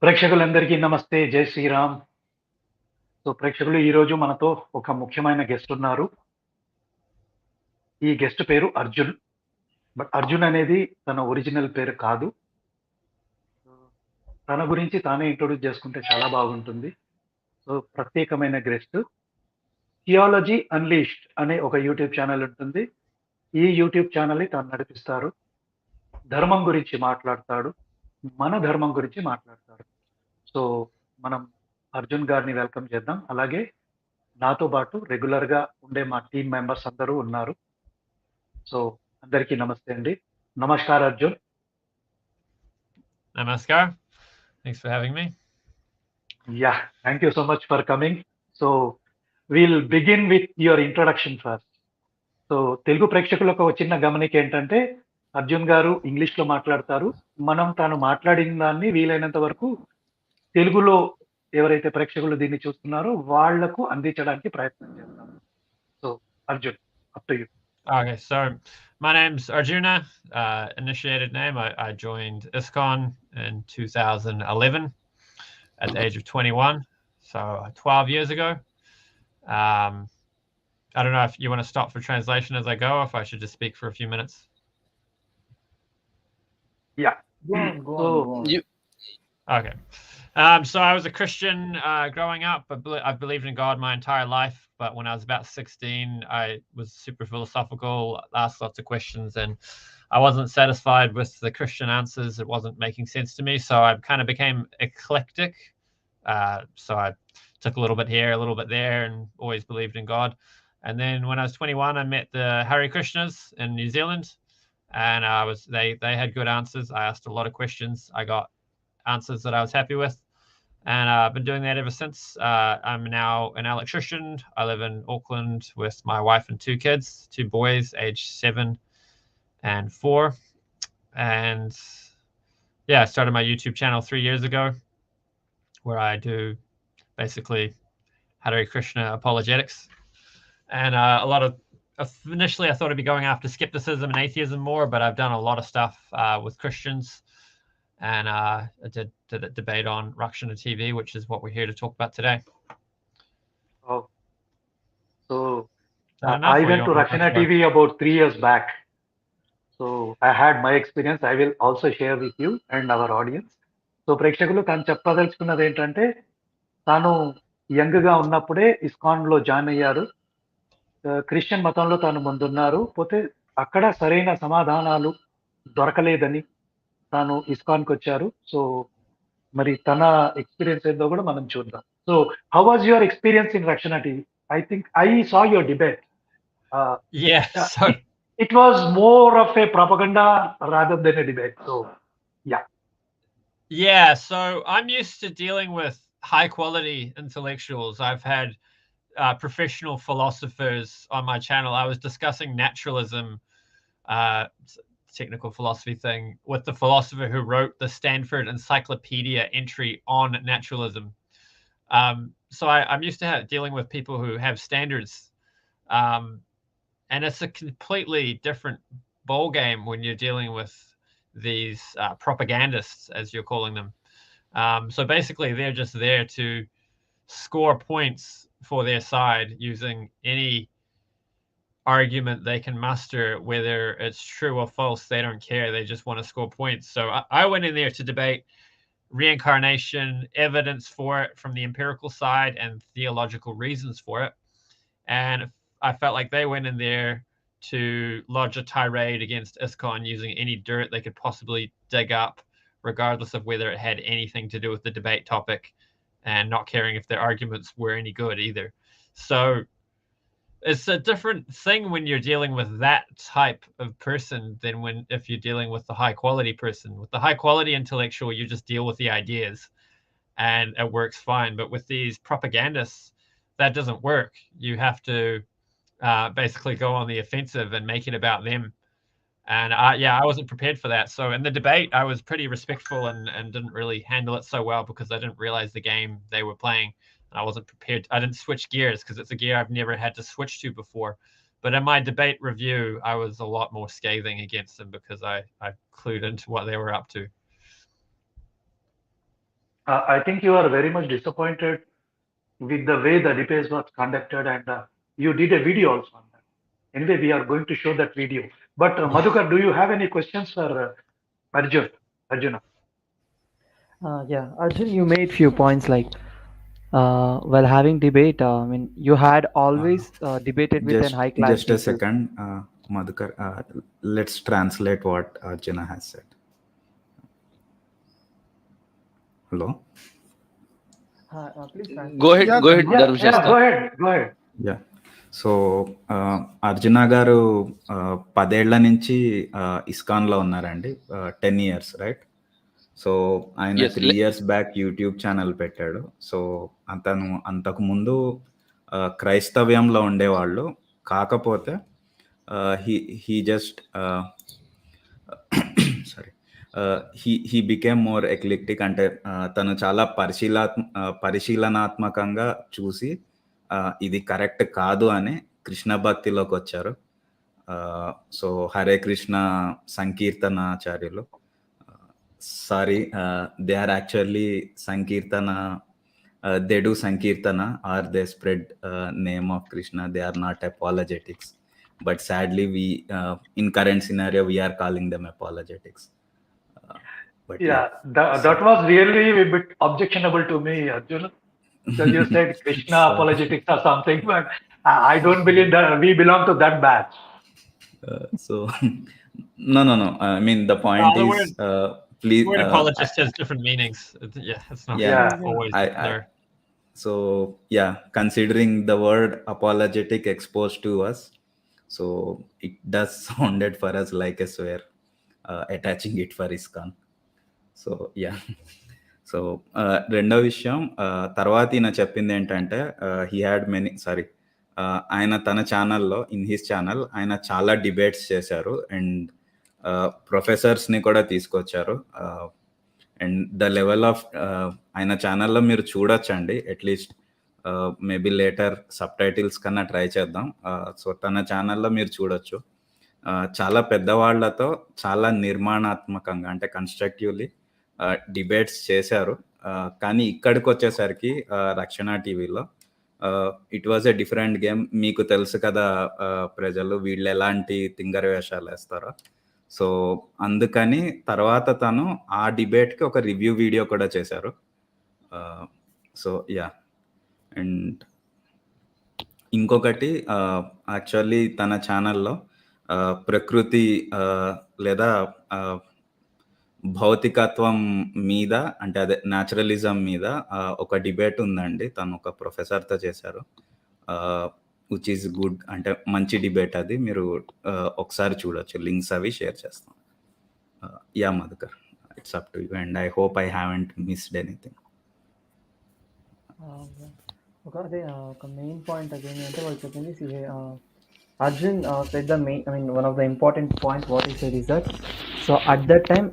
ప్రేక్షకులందరికీ నమస్తే, జై శ్రీరామ్. సో ప్రేక్షకులు, ఈరోజు మనతో ఒక ముఖ్యమైన గెస్ట్ ఉన్నారు. ఈ గెస్ట్ పేరు అర్జున్. బట్ అర్జున్ అనేది తన ఒరిజినల్ పేరు కాదు. తన గురించి తానే ఇంట్రొడ్యూస్ చేసుకుంటే చాలా బాగుంటుంది. సో ప్రత్యేకమైన గెస్ట్. థియాలజీ అన్లీష్డ్ అనే ఒక యూట్యూబ్ ఛానల్ ఉంటుంది. ఈ యూట్యూబ్ ఛానల్ని తాను నడిపిస్తారు. ధర్మం గురించి మాట్లాడతాడు. మన ధర్మం గురించి మాట్లాడతాడు. సో మనం అర్జున్ గారిని వెల్కమ్ చేద్దాం. అలాగే నాతో పాటు రెగ్యులర్‌గా ఉండే మా టీమ్ మెంబర్స్ అందరూ ఉన్నారు. సో అందరికీ నమస్తే అండి. Namaskar Arjun. Namaskar. Thanks for having me. Yeah, thank you so much for coming. So we'll begin with your introduction first. So Telugu ప్రేక్షకులకు ఒక చిన్న గమనిక ఏంటంటే, అర్జున్ గారు ఇంగ్లీష్‌లో మాట్లాడతారు. మనం తాను మాట్లాడిన దాన్ని వీలైనంత వరకు తెలుగులో ఎవరైతే ప్రేక్షకులు దీన్ని చూస్తున్నారో వాళ్లకు అందించడానికి ప్రయత్నం చేస్తాం. So Arjun, up to you. Okay, so my name's Arjuna, initiated name. I joined ISKCON in 2011 at the age of 21, so 12 years ago. I don't know if you want to stop for translation as I go, or if I should just speak for a few minutes. Yeah. Go on. Okay. So I was a Christian growing up. I've believed in God my entire life, but when I was about 16, I was super philosophical, asked lots of questions, and I wasn't satisfied with the Christian answers. It wasn't making sense to me, so I kind of became eclectic. So I took a little bit here, a little bit there, and always believed in God. And then when I was 21, I met the Hare Krishnas in New Zealand, and they had good answers. I asked a lot of questions. I got answers that I was happy with, and I've been doing that ever since. I'm now an electrician. I live in Auckland with my wife and 2 kids, 2 boys aged 7 and 4. And yeah, I started my YouTube channel 3 years ago, where I do basically Hare Krishna apologetics. And a lot of initially I thought I'd be going after skepticism and atheism more, but I've done a lot of stuff with Christians. And I did a debate on Rakshana TV, which is what we're here to talk about today. Oh, so I went to Rakshana TV about 3 years back. So I had my experience. I will also share with you and our audience. So ప్రేక్షకులు, తాను చెప్పదలుచుకున్నది ఏంటంటే, తాను యంగ్గా ఉన్నప్పుడే ఇస్కాన్లో join అయ్యారు. Christian మతంలో తాను ముందున్నారు. పోతే అక్కడ సరైన సమాధానాలు దొరకలేదని తాను ఇస్కాన్కి వచ్చారు. సో మరి తన ఎక్స్పీరియన్స్ ఏందో కూడా మనం చూద్దాం. So how was your experience in Rakshana TV? I think I saw your debate. Yeah, so it was more of a propaganda rather than a debate. So yeah, so I'm used to dealing with high quality intellectuals. I've had professional philosophers on my channel. I was discussing naturalism, technical philosophy thing, with the philosopher who wrote the Stanford Encyclopedia entry on naturalism. So I'm used to dealing with people who have standards, and it's a completely different ball game when you're dealing with these propagandists, as you're calling them. So basically they're just there to score points for their side using any argument they can muster, whether it's true or false. They don't care. They just want to score points. So I went in there to debate reincarnation, evidence for it from the empirical side, and theological reasons for it. And I felt like they went in there to lodge a tirade against ISKCON using any dirt they could possibly dig up, regardless of whether it had anything to do with the debate topic, and not caring if their arguments were any good either. So it's a different thing when you're dealing with that type of person than if you're dealing with the high quality person. With the high quality intellectual, you just deal with the ideas and it works fine. But with these propagandists, that doesn't work. You have to basically go on the offensive and make it about them. And I wasn't prepared for that. So in the debate, I was pretty respectful and didn't really handle it so well because I didn't realize the game they were playing. I wasn't prepared. I didn't switch gears because it's a gear I've never had to switch to before. But in my debate review, I was a lot more scathing against them because I clued into what they were up to. I think you are very much disappointed with the way the debates was conducted, and you did a video also on that. Anyway, we are going to show that video. But Madhukar, do you have any questions for Arjuna? Yeah, Arjun, you made few points like while having debate. I mean, you had always debated with an high class Just a people. second, Madhukar. Let's translate what Arjuna has said. Hello. Please translate. Go ahead, Yeah, go ahead, Yeah, Dharmashastra. go ahead, go ahead. Ya so Arjuna garu 10 ఏళ్ల నుంచి ఇస్కాన్లో ఉన్నారండి, 10 years, right? So ఆయన Yes, 3 years back YouTube channel పెట్టాడు. So అతను అంతకు ముందు క్రైస్తవ్యంలో ఉండేవాళ్ళు, కాకపోతే he just sorry he became more eclectic. అంటే తను చాలా పరిశీలనాత్మకంగా చూసి ఇది కరెక్ట్ కాదు అని కృష్ణ భక్తిలోకి వచ్చారు. సో హరే కృష్ణ సంకీర్తనాచార్యులు, sorry, they are actually sankirtana, they do sankirtana are they spread name of Krishna. They are not apologetics, but sadly we in current scenario we are calling them apologetics. But Yeah, that was really a bit objectionable to me, Arjuna. So you said Krishna Sorry. apologetics or something, but I don't believe that we belong to that batch. So no, I mean the point the is please The word apologist has different meanings. Yeah, it's not Yeah. always clear. So yeah, considering the word apologetic exposed to us, so it does sounded for us like a swear, attaching it for ISKCON. So yeah, so రెండో విషయం, తర్వాత ఈయన చెప్పింది ఏంటంటే he had many ఆయన తన ఛానల్లో, in his channel ఆయన చాలా డిబేట్స్ చేశారు అండ్ ప్రొఫెసర్స్ని కూడా తీసుకొచ్చారు. అండ్ ద లెవెల్ ఆఫ్ ఆయన ఛానల్లో మీరు చూడొచ్చండి, at least maybe later sub titles కన్నా ట్రై చేద్దాం. సో తన ఛానల్లో మీరు చూడొచ్చు, చాలా పెద్దవాళ్లతో చాలా నిర్మాణాత్మకంగా అంటే కన్స్ట్రక్టివ్లీ డిబేట్స్ చేశారు. కానీ ఇక్కడికి వచ్చేసరికి రక్షణ టీవీలో it was a different game. మీకు తెలుసు కదా ప్రజలు వీళ్ళు ఎలాంటి తింగర వేషాలు వేస్తారో. సో అందుకని తర్వాత తను ఆ డిబేట్కి ఒక రివ్యూ వీడియో కూడా చేశారు. సో యా, అండ్ ఇంకొకటి యాక్చువల్లీ తన ఛానల్లో ప్రకృతి లేదా భౌతికత్వం మీద, అంటే అదే న్యాచురలిజం మీద ఒక డిబేట్ ఉందండి. తను ఒక ప్రొఫెసర్తో చేశారు, విచ్ ఈజ్ గుడ్, అంటే మంచి డిబేట్ అది. మీరు ఒకసారి చూడొచ్చు, లింక్స్ అవి షేర్ చేస్తాం. Yeah Madhukar, it's up to you and I hope I haven't missed anything. ఒక మెయిన్ పాయింట్ అదేంటి అంటే వాళ్ళు చెప్పింది Arjun said the main, I mean, one of the important points what he said is that, so at that time,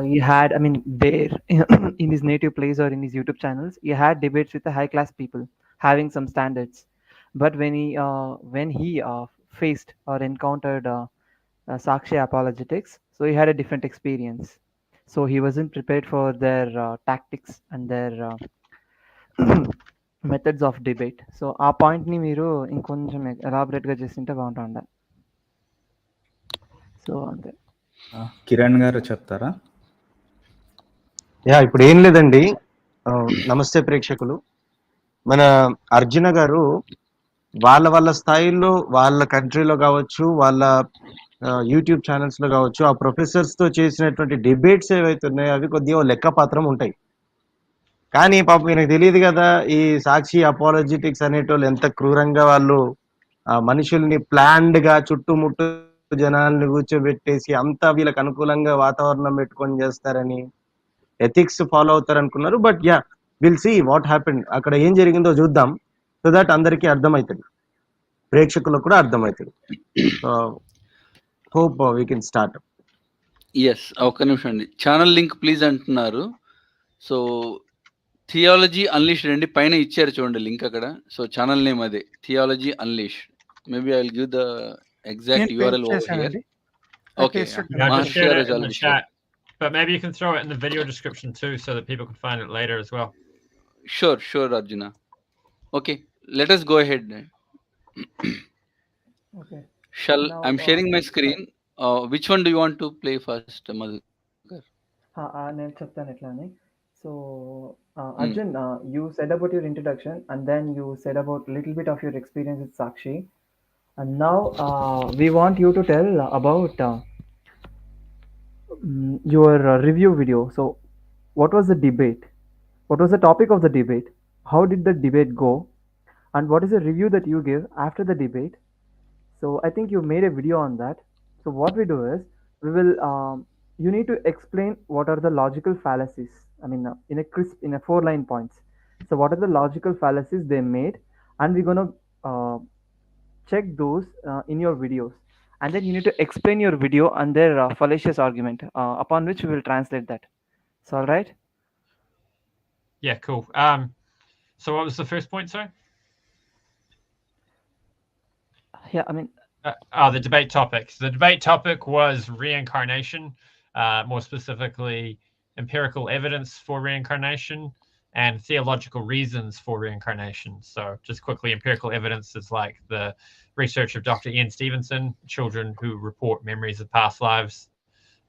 he had, I mean, there in his native place or in his YouTube channels, he had debates with the high class people having some standards. But when he faced or encountered Sakshi apologetics, so he had a different experience. So he wasn't prepared for their tactics and their methods of debate. So ఆ పాయింట్ని మీరు ఇంకొంచెం ఎలాబరేట్గా చేస్తుంటే బాగుంటుండే. So అంతే. కిరణ్ గారు చెప్తారా? Yeah, ఇప్పుడు ఏం లేదండి. నమస్తే ప్రేక్షకులు. మన అర్జున గారు వాళ్ళ స్థాయిలో, వాళ్ళ కంట్రీలో కావచ్చు, వాళ్ళ యూట్యూబ్ ఛానల్స్ లో కావచ్చు, ఆ ప్రొఫెసర్స్ తో చేసినటువంటి డిబేట్స్ ఏవైతే ఉన్నాయో అవి కొద్దిగా లెక్కపాత్రం ఉంటాయి. కానీ పాపం ఈయనకు తెలియదు కదా, ఈ సాక్షి అపాలజెటిక్స్ అనేటోళ్ళు ఎంత క్రూరంగా వాళ్ళు మనుషుల్ని ప్లాన్డ్ గా చుట్టుముట్టు జనాల్ని కూర్చోబెట్టేసి అంతా వీళ్ళకి అనుకూలంగా వాతావరణం పెట్టుకొని చేస్తారని, ఎథిక్స్ ఫాలో అవుతారు అనుకున్నారు. But yeah, will see what happened, అక్కడ ఏం జరిగిందో చూద్దాం. సో దట్ అందరికీ అర్థమవుతుంది, ప్రేక్షకులకు కూడా అర్థమవుతుంది. Hope we can start. Yes, ఒక్క నిమిషం అండి, ఛానల్ లింక్ ప్లీజ్ అంటున్నారు. సో థియాలజీ అన్లీష్డ్ అండి, పైన ఇచ్చారు చూడండి లింక్ అక్కడ. సో ఛానల్ నేమ్ అదే theology unleash. Maybe I will give the exact నేను URL పేస్ట్ over here. చేశానండి. Okay, Yeah, just Maharshi share garu it in చాలు the ఇచ్చారు. chat, but maybe you can throw it in the video description too, so that people can find it later as well. Sure, Arjuna. Okay, let us go ahead. Okay. Now, I'm sharing my screen. Which one do you want to play first, Madhukar? నేను చెప్తాను ఎట్లా అని. So Arjun, you said about your introduction, and then you said about little bit of your experience with Sakshi, and now we want you to tell about your review video. So what was the debate? What was the topic of the debate? How did the debate go? And what is the review that you give after the debate? So I think you made a video on that. So what we do is we will you need to explain what are the logical fallacies. I mean, in a crisp, in a 4-line points. So what are the logical fallacies they made, and we're gonna check those in your videos, and then you need to explain your video and their fallacious argument, upon which we will translate that. So all right. Yeah, cool. So what was the first point, sorry? Yeah, I mean, the debate topic. So the debate topic was reincarnation, more specifically empirical evidence for reincarnation and theological reasons for reincarnation. So just quickly, empirical evidence is like the research of Dr. Ian Stevenson, children who report memories of past lives.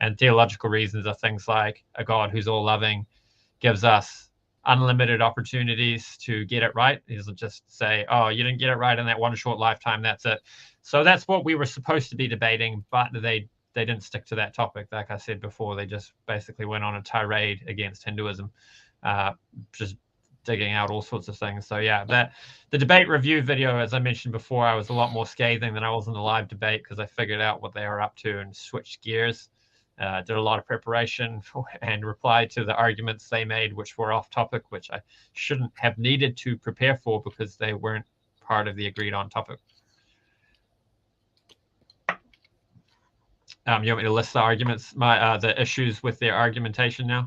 And theological reasons are things like a God who's all loving gives us unlimited opportunities to get it right. He doesn't just say, oh, you didn't get it right in that one short lifetime, that's it. So that's what we were supposed to be debating, but they didn't stick to that topic. Like I said before, they just basically went on a tirade against Hinduism, just digging out all sorts of things. So yeah, the debate review video, as I mentioned before, I was a lot more scathing than I was in the live debate, because I figured out what they were up to and switched gears. Did a lot of preparation and replied to the arguments they made, which were off topic, which I shouldn't have needed to prepare for because they weren't part of the agreed on topic. You want me to list the arguments, the issues with their argumentation now?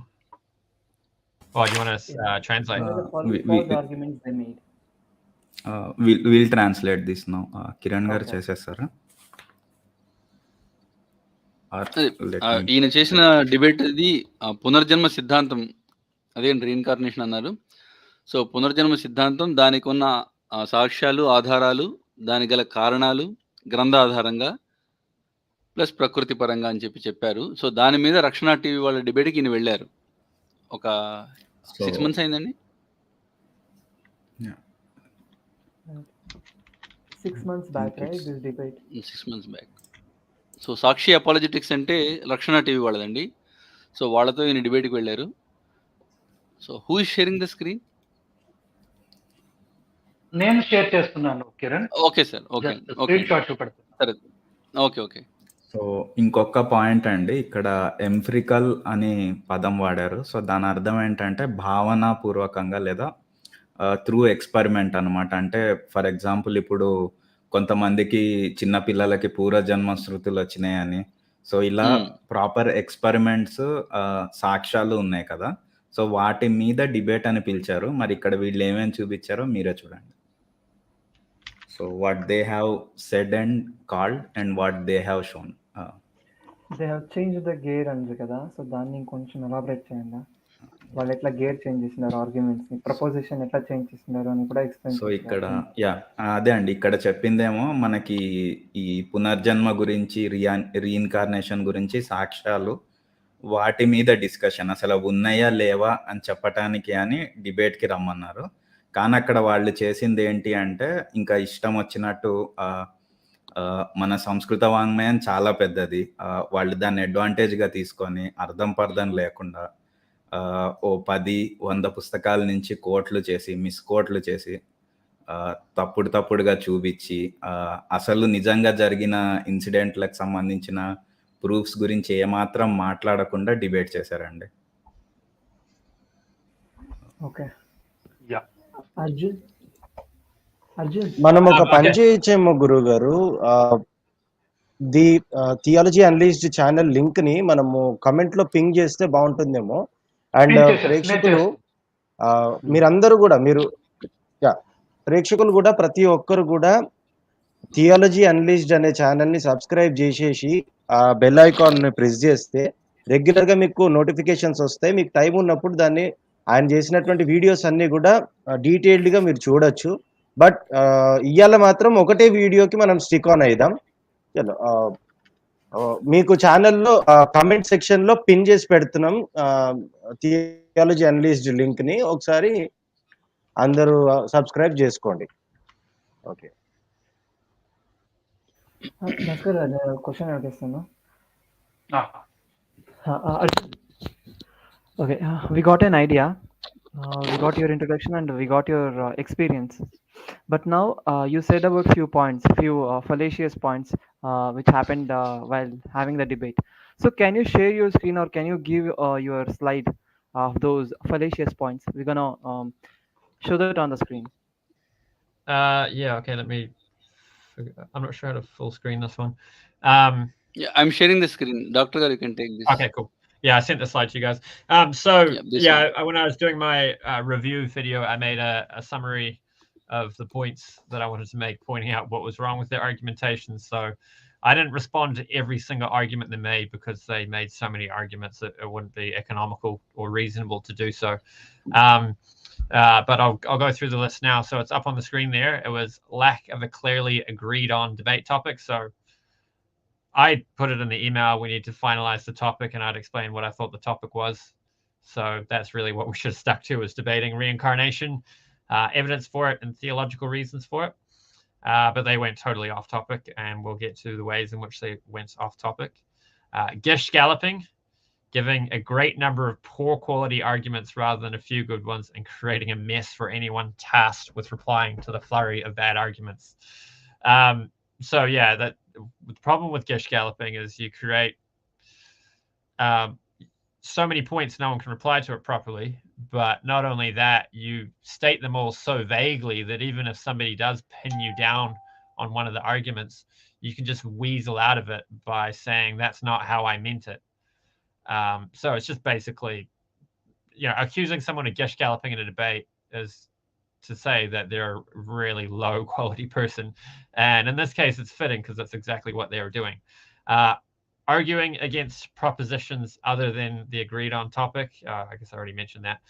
Or do you want to translate? what are the false arguments they made? We'll translate this now. Kiran garu Okay. చేసేస్తారా? ఈయన చేసిన debate ఇది పునర్జన్మ సిద్ధాంతం, అదేంటి reincarnation అన్నారు. So పునర్జన్మ సిద్ధాంతం, దానికి ఉన్న సాక్ష్యాలు, ఆధారాలు, దానికి గల కారణాలు గ్రంథాధారంగా ప్లస్ ప్రకృతి పరంగా అని చెప్పారు. సో దాని మీద రక్షణ టీవీ వాళ్ళ డిబేట్కి ఈయన వెళ్ళారు. ఒక 6 months అయిందండి. 6 months back, right? This debate. 6 months back. So Sakshi apologetics అంటే రక్షణ టీవీ వాళ్ళదండి. సో వాళ్ళతో ఈయన డిబేట్కి వెళ్ళారు. So who is sharing the screen? నేను షేర్ చేస్తున్నాను Kiran. Okay sir, okay screenshot చూపెడతాను. సరే, ఓకే. సో ఇంకొక పాయింట్ అండి, ఇక్కడ ఎంఫ్రికల్ అని పదం వాడారు. సో దాని అర్థం ఏంటంటే భావనాపూర్వకంగా లేదా త్రూ ఎక్స్పెరిమెంట్ అనమాట. అంటే ఫర్ ఎగ్జాంపుల్ ఇప్పుడు కొంతమందికి చిన్నపిల్లలకి పూర్వజన్మ శృతులు వచ్చినాయని, సో ఇలా ప్రాపర్ ఎక్స్పెరిమెంట్స్ సాక్ష్యాలు ఉన్నాయి కదా, సో వాటి మీద డిబేట్ అని పిలిచారు. మరి ఇక్కడ వీళ్ళు ఏమేమి చూపించారో మీరే చూడండి. So what they have said and called and what they have shown. They have change the gear అంది కదా, సో దాన్ని ఇంకొంచెం ఎలాబరేట్ చేయండి. వాళ్ళు ఎట్లా గేర్ చేంజ్ చేస్తున్నారు, ఆర్గ్యుమెంట్స్ ని, ప్రపోజిషన్ ఎట్లా చేంజ్ చేస్తున్నారు అని కూడా ఎక్స్ప్లెయిన్. సో ఇక్కడ అదే అండి, ఇక్కడ చెప్పిందేమో మనకి ఈ పునర్జన్మ గురించి, రీఇన్కార్నేషన్ గురించి సాక్ష్యాలు, వాటి మీద డిస్కషన్, అసలు ఉన్నాయా లేవా అని చెప్పటానికి అని డిబేట్కి రమ్మన్నారు. కానీ అక్కడ వాళ్ళు చేసింది ఏంటి అంటే, ఇంకా ఇష్టం వచ్చినట్టు మన సంస్కృత వాంగ్మయం చాలా పెద్దది, వాళ్ళు దాన్ని అడ్వాంటేజ్గా తీసుకొని అర్థం పర్థం లేకుండా ఓ 10-100 పుస్తకాల నుంచి కోట్లు చేసి, మిస్కోట్లు చేసి, తప్పుడుగా చూపించి, అసలు నిజంగా జరిగిన ఇన్సిడెంట్లకు సంబంధించిన ప్రూఫ్స్ గురించి ఏమాత్రం మాట్లాడకుండా డిబేట్ చేశారండి. ఓకే, యా అర్జున్ మనం ఒక పని చేయొచ్చేమో గురువు గారు, ది థియాలజీ అన్లీజ్డ్ ఛానల్ లింక్ ని మనము కమెంట్ లో పింగ్ చేస్తే బాగుంటుందేమో. అండ్ ప్రేక్షకులు మీరందరూ కూడా ప్రేక్షకులు కూడా ప్రతి ఒక్కరు కూడా థియాలజీ అన్లీజ్డ్ అనే ఛానల్ని సబ్స్క్రైబ్ చేసేసి ఆ బెల్ ఐకాన్ని ప్రెస్ చేస్తే రెగ్యులర్గా మీకు నోటిఫికేషన్స్ వస్తాయి. మీకు టైం ఉన్నప్పుడు దాన్ని ఆయన చేసినటువంటి వీడియోస్ అన్నీ కూడా డీటెయిల్డ్గా మీరు చూడొచ్చు. బట్ ఇవాళ మాత్రం ఒకటే వీడియోకి మనం స్టిక్ ఆన్ అయిదాం. చలో మీకు ఛానల్లో కమెంట్ సెక్షన్లో పిన్ చేసి పెడుతున్నాం థియాలజీ అన్లీజ్డ్ లింక్ని. ఒకసారి అందరూ సబ్స్క్రైబ్ చేసుకోండి. ఓకే భాస్కర్ క్వశ్చన్ అడిగిస్తాను. Okay, we got an idea. We got your introduction and we got your experience. But now you said about few points, few fallacious points which happened while having the debate. So can you share your screen or can you give your slide of those fallacious points? We're gonna show that on the screen. Yeah, okay, I'm not sure how to full screen this one. Yeah, I'm sharing the screen. Dr. Gar, you can take this. Okay, cool. Yeah, I sent the slide to you guys. When I was doing my review video, I made a summary of the points that I wanted to make, pointing out what was wrong with their argumentation. So I didn't respond to every single argument they made because they made so many arguments that it wouldn't be economical or reasonable to do so. But I'll go through the list now. So it's up on the screen there. It was lack of a clearly agreed on debate topic. So I put it in the email. We need to finalize the topic, and I'd explain what I thought the topic was. So that's really what we should have stuck to, was debating reincarnation, evidence for it, and theological reasons for it. But they went totally off topic, and we'll get to the ways in which they went off topic. Gish galloping, giving a great number of poor quality arguments rather than a few good ones, and creating a mess for anyone tasked with replying to the flurry of bad arguments. So yeah, the problem with gish galloping is you create so many points no one can reply to it properly. But not only that, you state them all so vaguely that even if somebody does pin you down on one of the arguments, you can just weasel out of it by saying that's not how I meant it. So it's just basically, accusing someone of gish galloping in a debate is to say that they're a really low quality person. And in this case, it's fitting because that's exactly what they were doing. Arguing against propositions other than the agreed on topic. I guess I already mentioned that.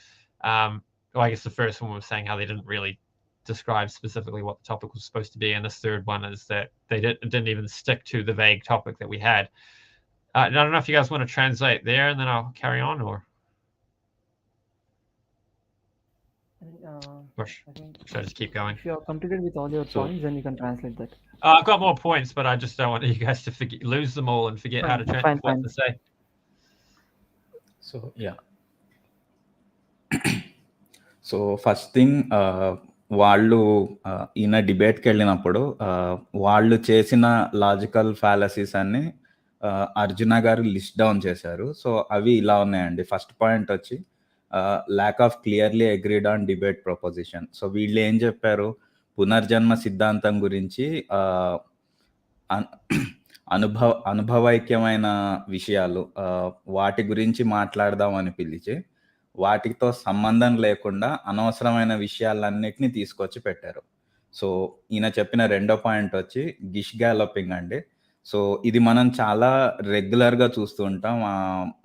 I guess the first one was saying how they didn't really describe specifically what the topic was supposed to be. And this third one is that they didn't even stick to the vague topic that we had. I don't know if you guys want to translate there and then I'll carry on, or should I just keep going? If you are completed with all your points, then you can translate that. I've got more points, but I just don't want you guys to lose them all and forget how to translate what to say. So yeah. So first thing, వాళ్ళు ఈయన డిబేట్కి వెళ్ళినప్పుడు వాళ్ళు చేసిన logical ఫ్యాలసీస్ అన్ని అర్జున గారు list down చేశారు. So అవి ఇలా ఉన్నాయండి. ఫస్ట్ పాయింట్ వచ్చి lack of clearly agreed on debate proposition. So వీళ్ళు ఏం చెప్పారు, పునర్జన్మ సిద్ధాంతం గురించి అనుభవైక్యమైన విషయాలు వాటి గురించి మాట్లాడదామని పిలిచి వాటితో సంబంధం లేకుండా అనవసరమైన విషయాలన్నిటినీ తీసుకొచ్చి పెట్టారు. సో ఈయన చెప్పిన రెండో పాయింట్ వచ్చి గిష్ గ్యాలపింగ్ అండి. సో ఇది మనం చాలా రెగ్యులర్గా చూస్తూ ఉంటాం.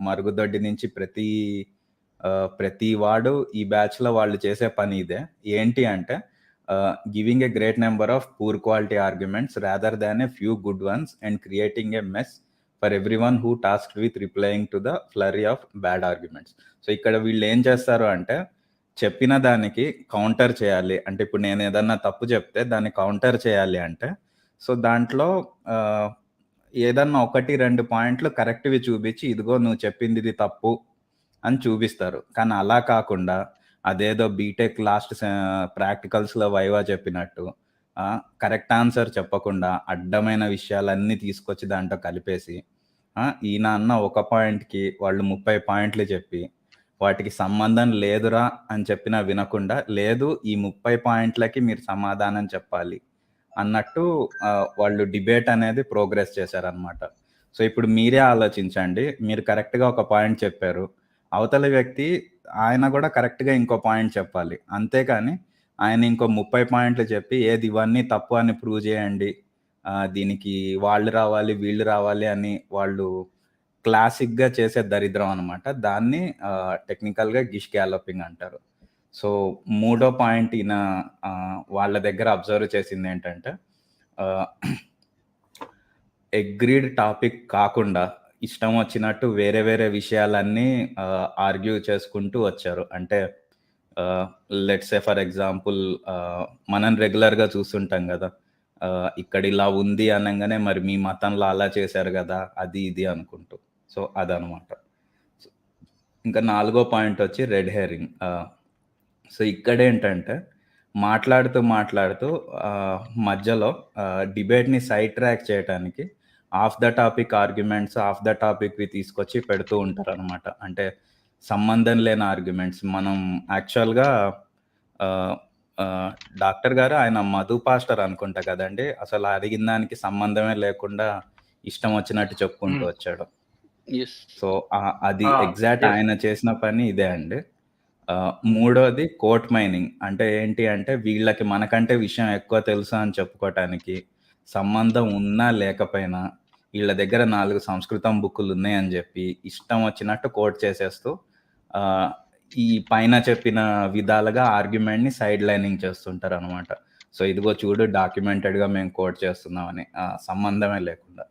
మరుగుదొడ్డి నుంచి ప్రతి వాడు ఈ బ్యాచ్లో వాళ్ళు చేసే పని ఇదే. ఏంటి అంటే giving a great number of poor quality arguments rather than a few good ones and creating a mess for everyone who tasked with replying to the flurry of bad arguments. So ఇక్కడ వీళ్ళు ఏం చేస్తారు అంటే చెప్పిన దానికి counter చేయాలి. అంటే ఇప్పుడు నేను ఏదన్నా తప్పు చెప్తే దాన్ని కౌంటర్ చేయాలి అంటే, సో దాంట్లో ఏదన్నా 1-2 పాయింట్లు కరెక్ట్వి చూపించి ఇదిగో నువ్వు చెప్పింది ఇది తప్పు అని చూపిస్తారు. కానీ అలా కాకుండా అదేదో బీటెక్ లాస్ట్ ప్రాక్టికల్స్లో వైవా చెప్పినట్టు కరెక్ట్ ఆన్సర్ చెప్పకుండా అడ్డమైన విషయాలన్నీ తీసుకొచ్చి దాంట్లో కలిపేసి ఈయన అన్న ఒక పాయింట్కి వాళ్ళు 30 పాయింట్లు చెప్పి వాటికి సంబంధం లేదురా అని చెప్పినా వినకుండా, లేదు ఈ 30 పాయింట్లకి మీరు సమాధానం చెప్పాలి అన్నట్టు వాళ్ళు డిబేట్ అనేది ప్రోగ్రెస్ చేశారనమాట. సో ఇప్పుడు మీరే ఆలోచించండి, మీరు కరెక్ట్గా ఒక పాయింట్ చెప్పారు, అవతల వ్యక్తి ఆయన కూడా కరెక్ట్గా ఇంకో పాయింట్ చెప్పాలి. అంతేకాని ఆయన ఇంకో 30 పాయింట్లు చెప్పి ఏది ఇవన్నీ తప్పు అని ప్రూవ్ చేయండి, దీనికి వాళ్ళు రావాలి వీళ్ళు రావాలి అని వాళ్ళు క్లాసిక్గా చేసే దరిద్రం అనమాట. దాన్ని టెక్నికల్గా గిష్ గ్యాలపింగ్ అంటారు. సో మూడో పాయింట్ ఈయన వాళ్ళ దగ్గర అబ్జర్వ్ చేసింది ఏంటంటే, అగ్రీడ్ టాపిక్ కాకుండా ఇష్టం వచ్చినట్టు వేరే వేరే విషయాలన్నీ ఆర్గ్యూ చేసుకుంటూ వచ్చారు. అంటే లెట్స్ సే ఫర్ ఎగ్జాంపుల్, మనం రెగ్యులర్గా చూస్తుంటాం కదా, ఇక్కడ ఇలా ఉంది అనగానే మరి మీ మతంలో అలా చేశారు కదా, అది ఇది అనుకుంటూ. సో అదనమాట. ఇంకా నాలుగో పాయింట్ వచ్చి రెడ్ హెరింగ్. సో ఇక్కడేంటంటే మాట్లాడుతూ మధ్యలో డిబేట్ని సైడ్ ట్రాక్ చేయడానికి off the topic arguments, off the టాపిక్వి తీసుకొచ్చి పెడుతూ ఉంటారు అనమాట. అంటే సంబంధం లేని ఆర్గ్యుమెంట్స్. మనం యాక్చువల్గా డాక్టర్ గారు ఆయన మధు పాస్టర్ అనుకుంటా కదండి, అసలు అడిగిన దానికి సంబంధమే లేకుండా ఇష్టం వచ్చినట్టు చెప్పుకుంటూ వచ్చాడు. సో అది ఎగ్జాక్ట్ ఆయన చేసిన పని ఇదే అండి. మూడోది కోట్ మైనింగ్. అంటే ఏంటి అంటే వీళ్ళకి మనకంటే విషయం ఎక్కువ తెలుసు అని చెప్పుకోవటానికి, సంబంధం ఉన్నా లేకపోయినా వీళ్ళ దగ్గర 4 సంస్కృతం బుక్కులు ఉన్నాయని చెప్పి ఇష్టం వచ్చినట్టు కోట్ చేసేస్తూ ఈ పైన చెప్పిన విధాలుగా ఆర్గ్యుమెంట్ని సైడ్ లైనింగ్ చేస్తుంటారు అనమాట. సో ఇదిగో చూడు డాక్యుమెంటెడ్గా మేము కోట్ చేస్తున్నామని, సంబంధమే లేకుండా.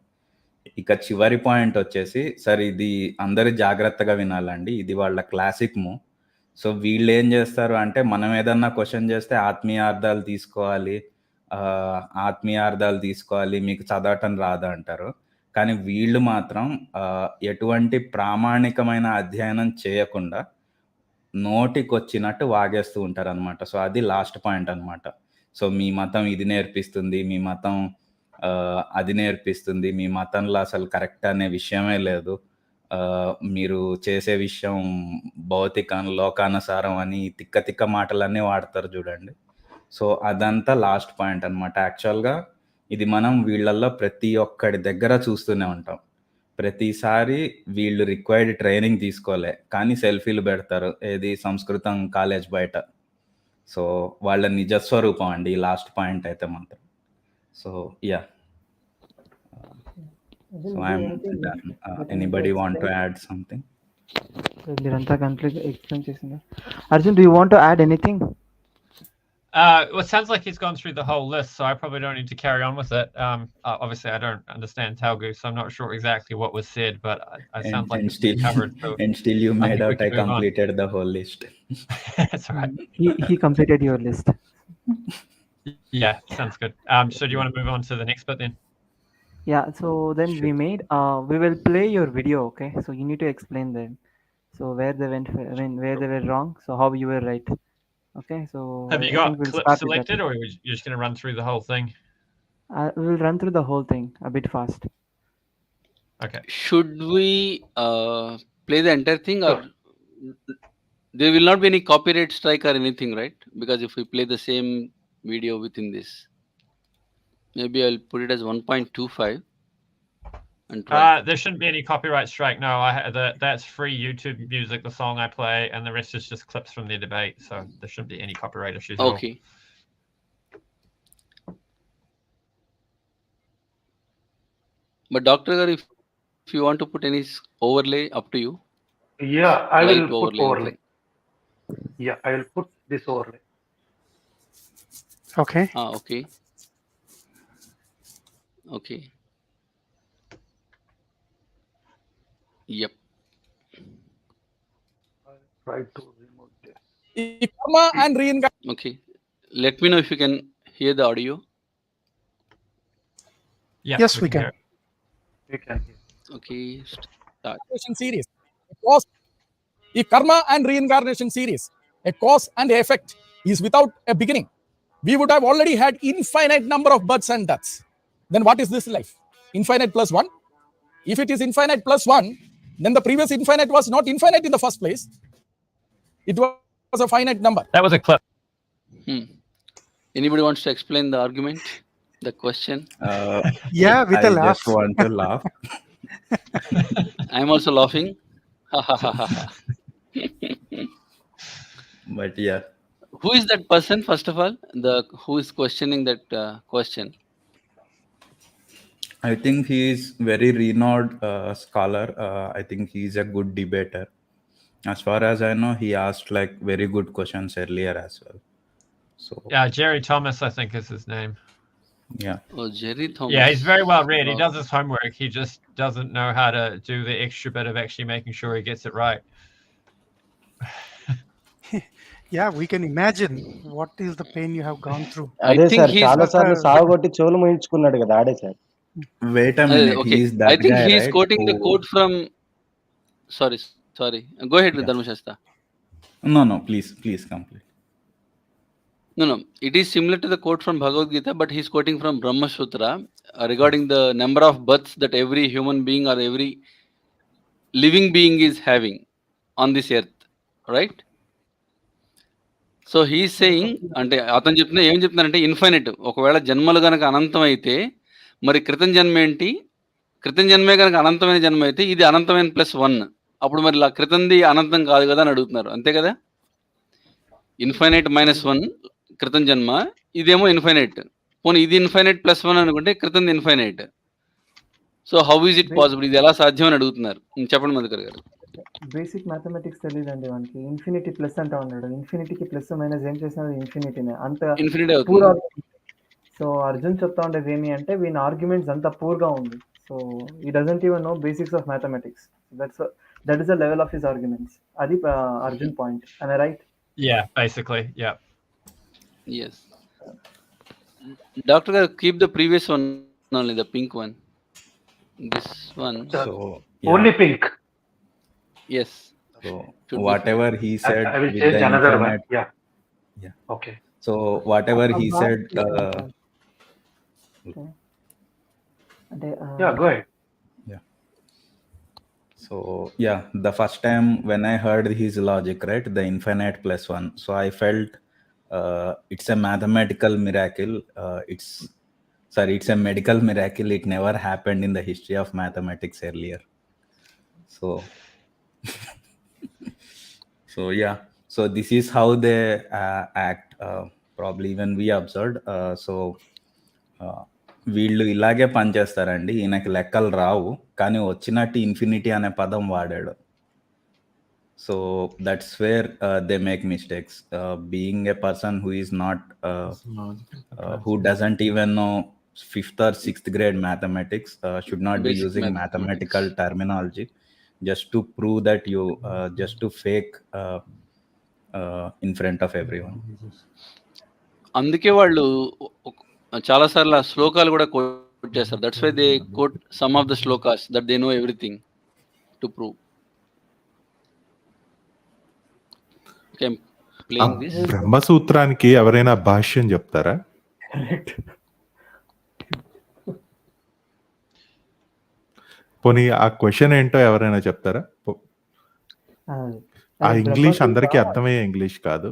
ఇక చివరి పాయింట్ వచ్చేసి, సరే ఇది అందరూ జాగ్రత్తగా వినాలండి, ఇది వాళ్ళ క్లాసిక్ మూవ్. సో వీళ్ళు ఏం చేస్తారు అంటే, మనం ఏదన్నా క్వశ్చన్ చేస్తే ఆత్మీయార్థాలు తీసుకోవాలి, మీకు చదవటం రాదా అంటారు. కానీ వీళ్ళు మాత్రం ఎటువంటి ప్రామాణికమైన అధ్యయనం చేయకుండా నోటికొచ్చినట్టు వాగేస్తూ ఉంటారు అనమాట. సో అది లాస్ట్ పాయింట్ అనమాట. సో మీ మతం ఇది నేర్పిస్తుంది, మీ మతం అది నేర్పిస్తుంది, మీ మతంలో అసలు కరెక్ట్ అనే విషయమే లేదు, మీరు చేసే విషయం లోకానుసారం అని తిక్క మాటలన్నీ వాడతారు చూడండి. సో అదంతా లాస్ట్ పాయింట్ అనమాట. యాక్చువల్గా ఇది మనం వీళ్ళల్లో ప్రతి ఒక్కడి దగ్గర చూస్తూనే ఉంటాం. ప్రతిసారి వీళ్ళు రిక్వైర్డ్ ట్రైనింగ్ తీసుకోలే కానీ సెల్ఫీలు పెడతారు, ఏది సంస్కృతం కాలేజ్ బయట. సో వాళ్ళ నిజస్వరూపం అండి ఈ లాస్ట్ పాయింట్ అయితే మాత్రం. So yeah, so I'm done. Anybody want to add something? మీరంతా కంప్లీట్ ఎక్స్ప్లెయిన్ చేసిందా? Arjun, do you want to add anything? Well, it sounds like he's gone through the whole list, so I probably don't need to carry on with it. Obviously, I don't understand Telugu, so I'm not sure exactly what was said, but it sounds like it's been covered. So and still you made out I completed the whole list. That's all right. He completed your list. Yeah, sounds good. So do you want to move on to the next bit then? Yeah, so then Sure. we will play your video, okay? So you need to explain them. So where they went, where they were wrong, so how you were right. Okay, so Have you I got think we'll clips start with selected, that. or you're just going to run through the whole thing? We'll run through the whole thing a bit fast. Okay. Should we play the entire thing, or there will not be any copyright strike or anything, right? Because if we play the same video within this, maybe I'll put it as 1.25 and try. There shouldn't be any copyright strike. No, that's free YouTube music, the song I play, and the rest is just clips from the debate. So there shouldn't be any copyright issues at all. Okay. But Dr. Gar, if you want to put any overlay, up to you. Yeah, I will Light put overlay. Yeah, I will put this overlay. Okay. Okay. Okay. Yep. I'll try to remove this. Karma and reincarnation. Okay. Let me know if you can hear the audio. Yeah, Yes, we can. hear it. We can hear. Okay. Start. Series. If karma and reincarnation series, a cause and effect, is without a beginning, we would have already had infinite number of births and deaths. Then what is this life? Infinite plus 1? If it is infinite plus 1, then the previous infinite was not infinite in the first place. It was a finite number. That was a clip. Anybody wants to explain the argument, the question? Yeah, with I a laugh. just want to laugh. I'm also laughing. But yeah, Who is that person, first of all? Who is questioning that question? I think he is very renowned scholar. I think he is a good debater. As far as I know, he asked like very good questions earlier as well. So Yeah, Jerry Thomas, I think is his name. yeah. Oh, Jerry Thomas. Yeah, he's very well read. He Oh. does his homework. He just doesn't know how to do the extra bit of actually making sure he gets it right. Yeah, we can imagine what is the pain you have gone through. అదే think sir he's చాలా not సార్లు a- సాగుగొట్టి చెవులు మోయించుకున్నాడు కదా ఆడే sir. Wait a minute. Okay. He is that I think guy, he's right? quoting the quote from. Sorry. Go ahead, Yeah. Dharmashastra. No, please complete. No. It is similar to the quote from Bhagavad Gita, but he's quoting from Brahma Sutra regarding the number of births that every human being or every living being is having on this earth, right? So he's saying అంటే అతను చెప్తున్నా ఏం చెప్తున్నారంటే infinite. ఒకవేళ జన్మలు కనుక అనంతం అయితే మరి క్రితం జన్మ ఏంటి? క్రితం జన్మే కనుక అనంతమైన జన్మ అయితే ఇది అనంతమైన +1. అప్పుడు మరి క్రితంది అనంతం కాదు కదా అని అడుగుతున్నారు. అంతే కదా? ఇన్ఫైనైట్ -1 క్రితం జన్మ, ఇదేమో ఇన్ఫైనైట్. పోనీ ఇది ఇన్ఫైనైట్ +1 అనుకుంటే క్రితంది infinite. So how is it possible? ఇది ఎలా సాధ్యం అని అడుగుతున్నారు. చెప్పండి మధుకర్ గారు. బేసిక్ మ్యాథమెటిక్స్ తెలియదండి వానికి. ఇన్ఫినిటీ ప్లస్ అంటా ఉన్నాడు. ఇన్ఫినిటీకి ప్లస్ మైనస్ ఏం చేసినా ఇన్ఫినిటీనే అంత ఇన్ఫినిటీ పూర్. అవుతుంది. సో అర్జున్ చెప్తా ఉండేది ఏమి అంటే వీని ఆర్గ్యుమెంట్స్ అంత పూర్ గా ఉంది. సో ఈ doesn't even know basics of mathematics. That is the level of his arguments. అది Arjun point. am I right? Yeah, basically. Yeah. Yes. Doctor garu, keep the previous one only, the pink one. This one. So yeah. Only pink. Yes. So whatever he said I will with change the another infinite, one. Yeah. Okay. so whatever he said అంటే Yeah, go ahead. so yeah, the first time when I heard his logic, right, the infinite +1, so I felt it's a mathematical miracle. It's a medical miracle. It never happened in the history of mathematics earlier. So yeah, so this is how they act. Probably even we observed. So వీళ్ళు ఇలాగే పనిచేస్తారండి. ఈయనకి లెక్కలు రావు, కానీ వచ్చినట్టు infinity అనే పదం వాడాడు. So that's where they make mistakes. Being a person who is not who doesn't even know 5th or 6th grade mathematics should not be using mathematical terminology just to prove that you just to fake in front of everyone. అందుకే వాళ్ళు చాలా సార్లు శ్లోకాలు కూడా quote చేస్తారు. That's why they quote some of the shlokas that they know everything to prove. Okay, playing this. బ్రహ్మసూత్రానికి ఎవరైనా భాష్యం చెప్తారా? పోనీ ఆ క్వశ్చన్ ఏంటో ఎవరైనా చెప్తారా? ఆ ఇంగ్లీష్ అందరికీ అర్థమయ్యే ఇంగ్లీష్ కాదు.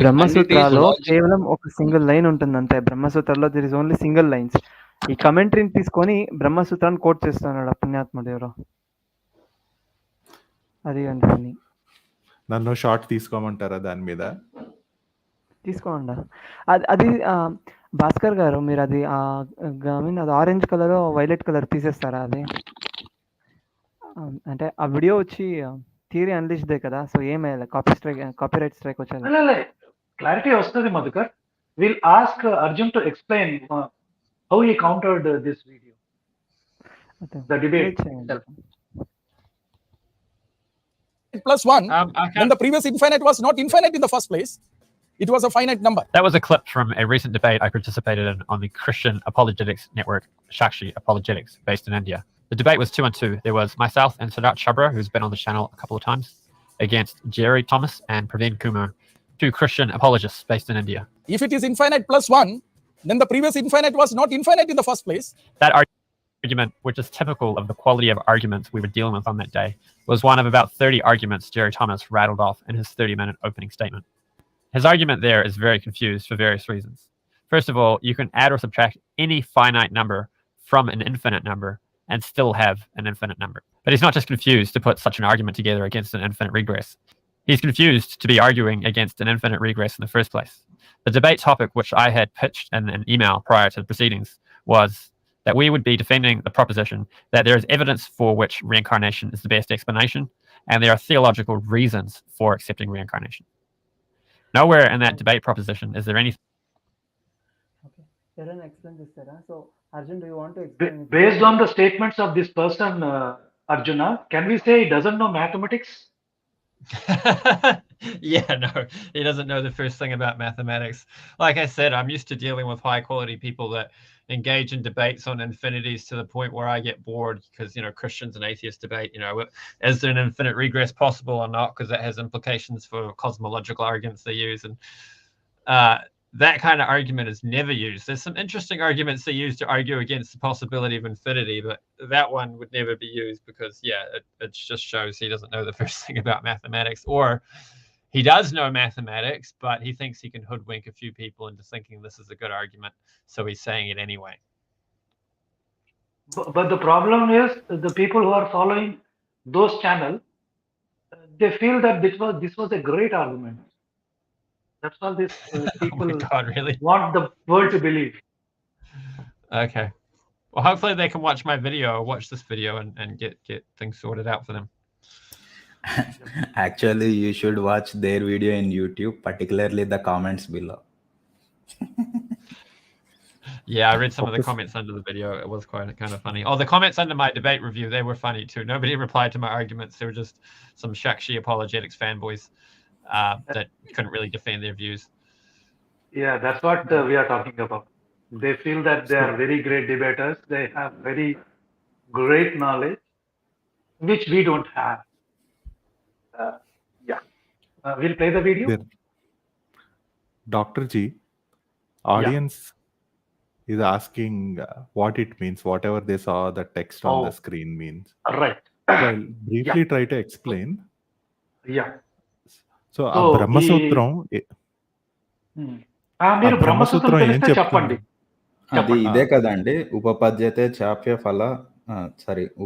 బ్రహ్మసూత్రాలో కేవలం ఒక సింగిల్ లైన్ ఉంటుంది అంతే. బ్రహ్మసూత్రాల్లో there is only single lines. ఈ కమెంటరీని తీసుకొని బ్రహ్మసూత్రాన్ని కోట్ చేస్తున్నాడు పుణ్యాత్ముడు ఎవరో. అది అండి. నన్ను షార్ట్ తీసుకోమంటారా దాని మీద? తీసుకోండి. అది భాస్కర్ గారు, మీరు అది అది ఆరెంజ్ కలర్ వైలెట్ కలర్ తీసేస్తారా? అది అంటే ఆ వీడియో వచ్చి థియరీ అన్లిష్దే కదా. సో ఏమైనా కాపీరైట్ స్ట్రైక్ వచ్చేది. క్లారిటీ వస్తుంది Madhukar. Will ask Arjun to explain how he countered this video, the debate. +1 when the previous infinite was not infinite in the first place. It was a finite number. That was a clip from a recent debate I participated in on the Christian apologetics network, Shakshi Apologetics, based in India. The debate was 2-2. There was myself and Siddharth Chabra, who's been on the channel a couple of times, against Jerry Thomas and Praveen Kumar, two Christian apologists based in India. If it is infinite +1, then the previous infinite was not infinite in the first place. That argument, which is typical of the quality of arguments we were dealing with on that day, was one of about 30 arguments Jerry Thomas rattled off in his 30-minute opening statement. His argument there is very confused for various reasons. First of all, you can add or subtract any finite number from an infinite number and still have an infinite number. But he's not just confused to put such an argument together against an infinite regress. He's confused to be arguing against an infinite regress in the first place. The debate topic, which I had pitched in an email prior to the proceedings, was that we would be defending the proposition that there is evidence for which reincarnation is the best explanation, and there are theological reasons for accepting reincarnation. Nowhere in that debate proposition is there anything. Okay. Kiran, explain this, Sarah. So, Arjun, do you want to explain? Based on the statements of this person, Arjuna, can we say he doesn't know mathematics? Yeah, no, he doesn't know the first thing about mathematics. Like I said, I'm used to dealing with high quality people that engage in debates on infinities to the point where I get bored because, Christians and atheists debate, is there an infinite regress possible or not? Because that has implications for cosmological arguments they use. And that kind of argument is never used. There's some interesting arguments they use to argue against the possibility of infinity, but that one would never be used because, it just shows he doesn't know the first thing about mathematics, or he does know mathematics, but he thinks he can hoodwink a few people into thinking this is a good argument, so he's saying it anyway. But the problem is the people who are following those channels, they feel that this was a great argument. That's all these people Oh my God, really? want the world to believe. Okay. Well, hopefully they can watch my video or watch this video and get things sorted out for them. Actually, you should watch their video in YouTube, particularly the comments below. Yeah, I read some of the comments under the video. It was kind of funny. Oh, the comments under my debate review, they were funny too. Nobody replied to my arguments. They were just some Shakshi apologetics fanboys that couldn't really defend their views. Yeah, that's what we are talking about. They feel that they are very great debaters. They have very great knowledge, which we don't have. We'll play the video. Dr. G, audience is asking what it means, whatever they saw the text on the screen means. Right. So I'll briefly try to explain. Yeah. So ఆ బ్రహ్మసూత్రం మీరు బ్రహ్మసూత్రం తెలిస్తే చెప్పండి. అది ఇదే కదండి, ఉపపద్యతే చాప్య ఫల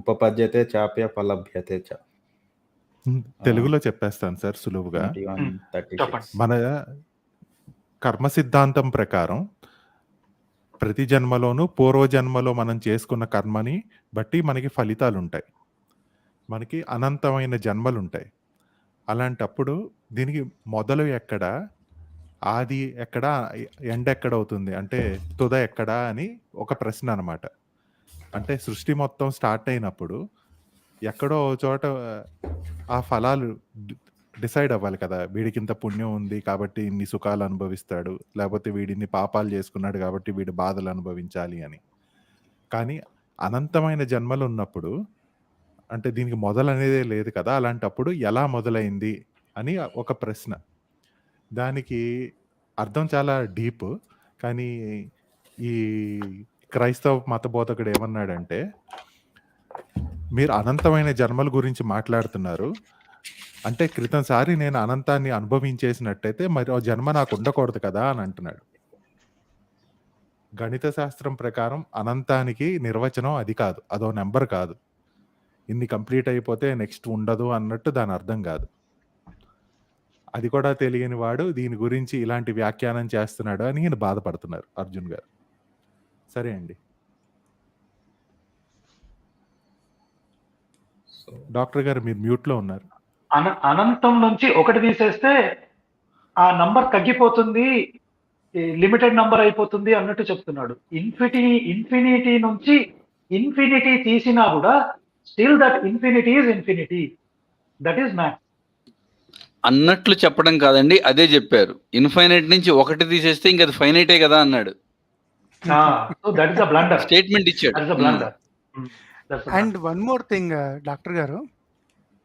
ఉపపద్యతే చాప్య ఫలభ్యతే చ. తెలుగులో చెప్పేస్తాను సార్ సులువుగా. 21:36. మన కర్మ సిద్ధాంతం ప్రకారం ప్రతి జన్మలోనూ పూర్వజన్మలో మనం చేసుకున్న కర్మని బట్టి మనకి ఫలితాలు ఉంటాయి. మనకి అనంతమైన జన్మలు ఉంటాయి. అలాంటప్పుడు దీనికి మొదలు ఎక్కడ, ఆది ఎక్కడ, ఎండ్ ఎక్కడ అవుతుంది, అంటే తుద ఎక్కడ అని ఒక ప్రశ్న అన్నమాట. అంటే సృష్టి మొత్తం స్టార్ట్ అయినప్పుడు ఎక్కడో చోట ఆ ఫలాలు డిసైడ్ అవ్వాలి కదా. వీడికి ఇంత పుణ్యం ఉంది కాబట్టి ఇన్ని సుఖాలు అనుభవిస్తాడు, లేకపోతే వీడిని పాపాలు చేసుకున్నాడు కాబట్టి వీడి బాధలు అనుభవించాలి అని. కానీ అనంతమైన జన్మలు ఉన్నప్పుడు అంటే దీనికి మొదలు అనేదే లేదు కదా. అలాంటప్పుడు ఎలా మొదలైంది అని ఒక ప్రశ్న. దానికి అర్థం చాలా డీప్. కానీ ఈ క్రైస్తవ మత బోధకుడు ఏమన్నాడంటే, మీరు అనంతమైన జన్మల గురించి మాట్లాడుతున్నారు అంటే క్రితంసారి నేను అనంతాన్ని అనుభవించేసినట్టయితే మరి ఆ జన్మ నాకు ఉండకూడదు కదా అని అంటున్నాడు. గణిత శాస్త్రం ప్రకారం అనంతానికి నిర్వచనం అది కాదు, అదో నెంబర్ కాదు. ఇన్ని కంప్లీట్ అయిపోతే నెక్స్ట్ ఉండదు అన్నట్టు దాని అర్థం కాదు. అది కూడా తెలియని వాడు దీని గురించి ఇలాంటి వ్యాఖ్యానం చేస్తున్నాడు అని ఈయన బాధపడుతున్నారు అర్జున్ గారు. సరే అండి. డాక్టర్ గారు మీరు మ్యూట్లో ఉన్నారు. అనంతం నుంచి ఒకటి తీసేస్తే ఆ నంబర్ తగ్గిపోతుంది, లిమిటెడ్ నంబర్ అయిపోతుంది అన్నట్టు చెప్తున్నాడు. ఇన్ఫినిటీ నుంచి ఇన్ఫినిటీ తీసినా కూడా still that infinity is infinity. That is maths అన్నట్లు చెప్పడం కాదండి, అదే చెప్పారు. ఇన్ఫైనైట్ నుంచి ఒకటి తీసేస్తే ఇంకా అది ఫైనైటే కదా అన్నాడు. So that is the blunder statement ఇచ్చాడు. That is the blunder. And one more thing doctor garu,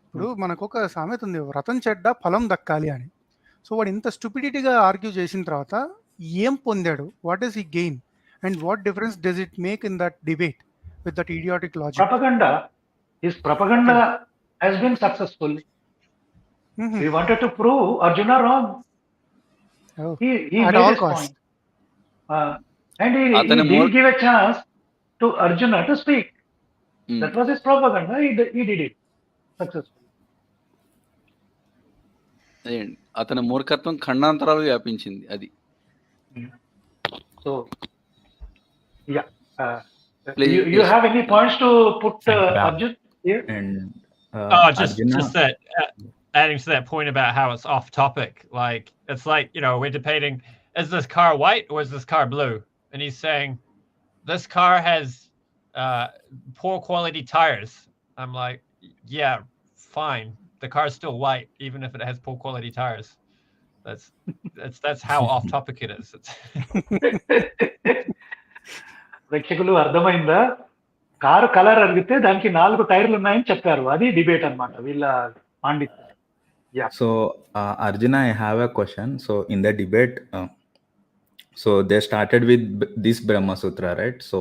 ఇప్పుడు మనకు ఒక సామెత ఉంది, వ్రతం చెడ్డ ఫలం దక్కాలి అని. సో వాడు ఇంత స్టూపిడిటీగా ఆర్గ్యూ చేసిన తర్వాత ఏం పొందాడు? What is he gain and what difference does it make in that debate with that idiotic logic? His propaganda has been successful. He wanted to prove Arjuna wrong. He at made all his costs. point. And he didn't give a chance to Arjuna to speak. That was his propaganda. He did it successfully. అదేండి అతని మూర్ఖత్వం ఖండాంతరాలు వ్యాపించింది అది. So yeah, Please, you yes. have any points to put, Think about- Arjun, here? And just Arjuna, that adding to that point about how it's off topic. Like it's like, you know, we're debating, is this car white or is this car blue? And he's saying this car has poor quality tires. I'm like, yeah, fine. The car's still white, even if it has poor quality tires. That's how off topic it is. ప్రేక్షకులు అర్థమైందా? Car colour అడిగితే దానికి 4 టైర్లు ఉన్నాయని చెప్పారు. అది debate అన్నమాట వీళ్ళ పాండిత్యం. Yeah. So Arjuna, I have a question. So in the debate, so they started with this Brahma Sutra, right? So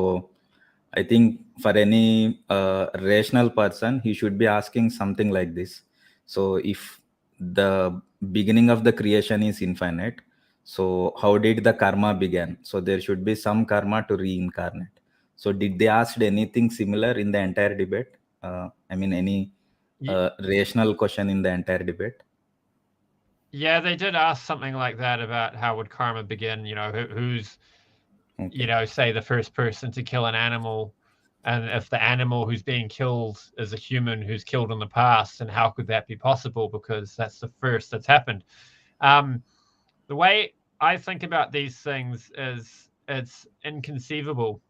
I think for any rational person, he should be asking something like this. So if the beginning of the creation is infinite, so how did the karma begin? So there should be some karma to reincarnate. So did they ask anything similar in the entire debate? I mean, any rational question in the entire debate? Yeah, they did ask something like that about how would karma begin, you know, who's Okay. you know, say the first person to kill an animal, and if the animal who's being killed is a human who's killed in the past, and how could that be possible, because that's the first that's happened. The way I think about these things is it's inconceivable.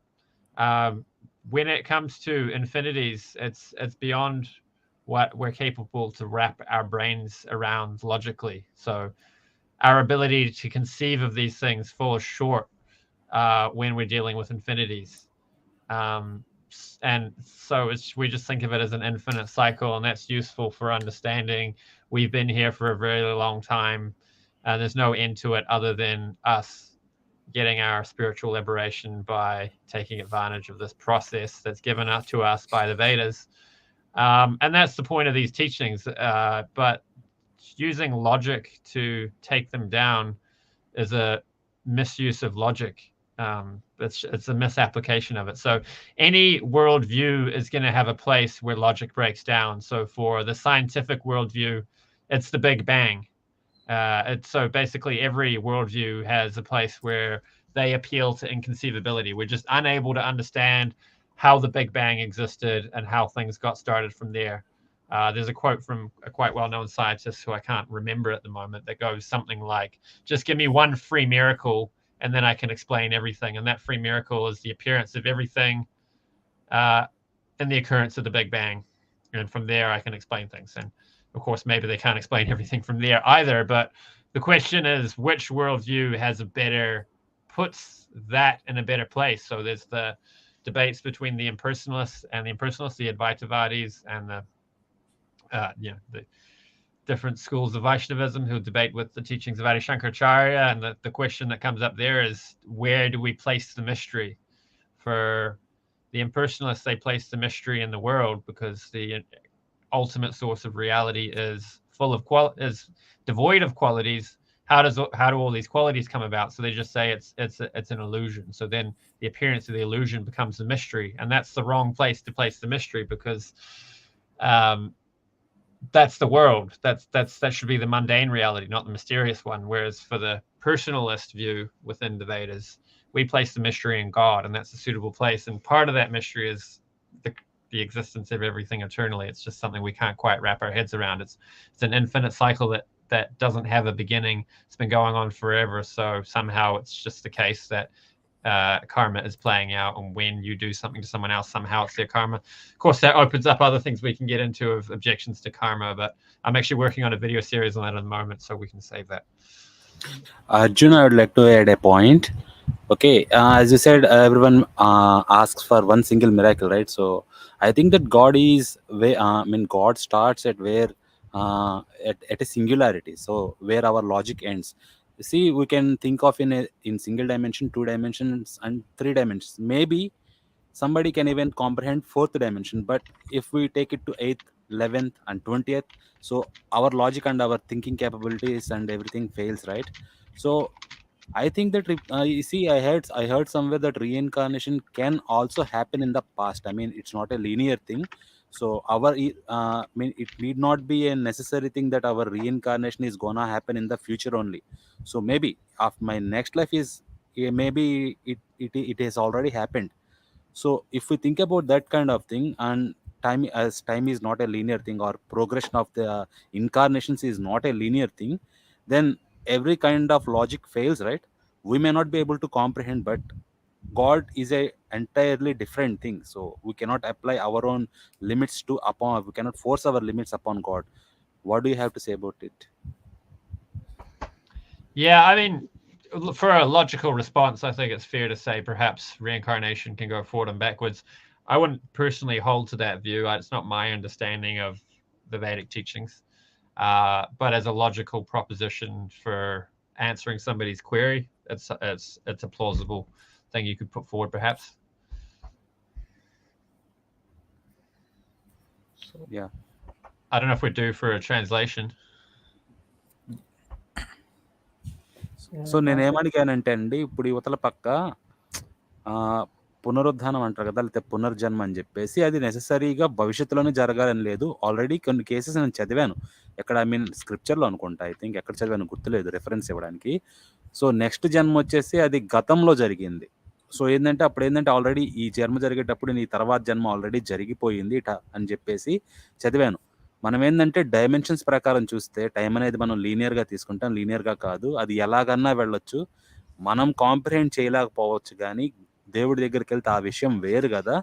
When it comes to infinities, it's beyond what we're capable to wrap our brains around logically. So our ability to conceive of these things falls short when we're dealing with infinities. And so we just think of it as an infinite cycle, and that's useful for understanding we've been here for a very long time, and there's no end to it other than us getting our spiritual liberation by taking advantage of this process that's given up to us by the Vedas. And that's the point of these teachings. But using logic to take them down is a misuse of logic. It's a misapplication of it. So any worldview is going to have a place where logic breaks down. So for the scientific worldview, it's the Big Bang. So basically every worldview has a place where they appeal to inconceivability. We're just unable to understand how the Big Bang existed and how things got started from there. There's a quote from a quite well-known scientist who I can't remember at the moment that goes something like, just give me one free miracle and then I can explain everything. And that free miracle is the appearance of everything and the occurrence of the Big Bang. And from there, I can explain things. And of course, maybe they can't explain everything from there either. But the question is, which worldview puts that in a better place? So there's the debates between the impersonalists and the impersonalists, the Advaitavadis, and the different schools of Vaishnavism who debate with the teachings of Adi Shankaracharya. And the question that comes up there is, where do we place the mystery? For the impersonalists, they place the mystery in the world because the ultimate source of reality is is devoid of qualities. How do all these qualities come about? So they just say it's an illusion. So then the appearance of the illusion becomes the mystery, and that's the wrong place to place the mystery, because that's the world. That should be the mundane reality, not the mysterious one. Whereas for the personalist view within the Vedas, we place the mystery in God, and that's a suitable place. And part of that mystery is the existence of everything eternally. It's just something we can't quite wrap our heads around. It's an infinite cycle that doesn't have a beginning. It's been going on forever. So somehow it's just the case that karma is playing out, and when you do something to someone else, somehow it's their karma. Of course, that opens up other things we can get into of objections to karma, but I'm actually working on a video series on that at the moment, so we can save that. Arjun, I would like to add a point. Okay, as you said, everyone asks for one single miracle, right? So I think that God is God starts at where at a singularity, so where our logic ends. You see, we can think of in single dimension, 2 dimensions, and 3 dimensions. Maybe somebody can even comprehend 4th dimension, but if we take it to 8th, 11th, and 20th, so our logic and our thinking capabilities and everything fails, right? So I think that you see, I heard somewhere that reincarnation can also happen in the past. I mean, it's not a linear thing. So it need not be a necessary thing that our reincarnation is gonna happen in the future only. So maybe after my next life is, maybe it has already happened. So if we think about that kind of thing, and time is not a linear thing, or progression of the incarnations is not a linear thing, then every kind of logic fails, right? We may not be able to comprehend, but God is a entirely different thing. So we cannot apply our own limits we cannot force our limits upon God. What do you have to say about it? Yeah, I mean, for a logical response, I think it's fair to say perhaps reincarnation can go forward and backwards. I wouldn't personally hold to that view. It's not my understanding of the Vedic teachings. But as a logical proposition for answering somebody's query, it's a plausible thing you could put forward, perhaps. So yeah, I don't know if we're due for a translation. So నేనేమడిగానంటే అండి, ఇప్పుడు యువతల పక్క పునరుద్ధానం అంటారు కదా, లేకపోతే పునర్జన్మ అని చెప్పేసి, అది నెససరీగా భవిష్యత్తులోనే జరగాలని లేదు. ఆల్రెడీ కొన్ని కేసెస్ నేను చదివాను, ఎక్కడ ఐ మీన్ స్క్రిప్చర్లో అనుకుంటా, ఐ థింక్ ఎక్కడ చదివాను గుర్తులేదు రిఫరెన్స్ ఇవ్వడానికి. సో నెక్స్ట్ జన్మ వచ్చేసి అది గతంలో జరిగింది. సో ఏంటంటే అప్పుడు ఏంటంటే ఆల్రెడీ ఈ జన్మ జరిగేటప్పుడు నీ తర్వాత జన్మ ఆల్రెడీ జరిగిపోయింది అని చెప్పేసి చదివాను. మనం ఏంటంటే డైమెన్షన్స్ ప్రకారం చూస్తే టైం అనేది మనం లీనియర్గా తీసుకుంటాం, లీనియర్గా కాదు, అది ఎలాగన్నా వెళ్ళొచ్చు. మనం కాంప్రిహెండ్ చేయలేకపోవచ్చు, కానీ దేవుడి దగ్గరికి వెళ్తే ఆ విషయం వేరు కదా.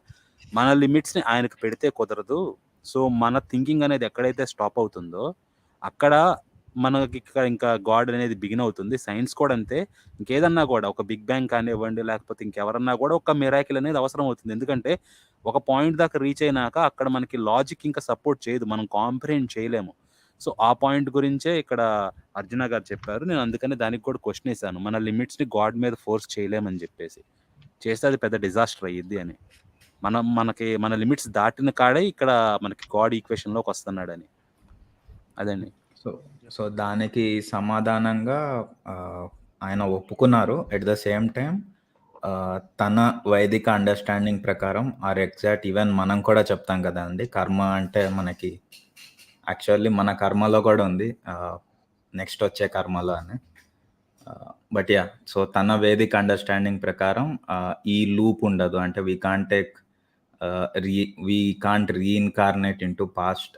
మన లిమిట్స్ని ఆయనకు పెడితే కుదరదు. సో మన థింకింగ్ అనేది ఎక్కడైతే స్టాప్ అవుతుందో అక్కడ మనకి ఇంకా గాడ్ అనేది బిగిన్ అవుతుంది. సైన్స్ కూడా అంతే, ఇంకేదన్నా కూడా ఒక బిగ్ బ్యాంగ్ కానివ్వండి, లేకపోతే ఇంకెవరన్నా కూడా ఒక మిరాకిల్ అనేది అవసరం అవుతుంది. ఎందుకంటే ఒక పాయింట్ దాకా రీచ్ అయినాక అక్కడ మనకి లాజిక్ ఇంకా సపోర్ట్ చేయదు, మనం కాంప్రిహెండ్ చేయలేము. సో ఆ పాయింట్ గురించే ఇక్కడ అర్జున గారు చెప్పారు. నేను అందుకని దానికి కూడా క్వశ్చన్ వేసాను, మన లిమిట్స్ని గాడ్ మీద ఫోర్స్ చేయలేమని చెప్పేసి. చేస్తే అది పెద్ద డిజాస్టర్ అయ్యిద్ది అని. మన లిమిట్స్ దాటిన కాడే ఇక్కడ మనకి గాడ్ ఈక్వేషన్లోకి వస్తున్నాడని. అదండి. సో దానికి సమాధానంగా ఆయన ఒప్పుకున్నారు. ఎట్ ద సేమ్ టైం తన వైదిక అండర్స్టాండింగ్ ప్రకారం ఆర్ ఎగ్జాక్ట్ ఈవెన్ మనం కూడా చెప్తాం కదా అండి, కర్మ అంటే మనకి యాక్చువల్లీ మన కర్మలో కూడా ఉంది, నెక్స్ట్ వచ్చే కర్మలో అని. బట్ యా, సో తన వేదిక అండర్స్టాండింగ్ ప్రకారం ఈ లూప్ ఉండదు, అంటే we can't reincarnate in to past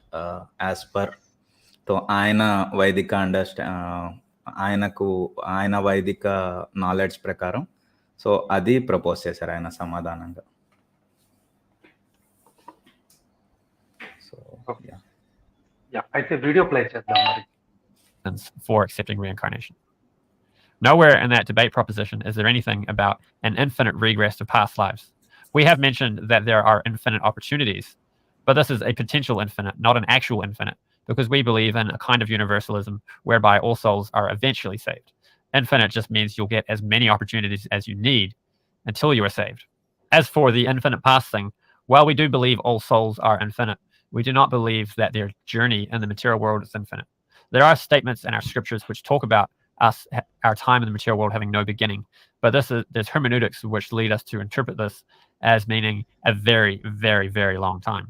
as per. So ఆయన వైదిక ఆయన వైదిక నాలెడ్జ్ ప్రకారం సో అది ప్రపోజ్ చేశారు ఆయన సమాధానంగా. సో అయితే వీడియో ప్లే చేద్దాం మరి. For accepting reincarnation. Nowhere in that debate proposition is there anything about an infinite regress of past lives. We have mentioned that there are infinite opportunities, but this is a potential infinite, not an actual infinite, because we believe in a kind of universalism whereby all souls are eventually saved. Infinite just means you'll get as many opportunities as you need until you are saved. As for the infinite past thing, while we do believe all souls are infinite, we do not believe that their journey in the material world is infinite. There are statements in our scriptures which talk about our time in the material world having no beginning, but there's hermeneutics which lead us to interpret this as meaning a very, very, very long time,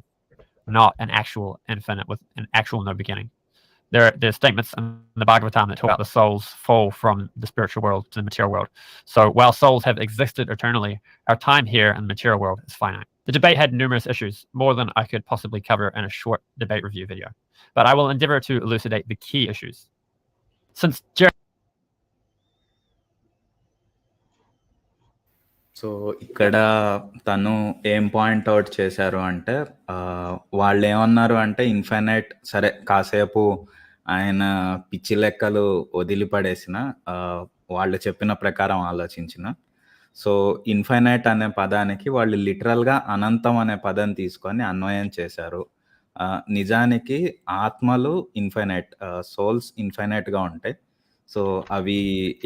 not an actual infinite with an actual no beginning. There's statements in the Bhagavatam that talk about the souls fall from the spiritual world to the material world. So while souls have existed eternally, our time here in the material world is finite. The debate had numerous issues, more than I could possibly cover in a short debate review video, but I will endeavor to elucidate the key issues. Since so ఇక్కడ తను ఏం point out చేశారు అంటే, వాళ్ళు ఏమన్నారు అంటే infinite, సరే కాసేపు ఆయన పిచ్చి లెక్కలు వదిలిపడేసిన, వాళ్ళు చెప్పిన ప్రకారం ఆలోచించిన, సో ఇన్ఫైనైట్ అనే పదానికి వాళ్ళు లిటరల్గా అనంతం అనే పదం తీసుకొని అన్వయం చేశారు. నిజానికి ఆత్మలు ఇన్ఫైనైట్, సోల్స్ ఇన్ఫైనైట్గా ఉంటాయి. సో అవి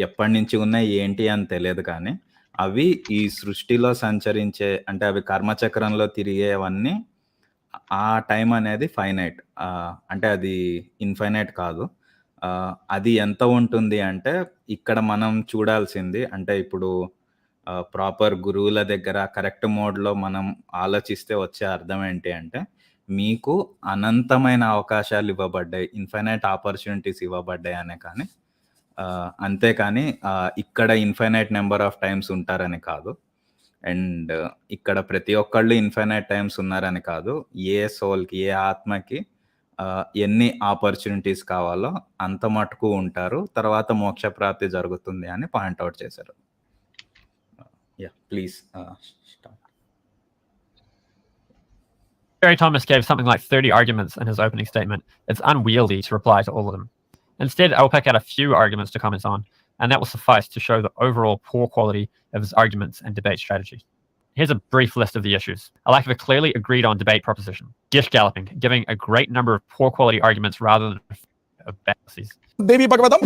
ఎప్పటి నుంచి ఉన్నాయి ఏంటి అని తెలియదు, కానీ అవి ఈ సృష్టిలో సంచరించే, అంటే అవి కర్మచక్రంలో తిరిగేవన్నీ ఆ టైం అనేది ఫైనైట్, అంటే అది ఇన్ఫైనైట్ కాదు. అది ఎంత ఉంటుంది అంటే ఇక్కడ మనం చూడాల్సింది, అంటే ఇప్పుడు ప్రాపర్ గురువుల దగ్గర కరెక్ట్ మోడ్లో మనం ఆలోచిస్తే వచ్చే అర్థం ఏంటి అంటే, మీకు అనంతమైన అవకాశాలు ఇవ్వబడ్డాయి, ఇన్ఫైనైట్ ఆపర్చునిటీస్ ఇవ్వబడ్డాయి అనే కానీ అంతేకాని ఇక్కడ ఇన్ఫైనైట్ నెంబర్ ఆఫ్ టైమ్స్ ఉంటారని కాదు. అండ్ ఇక్కడ ప్రతి ఒక్కళ్ళు ఇన్ఫైనైట్ టైమ్స్ ఉన్నారని కాదు. ఏ సోల్కి, ఏ ఆత్మకి ఎన్ని ఆపర్చునిటీస్ కావాలో అంత మటుకు ఉంటారు, తర్వాత మోక్ష ప్రాప్తి జరుగుతుంది అని పాయింట్అవుట్ చేశారు. Please start. Jerry Thomas gave something like 30 arguments in his opening statement. It's unwieldy to reply to all of them. Instead, I will pick out a few arguments to comment on, and that will suffice to show the overall poor quality of his arguments and debate strategy. Here's a brief list of the issues. A lack of a clearly agreed on debate proposition. Gish galloping, giving a great number of poor quality arguments rather than fallacies. Devi Bhagavatam.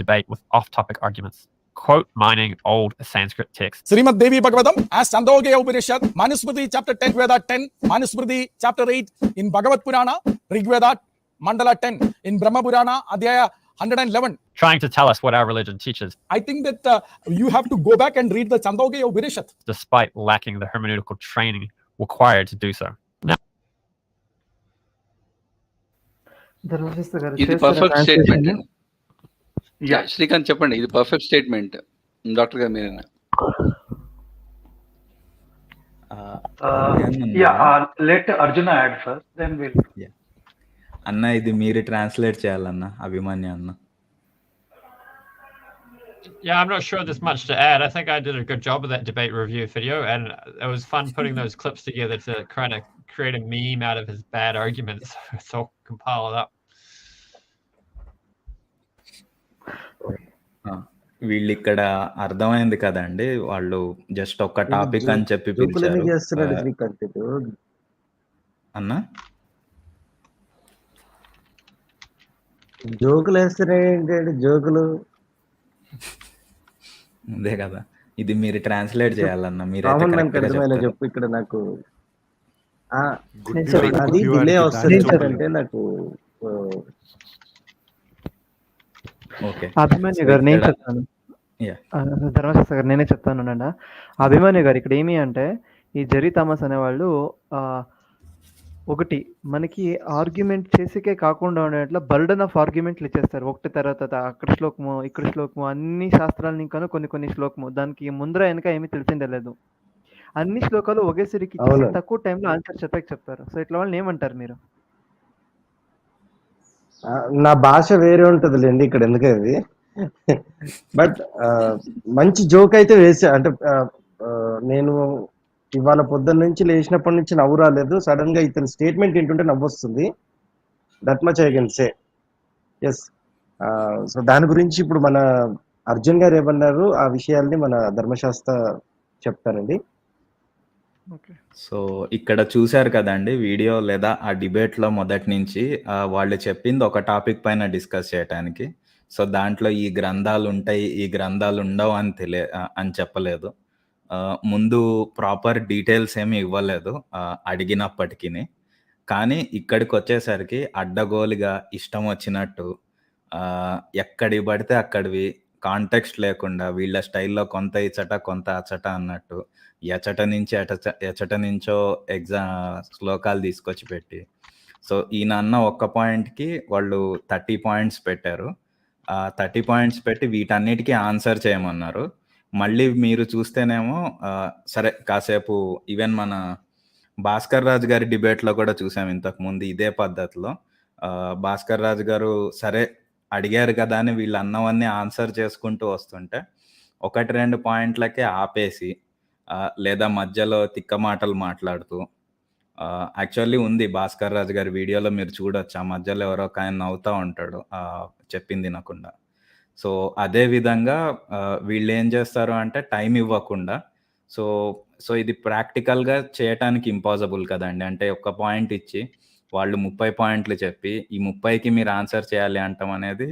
Debate with off-topic arguments. Quote mining old Sanskrit texts. Srimad Devi Bhagavatam as Chandogya Upanishad, Manusmriti chapter 10, Veda 10, Manusmriti chapter 8 in Bhagavad Purana, Rigveda Mandala 10, in Brahma Purana, Adhyaya 111. Trying to tell us what our religion teaches. I think that you have to go back and read the Chandogya Upanishad. Despite lacking the hermeneutical training required to do so. Now, ఇది perfect statement. Srikanth చెప్పండి, ఇది perfect statement. Doctor గారు మీరేనా? let Arjuna add first, then we'll. అన్న ఇది మీరు translate చేయాలన్న, అభిమన్యు అన్న. Yeah, I'm not sure there's much to add. I think I did a good job of that debate review video, and it was fun putting those clips together to kind of create a meme out of his bad arguments. So compile it up. వీళ్ళు ఇక్కడ అర్థమైంది కదండి, వాళ్ళు just ఒక topic అని చెప్పి పిలిచారు అన్న. జోకులు వేస్తున్నాయి, జోకులు అదే కదా, ఇది మీరు ట్రాన్స్లేట్ చేయాలన్న. మీరు చెప్పు ఇక్కడ నాకు అది డిలే వస్తుంది అంటే నాకు. అభిమన్యు గారు నేను చెప్తాను, ధర్మశాస్త్ర గారు నేనే చెప్తాను అండి. అభిమన్యు గారు ఇక్కడ ఏమి అంటే, ఈ జెర్రీ థామస్ అనేవాళ్ళు ఒకటి మనకి ఆర్గ్యుమెంట్ చేసేకే కాకుండా ఉండేట్లా బర్డన్ ఆఫ్ ఆర్గ్యుమెంట్లు ఇచ్చేస్తారు. ఒకటి తర్వాత అక్కడ శ్లోకము, ఇక్కడ శ్లోకము, అన్ని శాస్త్రాలని ఇంకా కొన్ని శ్లోకము, దానికి ముందర వెనక ఏమీ తెలిసిందే లేదు. అన్ని శ్లోకాలు ఒకేసరికి తక్కువ టైంలో ఆన్సర్ చెప్తారు. సో ఇట్లా వాళ్ళని ఏమంటారు మీరు? నా భాష వేరే ఉంటదిలేండి ఇక్కడ, ఎందుకది. బట్ మంచి జోక్ అయితే వేసా. అంటే నేను ఇవాళ పొద్దున్న నుంచి లేచినప్పటి నుంచి నవ్వు రాలేదు, సడన్ గా ఇతని స్టేట్మెంట్ ఏంటంటే నవ్వు వస్తుంది. That much I can say. Yes. So దాని గురించి ఇప్పుడు మన అర్జున్ గారు ఏమన్నారు, ఆ విషయాల్ని మన ధర్మశాస్త్ర చెప్తారండి. సో ఇక్కడ చూశారు కదండి వీడియో లేదా ఆ డిబేట్ లో మొదటి నుంచి వాళ్ళు చెప్పింది ఒక టాపిక్ పైన డిస్కస్ చేయడానికి. సో దాంట్లో ఈ గ్రంథాలు ఉంటాయి, ఈ గ్రంథాలు ఉండవు అని చెప్పలేదు. ముందు ప్రాపర్ డీటెయిల్స్ ఏమి ఇవ్వలేదు అడిగినప్పటికీ. కానీ ఇక్కడికి వచ్చేసరికి అడ్డగోలుగా ఇష్టం వచ్చినట్టు ఎక్కడి పడితే అక్కడివి కాంటెక్స్ట్ లేకుండా వీళ్ళ స్టైల్లో కొంత ఇచ్చట కొంత అచ్చట అన్నట్టు ఎచట నుంచో శ్లోకాలు తీసుకొచ్చి పెట్టి, సో ఈయన అన్న ఒక్క పాయింట్కి వాళ్ళు 30 పాయింట్స్ పెట్టారు. 30 పాయింట్స్ పెట్టి వీటన్నిటికీ ఆన్సర్ చేయమన్నారు. మళ్ళీ మీరు చూస్తేనేమో సరే కాసేపు ఈవెన్ మన భాస్కర్ రాజు గారి డిబేట్లో కూడా చూసాం ఇంతకుముందు ఇదే పద్ధతిలో. భాస్కర్ రాజు గారు సరే అడిగారు కదా అని వీళ్ళు అన్నవన్నీ ఆన్సర్ చేసుకుంటూ వస్తుంటే 1-2 పాయింట్లకే ఆపేసి లేదా మధ్యలో తిక్క మాటలు మాట్లాడుతూ, యాక్చువల్లీ ఉంది భాస్కర్ రాజు గారి వీడియోలో మీరు చూడొచ్చు, ఆ మధ్యలో ఎవరో ఒక ఆయన నవ్వుతూ ఉంటాడు చెప్పింది వినకుండా. సో అదే విధంగా వీళ్ళు ఏం చేస్తారు అంటే టైం ఇవ్వకుండా, సో ఇది ప్రాక్టికల్గా చేయటానికి ఇంపాసిబుల్ కదండి. అంటే ఒక పాయింట్ ఇచ్చి వాళ్ళు 30 పాయింట్లు చెప్పి ఈ 30కి మీరు ఆన్సర్ చేయాలి అంటాం అనేది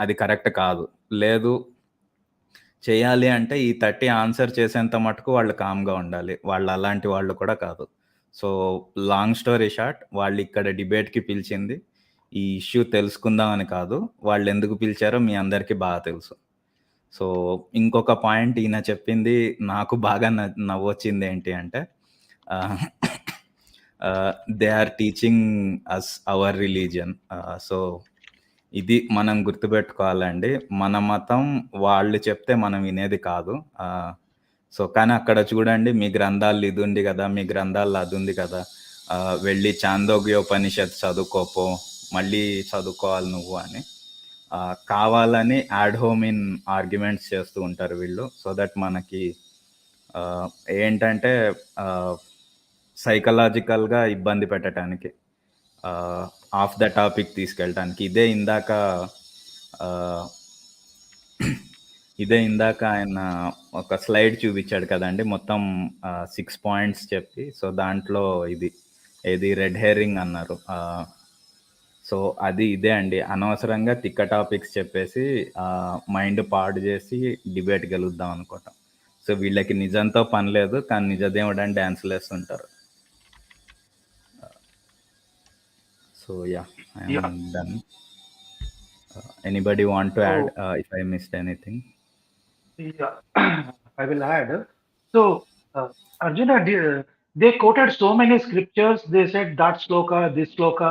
అది కరెక్ట్ కాదు. లేదు చేయాలి అంటే ఈ 30 ఆన్సర్ చేసేంత మటుకు వాళ్ళు కామ్గా ఉండాలి. వాళ్ళు అలాంటి వాళ్ళు కూడా కాదు. సో లాంగ్ స్టోరీ షార్ట్, వాళ్ళు ఇక్కడ డిబేట్కి పిలిచింది ఈ ఇష్యూ తెలుసుకుందామని కాదు. వాళ్ళు ఎందుకు పిలిచారో మీ అందరికీ బాగా తెలుసు. సో ఇంకొక పాయింట్ ఈయన చెప్పింది నాకు బాగా నవ్వొచ్చింది ఏంటి అంటే, they are teaching us our religion. So ఇది మనం గుర్తుపెట్టుకోవాలండి. మన మతం వాళ్ళు చెప్తే మనం వినేది కాదు. సో కానీ అక్కడ చూడండి, మీ గ్రంథాల్లో ఇది ఉంది కదా, మీ గ్రంథాల్లో అది ఉంది కదా, వెళ్ళి చాందోగ్యోపనిషత్ చదువుకోపో, మళ్ళీ చదువుకోవాలి నువ్వు అని కావాలని యాడ్ హోమిన్ ఆర్గ్యుమెంట్స్ చేస్తూ ఉంటారు వీళ్ళు. సో దట్ మనకి ఏంటంటే సైకలాజికల్గా ఇబ్బంది పెట్టడానికి, ఆఫ్ ద టాపిక్ తీసుకెళ్ళటానికి. ఇదే ఇందాక ఆయన ఒక స్లైడ్ చూపించాడు కదండి, మొత్తం 6 పాయింట్స్ చెప్పి. సో దాంట్లో ఏది రెడ్ హెరింగ్ అన్నారు. సో అది ఇదే అండి, అనవసరంగా తిక్క టాపిక్స్ చెప్పేసి మైండ్ పాడు చేసి డిబేట్ గెలుద్దాం అనుకుంటాం. సో వీళ్ళకి నిజంతో పని లేదు, కానీ నిజదేవుడు అని డ్యాన్స్లు వేస్తుంటారు. So yeah, I'm done. Anybody want to add if I missed anything? Yeah, I will add. So, Arjuna, they quoted so many scriptures. They said that sloka, this sloka.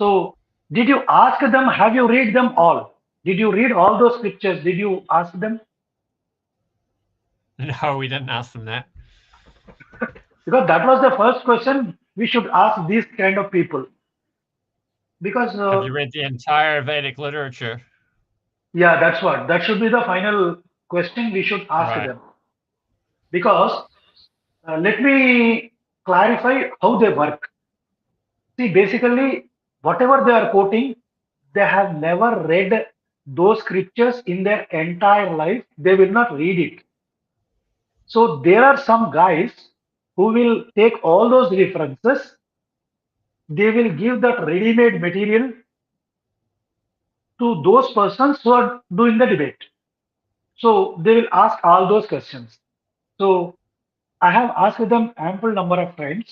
So, did you ask them, have you read them all? Did you read all those scriptures? Did you ask them? No, we didn't ask them that. Because that was the first question we should ask these kind of people. Because have you read the entire Vedic literature? Yeah, that's what. That should be the final question we should ask them. Because let me clarify how they work. See, basically, whatever they are quoting, they have never read those scriptures in their entire life. They will not read it. So there are some guys who will take all those references. They will give that ready-made material to those persons who are doing the debate. So they will ask all those questions. So I have asked them ample number of times,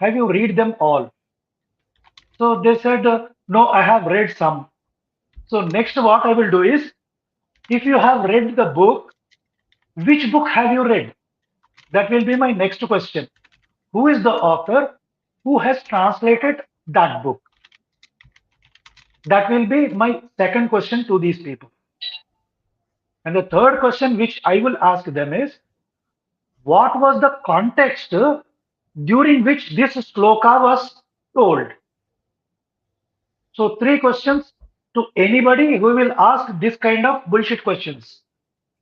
have you read them all? So they said, no, I have read some. So next what I will do is, if you have read the book, which book have you read? That will be my next question. Who is the author? Who has translated that book? That will be my second question to these people. And the third question which I will ask them is, what was the context during which this sloka was told? So 3 questions to anybody who will ask this kind of bullshit questions.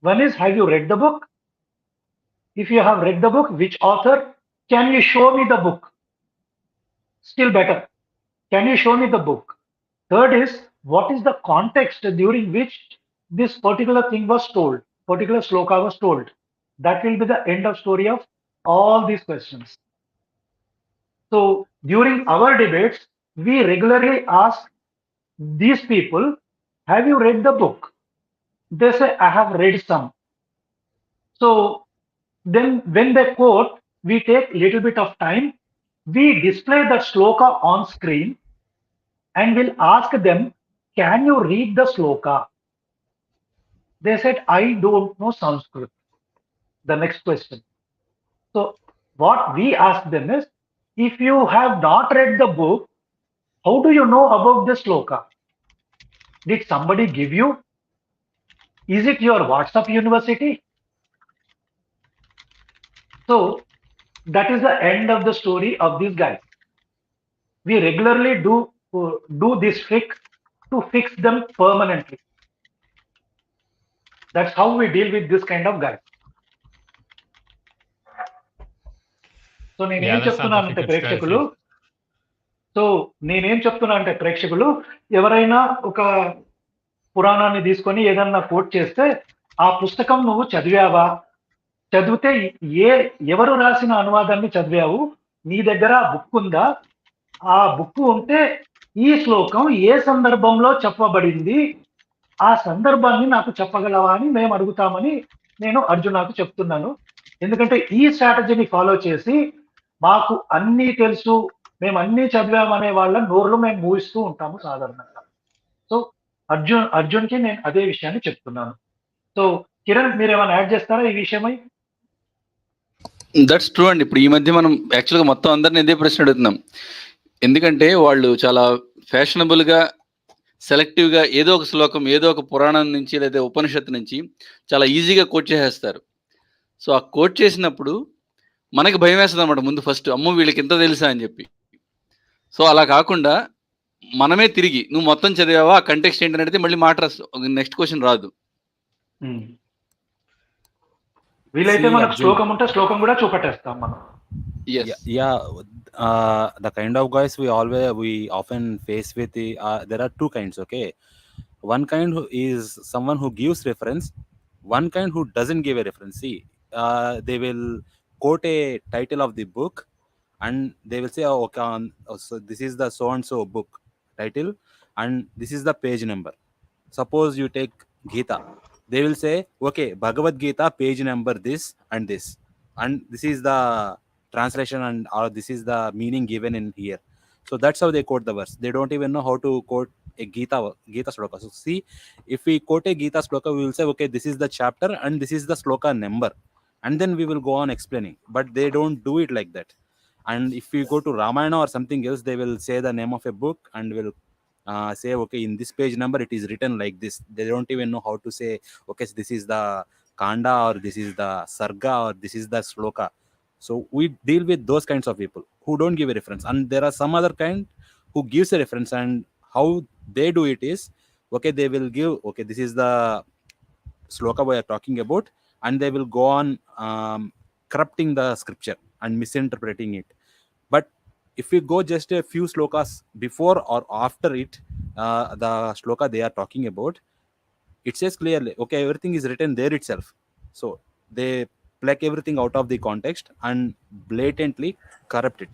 One is, have you read the book? If you have read the book, which author? Can you show me the book? Still better, can you show me the book? Third is, what is the context during which this particular thing was told, particular sloka was told? That will be the end of story of all these questions. So during our debates, we regularly ask these people, have you read the book? They say, I have read some. So then when they quote, we take little bit of time, we display that sloka on screen and we'll ask them, can you read the sloka? They said, I don't know Sanskrit. The next question. So what we ask them is, if you have not read the book, how do you know about the sloka? Did somebody give you? Is it your WhatsApp university? So that is the end of the story of these guys. We regularly do this trick to fix them permanently. That's how we deal with this kind of guys. So నేనేం చెప్తున్నానంటే ప్రేక్షకులు, ఎవరైనా ఒక పురాణాన్ని తీసుకొని ఏదన్నా coat చేస్తే, ఆ పుస్తకం నువ్వు చదివావా? చదివితే ఎవరు రాసిన అనువాదాన్ని చదివావు? నీ దగ్గర ఆ బుక్ ఉందా? ఆ బుక్ ఉంటే ఈ శ్లోకం ఏ సందర్భంలో చెప్పబడింది, ఆ సందర్భాన్ని నాకు చెప్పగలవా అని మేము అడుగుతామని నేను అర్జునకు చెప్తున్నాను. ఎందుకంటే ఈ స్ట్రాటజీని ఫాలో చేసి మాకు అన్నీ తెలుసు, మేము అన్నీ చదివామనే వాళ్ళ నోర్లు మేము మూయిస్తూ ఉంటాము సాధారణంగా. సో అర్జున్కి నేను అదే విషయాన్ని చెప్తున్నాను. సో కిరణ్, మీరు ఏమైనా యాడ్ చేస్తారా ఈ విషయమై? దట్స్ ట్రూ అండి. ఇప్పుడు ఈ మధ్య మనం యాక్చువల్గా మొత్తం అందరిని ఇదే ప్రశ్న అడుగుతున్నాం. ఎందుకంటే వాళ్ళు చాలా ఫ్యాషనబుల్గా, సెలెక్టివ్గా ఏదో ఒక శ్లోకం, ఏదో ఒక పురాణం నుంచి లేదా ఉపనిషత్తు నుంచి చాలా ఈజీగా కోట్ చేసేస్తారు. సో ఆ కోట్ చేసినప్పుడు మనకి భయం వేస్తుంది అనమాట ముందు ఫస్ట్, అమ్మో వీళ్ళకి ఇంత తెలుసా అని చెప్పి. సో అలా కాకుండా మనమే తిరిగి నువ్వు మొత్తం చదివావా, కంటెక్స్ట్ ఏంటని అడిగితే మళ్ళీ మాట నెక్స్ట్ క్వశ్చన్ రాదు. వీలైతే మనకు శ్లోకం ఉంటే శ్లోకం కూడా చూపెట్టేస్తాం మనం. The kind of guys we often face with there are two kinds. Okay, one kind who is someone who gives reference, one kind who doesn't give a reference. See, they will quote a title of the book and they will say, oh, okay, so this is the so and so book title and this is the page number. Suppose you take Gita, they will say, okay, Bhagavad Gita page number this and this, and this is the translation and or this is the meaning given in here. So that's how they quote the verse. They don't even know how to quote a Gita sloka. So see, if we quote a Gita sloka, we will say, okay, this is the chapter and this is the sloka number, and then we will go on explaining. But they don't do it like that. And if we go to Ramayana or something else, they will say the name of a book and will say, okay, in this page number it is written like this. They don't even know how to say, okay, so this is the kanda or this is the sarga or this is the sloka. So we deal with those kinds of people who don't give a reference. And there are some other kind who gives a reference, and how they do it is, okay, they will give, okay, this is the sloka we are talking about, and they will go on corrupting the scripture and misinterpreting it. But if we go just a few slokas before or after it, the sloka they are talking about, it says clearly, okay, everything is written there itself. So they pluck everything out of the context and blatantly corrupt it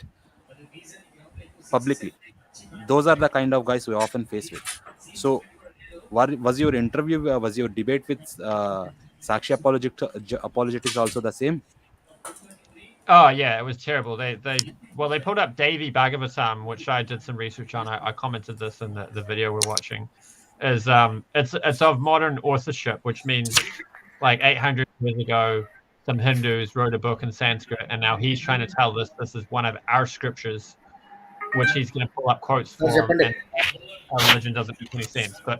publicly. Those are the kind of guys we often face with. So was your interview, was your debate with Sakshi apologetics also the same? Oh yeah, it was terrible. They pulled up Devi Bhagavatam, which I did some research on. I commented this in the video we're watching. Is it's of modern authorship, which means like 800 years ago, some Hindus wrote a book in Sanskrit, and now he's trying to tell this is one of our scriptures, which he's going to pull up quotes for, and our religion doesn't make any sense. But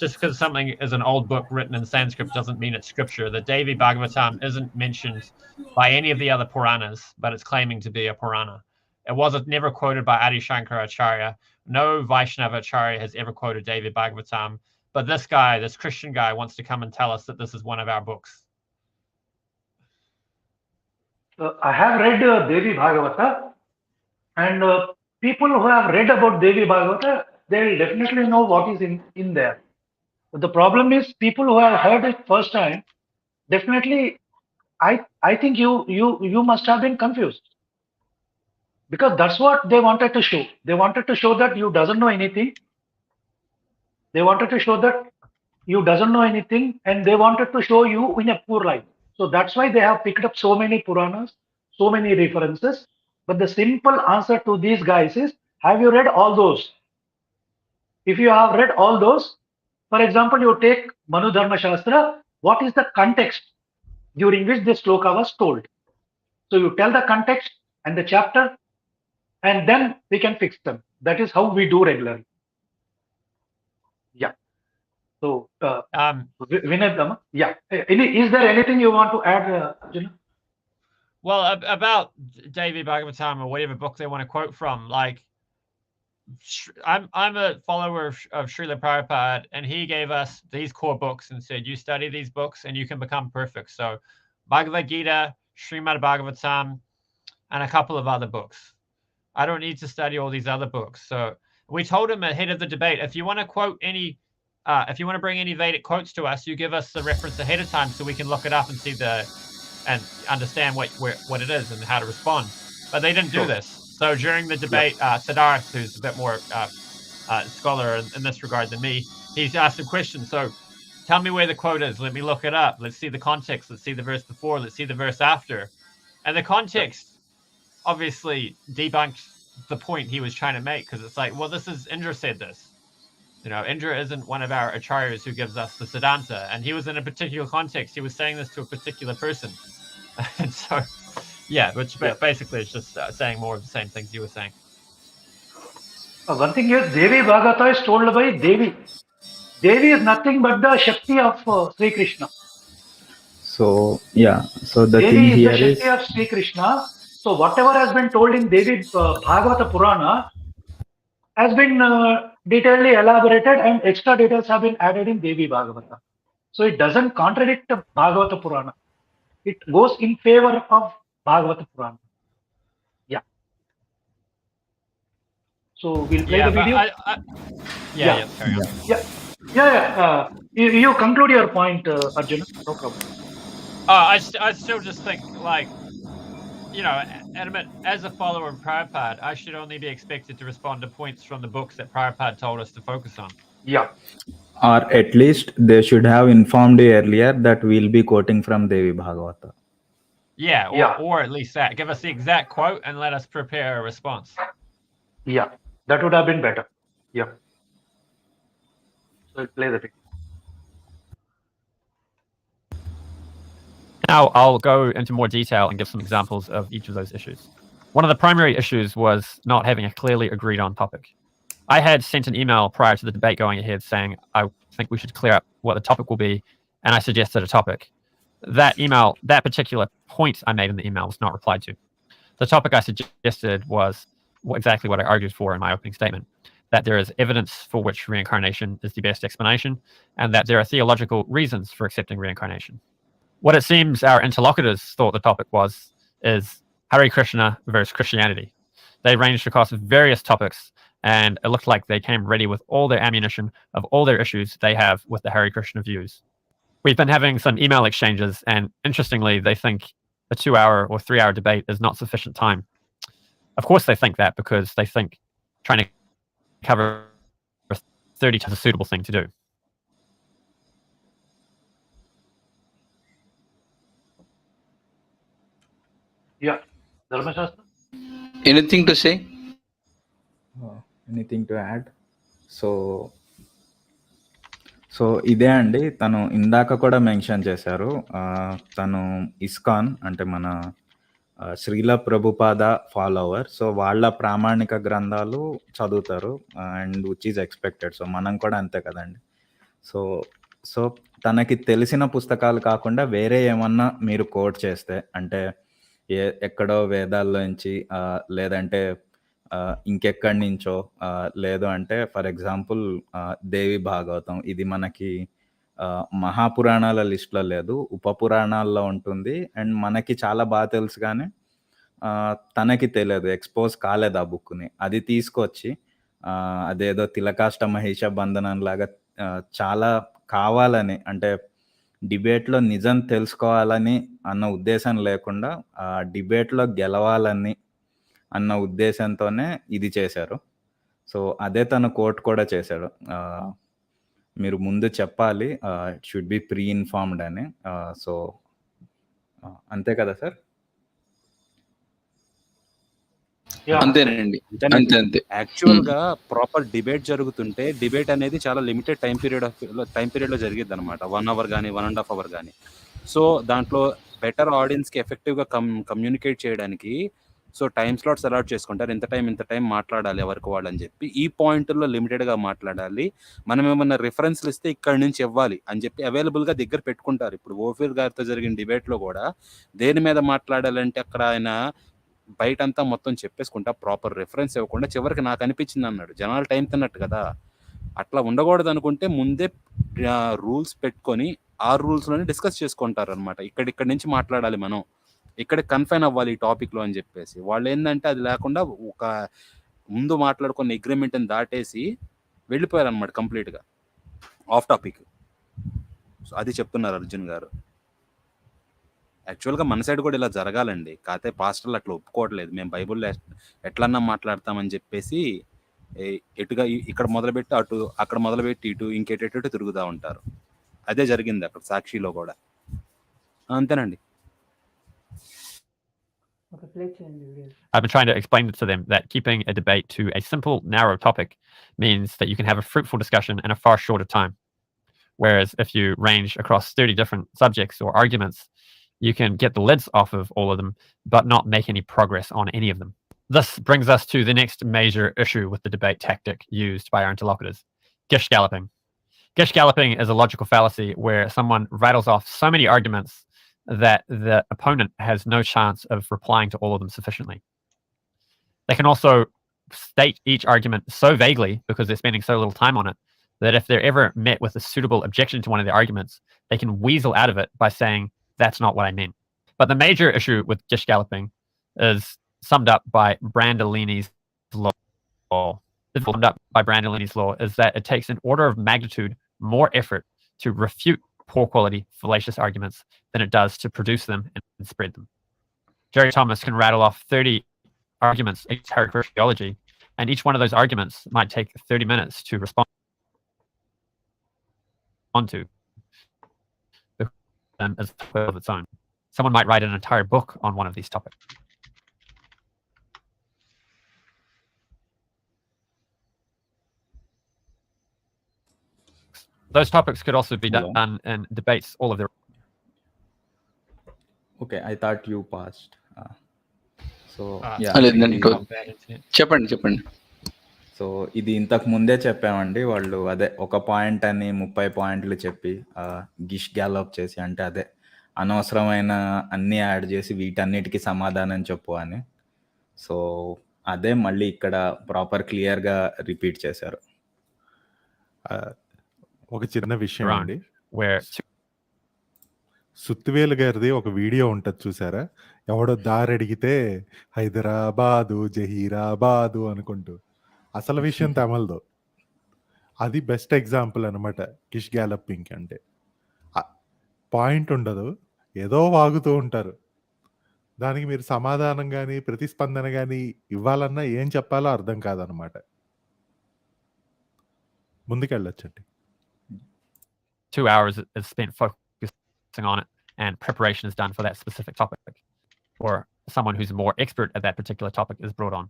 just because something is an old book written in Sanskrit doesn't mean it's scripture. The Devi Bhagavatam isn't mentioned by any of the other Puranas, but it's claiming to be a Purana. It wasn't never quoted by Adi Shankaracharya. No Vaishnava Acharya has ever quoted Devi Bhagavatam. But this guy, this Christian guy, wants to come and tell us that this is one of our books. I have read Devi Bhagavata, and people who have read about Devi Bhagavata, they will definitely know what is in there. But the problem is people who have heard it first time, definitely, I think you must have been confused, because that's what they wanted to show. They wanted to show that you doesn't know anything. They wanted to show that you doesn't know anything, and they wanted to show you in a poor light. So that's why they have picked up so many Puranas, so many references. But the simple answer to these guys is, have you read all those? If you have read all those, for example, you take Manu Dharma Shastra, what is the context during which this sloka was told? So you tell the context and the chapter, and then we can fix them. That is how we do regularly. Yeah. So, Vinay, yeah. Is there anything you want to add, Arjuna? Well, about Devi Bhagavatam or whatever book they want to quote from, like, I'm a follower of Srila Prabhupada, and he gave us these core books and said, you study these books and you can become perfect. So Bhagavad Gita, Srimad Bhagavatam, and a couple of other books. I don't need to study all these other books. So we told him ahead of the debate, if you want to quote any, if you want to bring any Vedic quotes to us, you give us the reference ahead of time so we can look it up and see and understand what it is and how to respond. But they didn't do this. So during the debate, Siddharth, who's a bit more scholar in this regard than me, he's asked a question. So tell me where the quote is. Let me look it up. Let's see the context. Let's see the verse before. Let's see the verse after. And the context obviously debunked the point he was trying to make, because it's like, well, this is Indra said this. You know, Indra isn't one of our acharyas who gives us the Siddhanta, and he was in a particular context. He was saying this to a particular person. And so Yeah, which basically is just saying more of the same things you were saying. One thing is, Devi Bhagavata is told by Devi. Devi is nothing but the Shakti of Sri Krishna. So yeah, so the Devi thing is the here Shakti is, of Sri Krishna. So whatever has been told in Devi Bhagavata Purana has been detailedly elaborated, and extra details have been added in Devi Bhagavata. So it doesn't contradict the Bhagavata Purana. It goes in favor of Bhagavata Purana. Yeah. So we'll play the video. Yeah, carry on. Yeah. You conclude your point, Arjuna. No problem. I still just think, like, as a follower of Prabhupada, I should only be expected to respond to points from the books that Prabhupada told us to focus on. Yeah. or at least they should have informed you earlier that we'll be quoting from Devi Bhagavata. Yeah, or at least that. Give us the exact quote and let us prepare a response. Yeah, that would have been better. Yeah. So I'll play the video. Now I'll go into more detail and give some examples of each of those issues. One of the primary issues was not having a clearly agreed on topic. I had sent an email prior to the debate going ahead saying I think we should clear up what the topic will be, and I suggested a topic. That particular point I made in the email was not replied to. The topic I suggested was exactly what I argued for in my opening statement, that there is evidence for which reincarnation is the best explanation, and that there are theological reasons for accepting reincarnation. What it seems our interlocutors thought the topic is Hare Krishna versus Christianity. They ranged across various topics, and it looked like they came ready with all their ammunition of all their issues they have with the Hare Krishna views. We've been having some email exchanges, and interestingly, they think a 2-hour or 3-hour debate is not sufficient time. Of course they think that, because they think trying to cover 30 is a suitable thing to do. Yeah. Dharmashastra? Anything to say? Anything to add? So ఇదే అండి, తను ఇందాక కూడా mention చేశారు. తను ISKCON అంటే మన Srila Prabhupada follower. So వాళ్ళ ప్రామాణిక గ్రంథాలు చదువుతారు, and which is expected. So మనం కూడా అంతే కదండి. సో తనకి తెలిసిన పుస్తకాలు కాకుండా వేరే ఏమన్నా మీరు కోట్ చేస్తే, అంటే ఎక్కడో వేదాల్లోంచి లేదంటే ఇంకెక్కడి నుంచో, లేదు అంటే ఫర్ ఎగ్జాంపుల్ దేవి భాగవతం, ఇది మనకి మహాపురాణాల లిస్ట్లో లేదు, ఉపపురాణాల్లో ఉంటుంది, అండ్ మనకి చాలా బాగా తెలుసు, కానీ తనకి తెలియదు, ఎక్స్పోజ్ కాలేదు ఆ బుక్ని. అది తీసుకొచ్చి అదేదో తిలకాష్ట మహిష బంధనం లాగా చాలా కావాలని, అంటే డిబేట్లో నిజం తెలుసుకోవాలని అన్న ఉద్దేశం లేకుండా డిబేట్లో గెలవాలని అన్న ఉద్దేశంతోనే ఇది చేశారు. సో అదే తను కోట్ కూడా చేశాడు, మీరు ముందు చెప్పాలి, it should be pre informed అని. సో అంతే కదా సార్? అంతేనండి. అంతే. యాక్చువల్ గా ప్రాపర్ డిబేట్ జరుగుతుంటే, డిబేట్ అనేది చాలా లిమిటెడ్ టైం పీరియడ్ లో జరిగిద్ది అనమాట. 1 hour కానీ 1.5 hour కానీ. సో దాంట్లో బెటర్ ఆడియన్స్ కి ఎఫెక్టివ్ గా కమ్యూనికేట్ చేయడానికి సో టైం స్లాట్స్ అలాట్ చేసుకుంటారు, ఇంత టైం మాట్లాడాలి ఎవరికి వాళ్ళు అని చెప్పి. ఈ పాయింట్లో లిమిటెడ్ గా మాట్లాడాలి, మనం ఏమన్నా రిఫరెన్స్లు ఇస్తే ఇక్కడ నుంచి ఇవ్వాలి అని చెప్పి అవైలబుల్ గా దగ్గర పెట్టుకుంటారు. ఇప్పుడు ఓఫీర్ గారితో జరిగిన డిబేట్ లో కూడా దేని మీద మాట్లాడాలంటే అక్కడ ఆయన బయటంతా మొత్తం చెప్పేసుకుంటా ప్రాపర్ రిఫరెన్స్ ఇవ్వకుండా చివరికి నాకు అనిపించింది అన్నాడు. జనాలు టైం తిన్నట్టు కదా, అట్లా ఉండకూడదు అనుకుంటే ముందే రూల్స్ పెట్టుకొని ఆ రూల్స్లోనే డిస్కస్ చేసుకుంటారు అనమాట. ఇక్కడి నుంచి మాట్లాడాలి, మనం ఇక్కడ కన్ఫైన్ అవ్వాలి ఈ టాపిక్లో అని చెప్పేసి. వాళ్ళు ఏంటంటే అది లేకుండా ఒక ముందు మాట్లాడుకున్న అగ్రిమెంట్ని దాటేసి వెళ్ళిపోయారు అనమాట కంప్లీట్గా ఆఫ్ టాపిక్. సో అది చెప్తున్నారు అర్జున్ గారు. యాక్చువల్గా మన సైడ్ కూడా ఇలా జరగాలండి, కాకపోతే పాస్టర్లు అట్లా ఒప్పుకోవట్లేదు. మేము బైబుల్లో ఎట్లన్నా మాట్లాడతామని చెప్పేసి ఎటుగా ఇక్కడ మొదలుపెట్టి అటు, అక్కడ మొదలుపెట్టి ఇటు, ఇంకెటెటు తిరుగుతూ ఉంటారు. అదే జరిగింది అక్కడ సాక్షిలో కూడా. అంతేనండి. I've been trying to explain to them that keeping a debate to a simple, narrow topic means that you can have a fruitful discussion in a far shorter time. Whereas if you range across 30 different subjects or arguments, You can get the lids off of all of them, but not make any progress on any of them. This brings us to the next major issue with the debate tactic used by our interlocutors, gish galloping. Gish galloping is a logical fallacy where someone rattles off so many arguments that the opponent has no chance of replying to all of them sufficiently. They can also state each argument so vaguely because they're spending so little time on it that if they're ever met with a suitable objection to one of the arguments, they can weasel out of it by saying, that's not what I mean. But the major issue with gish galloping is summed up by Brandolini's law. Summed up by Brandolini's law is that it takes an order of magnitude more effort to refute poor quality fallacious arguments than it does to produce them and spread them. Jerry Thomas can rattle off 30 arguments against Hare theology, and each one of those arguments might take 30 minutes to respond to them as of its own. Someone might write an entire book on one of these topics. Those topics could also be done in debates all of their. Okay, I thought you passed. So yeah. చెప్పండి. So ఇది ఇంతకు ముందే చెప్పామండి. వాళ్ళు అదే ఒక point అని 30 పాయింట్లు చెప్పి గిష్ గ్యాలప్ చేసి, అంటే అదే అనవసరమైన అన్నీ యాడ్ చేసి వీటన్నిటికీ సమాధానం చెప్పు అని. సో అదే మళ్ళీ ఇక్కడ ప్రాపర్ క్లియర్గా రిపీట్ చేశారు. ఒక చిన్న విషయం అండి, సుత్తివేలు గారిది ఒక వీడియో ఉంటుంది చూసారా, ఎవడో దారి అడిగితే హైదరాబాదు జహీరాబాదు అనుకుంటూ, అసలు విషయం తమలదు. అది బెస్ట్ ఎగ్జాంపుల్ అనమాట గిష్ గ్యాలపింగ్ అంటే. పాయింట్ ఉండదు, ఏదో వాగుతూ ఉంటారు, దానికి మీరు సమాధానం కానీ ప్రతిస్పందన కానీ ఇవ్వాలన్నా ఏం చెప్పాలో అర్థం కాదనమాట. ముందుకెళ్ళొచ్చండి. 2 hours is spent focusing on it, and preparation is done for that specific topic, or someone who's more expert at that particular topic is brought on.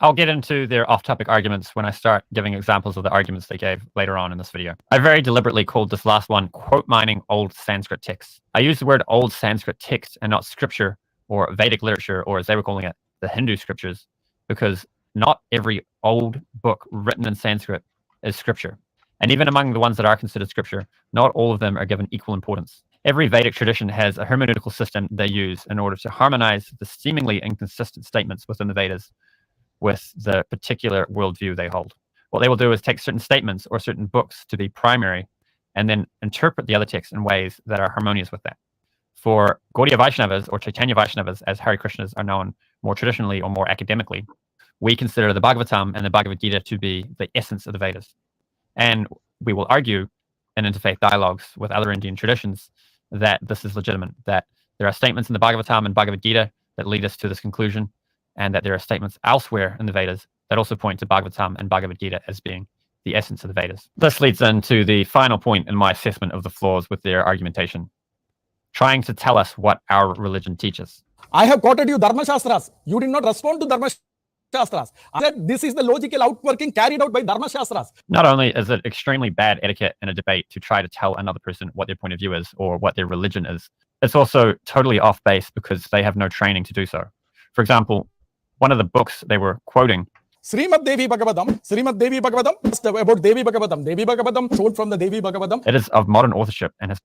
I'll get into their off-topic arguments when I start giving examples of the arguments they gave later on in this video. I very deliberately called this last one quote mining old Sanskrit texts. I use the word old Sanskrit text and not scripture or Vedic literature, or as they were calling it, the Hindu scriptures, because not every old book written in Sanskrit is scripture. And even among the ones that are considered scripture, not all of them are given equal importance. Every Vedic tradition has a hermeneutical system they use in order to harmonize the seemingly inconsistent statements within the Vedas with the particular worldview they hold. What they will do is take certain statements or certain books to be primary and then interpret the other texts in ways that are harmonious with that. For Gaudiya Vaishnavas or Chaitanya Vaishnavas, as Hare Krishnas are known more traditionally or more academically, we consider the Bhagavatam and the Bhagavad Gita to be the essence of the Vedas. And we will argue in interfaith dialogues with other Indian traditions that this is legitimate, that there are statements in the Bhagavatam and Bhagavad Gita that lead us to this conclusion, and that there are statements elsewhere in the Vedas that also point to Bhagavatam and Bhagavad Gita as being the essence of the Vedas. This leads into the final point in my assessment of the flaws with their argumentation, trying to tell us what our religion teaches. I have quoted you Dharma Shastras. You did not respond to Dharma Shastras. I said this is the logical outworking carried out by Dharma Shastras. Not only is it extremely bad etiquette in a debate to try to tell another person what their point of view is or what their religion is, it's also totally off base because they have no training to do so. For example, one of the books they were quoting, Srimad Devi Bhagavatam, about Devi Bhagavatam. Devi Bhagavatam, quote from the Devi Bhagavatam. It is of modern authorship and has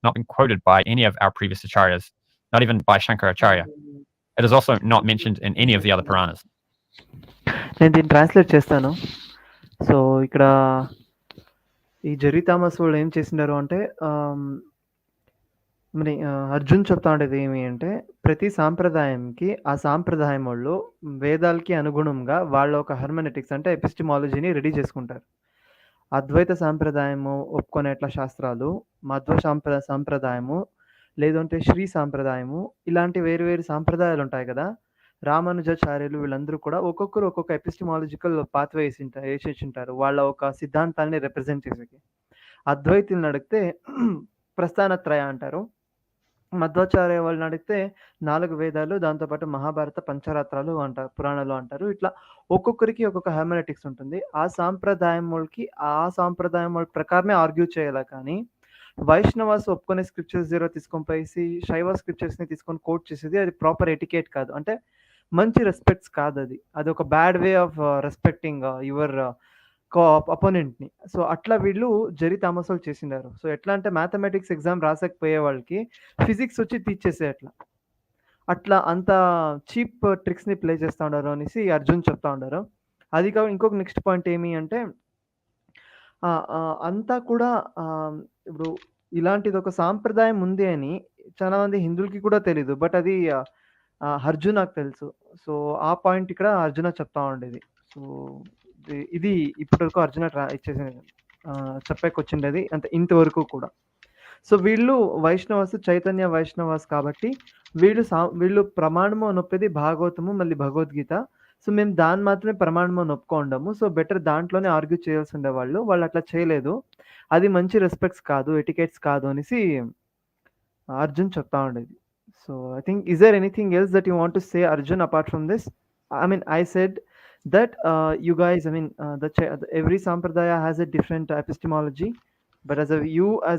not been quoted by any of our previous acharyas, not even by Shankaracharya. It is also not mentioned in any of the other Puranas. నేను దీన్ని translate చేస్తాను. So ఇక్కడ ఈ Jerry Thomas వాళ్ళు ఏం చేసినారు అంటే, మరి అర్జున్ చెప్తా ఉండేది ఏమి అంటే, ప్రతి సాంప్రదాయంకి ఆ సాంప్రదాయం వాళ్ళు వేదాలకి అనుగుణంగా వాళ్ళ ఒక హెర్మెనెటిక్స్ అంటే ఎపిస్టిమాలజీని రెడీ చేసుకుంటారు. అద్వైత సాంప్రదాయము ఒప్పుకునేట్ల శాస్త్రాలు, మధ్వ సాంప్రదాయము, లేదంటే శ్రీ సాంప్రదాయము, ఇలాంటి వేరు వేరు సాంప్రదాయాలు ఉంటాయి కదా. రామానుజాచార్యులు వీళ్ళందరూ కూడా ఒక్కొక్కరు ఒక్కొక్క ఎపిస్టిమాలజికల్ పాత్వే వేసేసింటారు వాళ్ళ ఒక సిద్ధాంతాన్ని రిప్రజెంట్ చేసేకి. అద్వైతులను అడిగితే ప్రస్థానత్రయ అంటారు, మధ్వాచార్య వాళ్ళని అడిగితే 4 వేదాలు, దాంతోపాటు మహాభారత పంచరాత్రాలు అంటారు, పురాణాలు అంటారు. ఇట్లా ఒక్కొక్కరికి ఒక్కొక్క హెర్మెనెటిక్స్ ఉంటుంది. ఆ సాంప్రదాయం వాళ్ళ ప్రకారమే ఆర్గ్యూ చేయాలా కానీ, వైష్ణవాస్ ఒప్పుకునే స్క్రిప్చర్స్ 0 తీసుకొని పోయేసి, శైవ స్క్రిప్చర్స్‌ని తీసుకొని కోట్ చేసేది అది ప్రాపర్ ఎటికేట్ కాదు. అంటే మంచి రెస్పెక్ట్స్ కాదది. అదొక bad way of respecting your అపోనెంట్‌ని. సో, అట్లా వీళ్ళు తామసోలు చేసిండారు. సో, ఎట్లా అంటే మ్యాథమెటిక్స్ ఎగ్జామ్ రాసకపోయే వాళ్ళకి ఫిజిక్స్ వచ్చి తీర్చేసే అట్లా. అట్లా అంత చీప్ ట్రిక్స్‌ని ప్లే చేస్తా ఉండారు అనేసి అర్జున్ చెప్తా ఉండారు. అది ఇంకొక నెక్స్ట్ పాయింట్ ఏమి అంటే అంతా కూడా ఇప్పుడు ఇలాంటిదొక సాంప్రదాయం ఉంది అని చాలా మంది హిందువులకి కూడా తెలీదు. బట్ అది అర్జునకి తెలుసు. సో, ఆ పాయింట్ ఇక్కడ అర్జున చెప్తా ఉండేది. సో, ఇది ఇప్పటివరకు అర్జున ఇచ్చేసింది చెప్పేకొచ్చిండేది అంటే ఇంతవరకు కూడా. సో, వీళ్ళు వైష్ణవాస్, చైతన్య వైష్ణవాస్ కాబట్టి వీళ్ళు ప్రమాణము అని ఒప్పేది భాగవతము, మళ్ళీ భగవద్గీత. సో, మేము దాన్ని మాత్రమే ప్రమాణము అని ఒప్పుకోండాము. సో, బెటర్ దాంట్లోనే ఆర్గ్యూ చేయాల్సి ఉండేవాళ్ళు. వాళ్ళు అట్లా చేయలేదు. అది మంచి రెస్పెక్ట్స్ కాదు, ఎటికేట్స్ కాదు అనేసి అర్జున్ చెప్తా ఉండేది. So, I think is there anything else that you want to say, Arjun, apart from this? I mean, I said that you guys, I mean, every sampradaya has a different epistemology, but as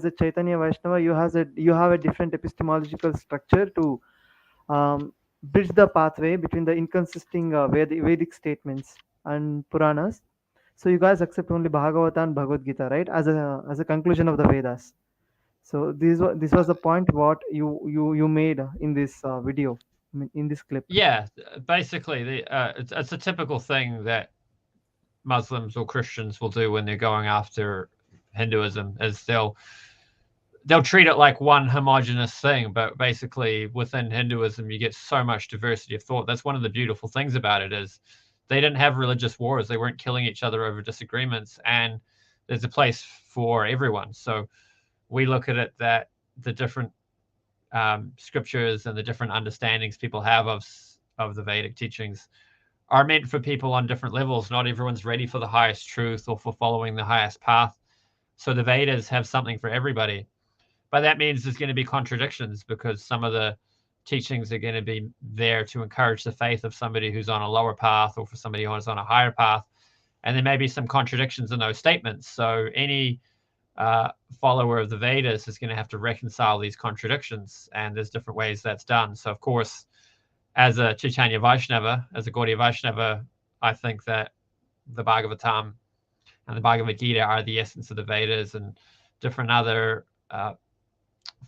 a Chaitanya Vaishnava, you have a different epistemological structure to bridge the pathway between the inconsisting Vedic statements and Puranas. So you guys accept only Bhagavata and Bhagavad Gita, right? As a conclusion of the Vedas. So this was the point what you made in this video, I mean, in this clip. Yeah, basically, it's a typical thing that Muslims or Christians will do when they're going after Hinduism, is they'll treat it like one homogenous thing, but basically within Hinduism you get so much diversity of thought. That's one of the beautiful things about it, is they didn't have religious wars. They weren't killing each other over disagreements, and there's a place for everyone. So we look at it that the different scriptures and the different understandings people have of the Vedic teachings are meant for people on different levels. Not everyone's ready for the highest truth or for following the highest path. So the Vedas have something for everybody. But that means there's going to be contradictions, because some of the teachings are going to be there to encourage the faith of somebody who's on a lower path, or for somebody who's on a higher path. And there may be some contradictions in those statements. So any follower of the Vedas is going to have to reconcile these contradictions, and there's different ways that's done. So, of course, as a Chaitanya Vaishnava, as a Gaudiya Vaishnava, I think that the Bhagavatam and the Bhagavad Gita are the essence of the Vedas, and different other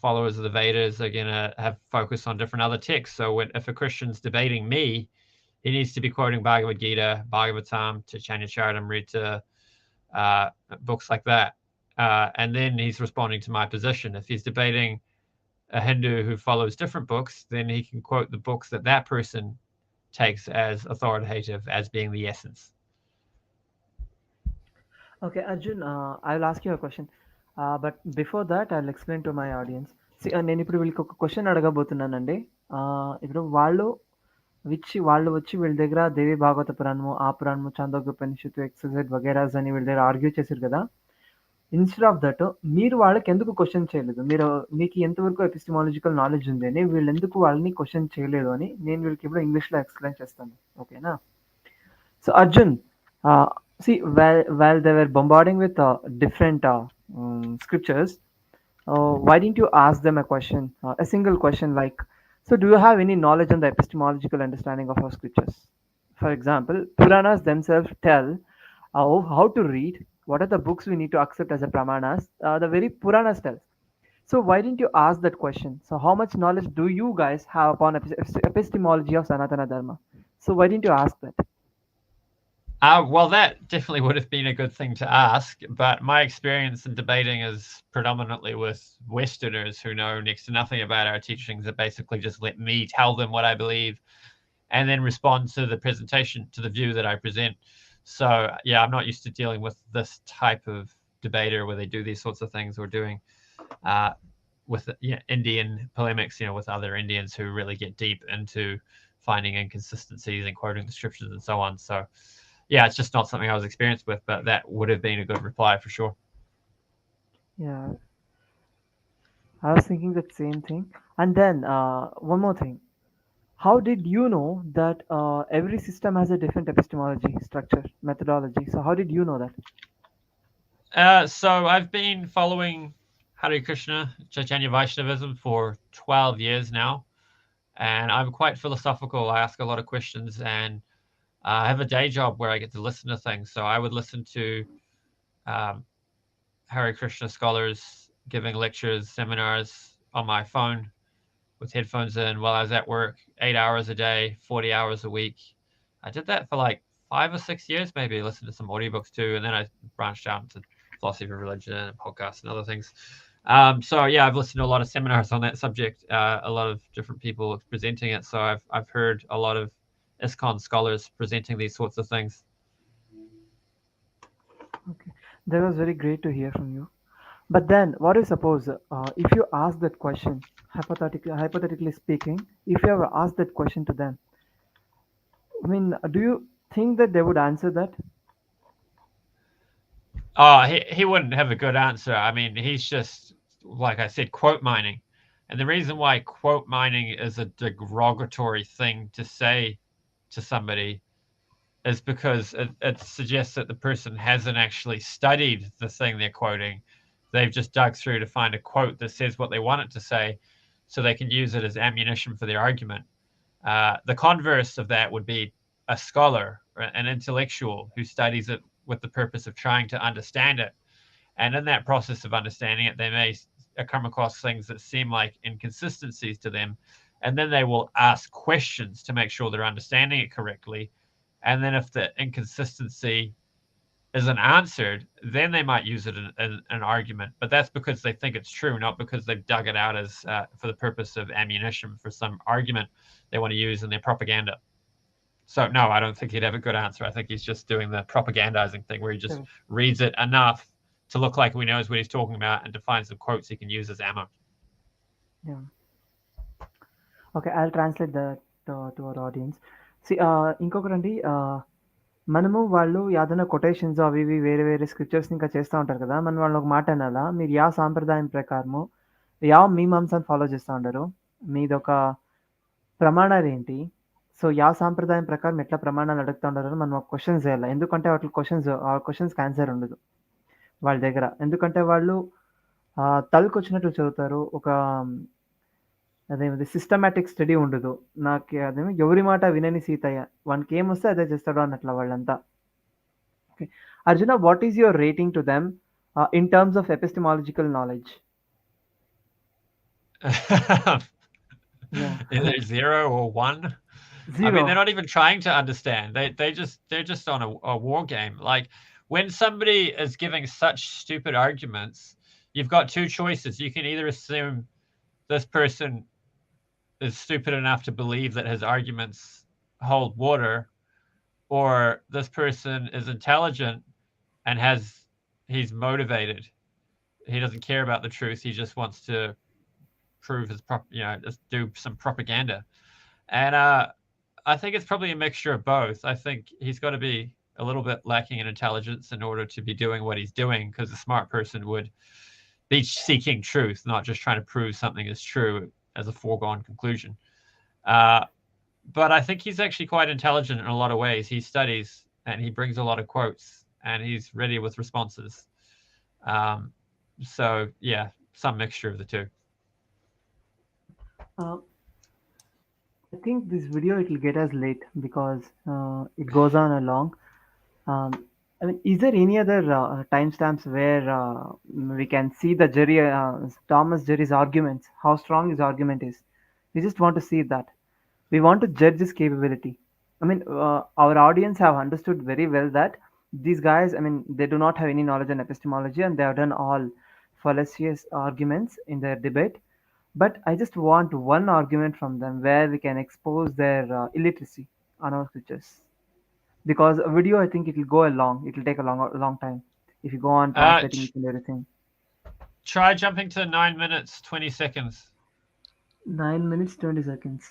followers of the Vedas are going to have focus on different other texts. So if a Christian's debating me, he needs to be quoting Bhagavad Gita, Bhagavatam, Chaitanya Charitamrita, books like that. And then he's responding to my position. If he's debating a Hindu who follows different books, then he can quote the books that that person takes as authoritative, as being the essence. Okay, Arjun, I will ask you a question. But before that, I'll explain to my audience. See, నేను ఇప్పుడు వీళ్ళకి ఒక question అడగబోతున్నానండి. ఇప్పుడు వాళ్ళు వచ్చి వీళ్ళ దగ్గర దేవి భాగవత పురాణము, ఆ పురాణము, చాందోగ్యోపనిషత్తు, ఎక్సెజెడ్ వగేరాస్ అని వీళ్ళ దగ్గర ఆర్గ్యూ చేశారు కదా. ఇన్స్టెడ్ ఆఫ్ దట్ మీరు వాళ్ళకి ఎందుకు క్వశ్చన్ చేయలేదు? మీకు ఎంతవరకు ఎపిస్టమాలజికల్ నాలెడ్జ్ ఉంది అని వీళ్ళు ఎందుకు వాళ్ళని క్వశ్చన్ చేయలేదు అని నేను వీళ్ళకి ఇప్పుడు ఇంగ్లీష్లో ఎక్స్ప్లెయిన్ చేస్తాను. ఓకేనా? So Arjun, see, while they were bombarding with different scriptures, why didn't you ask them a question, a single question like, so do you have any knowledge on the epistemological understanding of our scriptures? For example, Puranas themselves tell how to read, what are the books we need to accept as a pramanas, the very Puranas tell. So why didn't you ask that question? So how much knowledge do you guys have upon epistemology of Sanatana Dharma? So why didn't you ask that? Well, that definitely would have been a good thing to ask, but my experience in debating is predominantly with Westerners who know next to nothing about our teachings, that basically just let me tell them what I believe and then respond to the presentation, to the view that I present. So, yeah, I'm not used to dealing with this type of debater where they do these sorts of things, or doing with Indian polemics, with other Indians who really get deep into finding inconsistencies and quoting the scriptures and so on. So, yeah, it's just not something I was experienced with, but that would have been a good reply for sure. Yeah. I was thinking that same thing. And then one more thing. How did you know that every system has a different epistemology, structure, methodology? So how did you know that? So I've been following Hare Krishna, Chaitanya Vaishnavism for 12 years now, and I'm quite philosophical. I ask a lot of questions, and I have a day job where I get to listen to things. So I would listen to Hare Krishna scholars giving lectures, seminars on my phone with headphones in while I was at work, 8 hours a day, 40 hours a week. I did that for like 5 or 6 years, maybe. Listened to some audiobooks too, and then I branched out into philosophy of religion and podcasts and other things. So yeah, I've listened to a lot of seminars on that subject. A lot of different people presenting it. So I've heard a lot of ISKCON scholars presenting these sorts of things. Okay, that was very great to hear from you. But then, what do you suppose if you ask that question, hypothetically speaking, if you ever asked that question to them, I mean, do you think that they would answer that? Oh, he wouldn't have a good answer. I mean, he's just, like I said, quote mining. And the reason why quote mining is a derogatory thing to say to somebody is because it suggests that the person hasn't actually studied the thing they're quoting. They've just dug through to find a quote that says what they want it to say so they can use it as ammunition for their argument. The converse of that would be a scholar, an intellectual who studies it with the purpose of trying to understand it. And in that process of understanding it, they may come across things that seem like inconsistencies to them. And then they will ask questions to make sure they're understanding it correctly. And then if the inconsistency isn't answered, then they might use it in an argument. But that's because they think it's true, not because they've dug it out as for the purpose of ammunition for some argument they want to use in their propaganda. So no, I don't think he'd have a good answer. I think he's just doing the propagandizing thing where he just reads it enough to look like he knows what he's talking about and to find some quotes he can use as ammo. Yeah. Okay, I'll translate that to our audience. See, ఇంకొకరండి మనము వాళ్ళు ఏదైనా quotations అవి ఇవి వేరే వేరే scriptures ఇంకా చేస్తూ ఉంటారు కదా మనం వాళ్ళని ఒక మాట అనాలా మీరు యా సాంప్రదాయం ప్రకారము యా మీమాంసాన్ని ఫాలో చేస్తూ ఉంటారు మీదొక ప్రమాణాలు ఏంటి సో యా సాంప్రదాయం ప్రకారం ఎట్లా ప్రమాణాలు అడుగుతూ ఉంటారో మనం ఒక క్వశ్చన్స్ చేయాలి ఎందుకంటే వాటి క్వశ్చన్స్కి ఆన్సర్ ఉండదు వాళ్ళ దగ్గర ఎందుకంటే వాళ్ళు తలకు వచ్చినట్లు చదువుతారు ఒక అదేమిది సిస్టమాటిక్ స్టడీ ఉండదు నాకు అదేమో ఎవరి మాట వినని సీతయ్య వానికి ఏమొస్తే అదే చేస్తాడు అన్నట్ల వాళ్ళంతా okay Arjuna what is your rating to them in terms of epistemological knowledge Either 0 or 1. I mean, they're not even trying to understand. They're just on a war game. Like when somebody is giving such stupid arguments, you've got two choices. You can either assume this person is stupid enough to believe that his arguments hold water, or this person is intelligent and he's motivated. He doesn't care about the truth. He just wants to prove his just do some propaganda. And I think it's probably a mixture of both. I think he's got to be a little bit lacking in intelligence in order to be doing what he's doing, because a smart person would be seeking truth, not just trying to prove something is true as a foregone conclusion. But I think he's actually quite intelligent in a lot of ways. He studies and he brings a lot of quotes and he's ready with responses. So yeah, some mixture of the two. I think this video it will get us late because it goes on along. I mean, is there any other timestamps where we can see the Thomas Jerry's arguments, how strong his argument is? We just want to see that. We want to judge his capability. I mean, our audience have understood very well that these guys, I mean, they do not have any knowledge in epistemology and they have done all fallacious arguments in their debate. But I just want one argument from them where we can expose their illiteracy on our scriptures. Because a video, I think it will go along. It will take a long time if you go on translating and everything. Try jumping to 9 minutes 20 seconds. 9 minutes 20 seconds.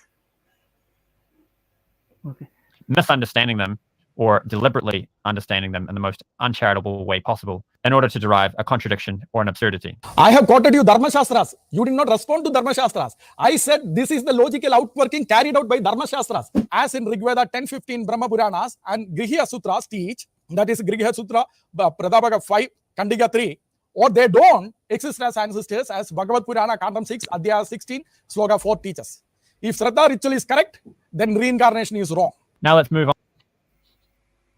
Okay. Misunderstanding them or deliberately understanding them in the most uncharitable way possible in order to derive a contradiction or an absurdity. I have quoted you Dharma Shastras. You did not respond to Dharma Shastras. I said this is the logical outworking carried out by Dharma Shastras. As in Rigveda 10-15 Brahma Puranas and Grihya Sutras teach, that is Grihya Sutra, Pradabhaga 5, Kandiga 3, or they don't exist as ancestors as Bhagavad Purana, Cantam 6, Adhyaya 16, Sloka 4 teaches. If Shraddha ritual is correct, then reincarnation is wrong. Now let's move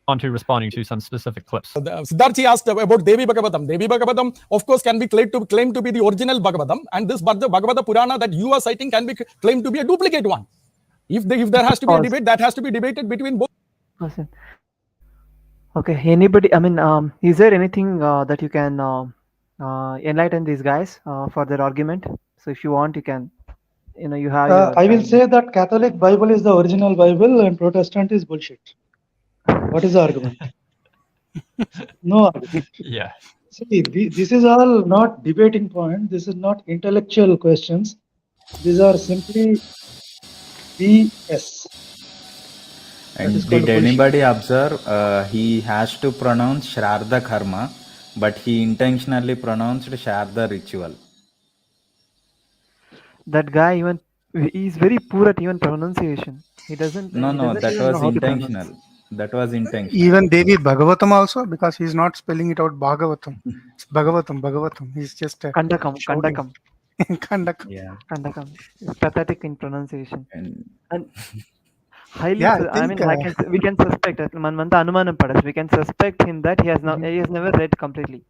on to responding to some specific clips. Siddharthi asked about Devi Bhagavatam. Devi Bhagavatam, of course, can be claimed to be the original Bhagavatam, and this Bhagavata Purana that you are citing can be claimed to be a duplicate one. If there has to be a debate, that has to be debated between both. Awesome. Okay, anybody, I mean, is there anything that you can enlighten these guys for their argument? So if you want, you can, you have your I will say that Catholic Bible is the original Bible and Protestant is bullshit. What is the argument? No argument. Yeah. See, this is all not debating point. This is not intellectual questions. These are simply BS. And did anybody observe he has to pronounce Shraddha Karma, but he intentionally pronounced Shraddha ritual. That guy even, he's very poor at even pronunciation. He doesn't. No, he no, doesn't that even know was how to pronounce. intentional. That was intentional. Even David Bhagavatam also, because he's not spelling it out Bhagavatam. It's Bhagavatam. He's just Kandakam. Kandakam. Yeah. Kandakam. It's pathetic in pronunciation. And highly, Yeah, I mean, we can suspect that we can suspect him that he has never read completely.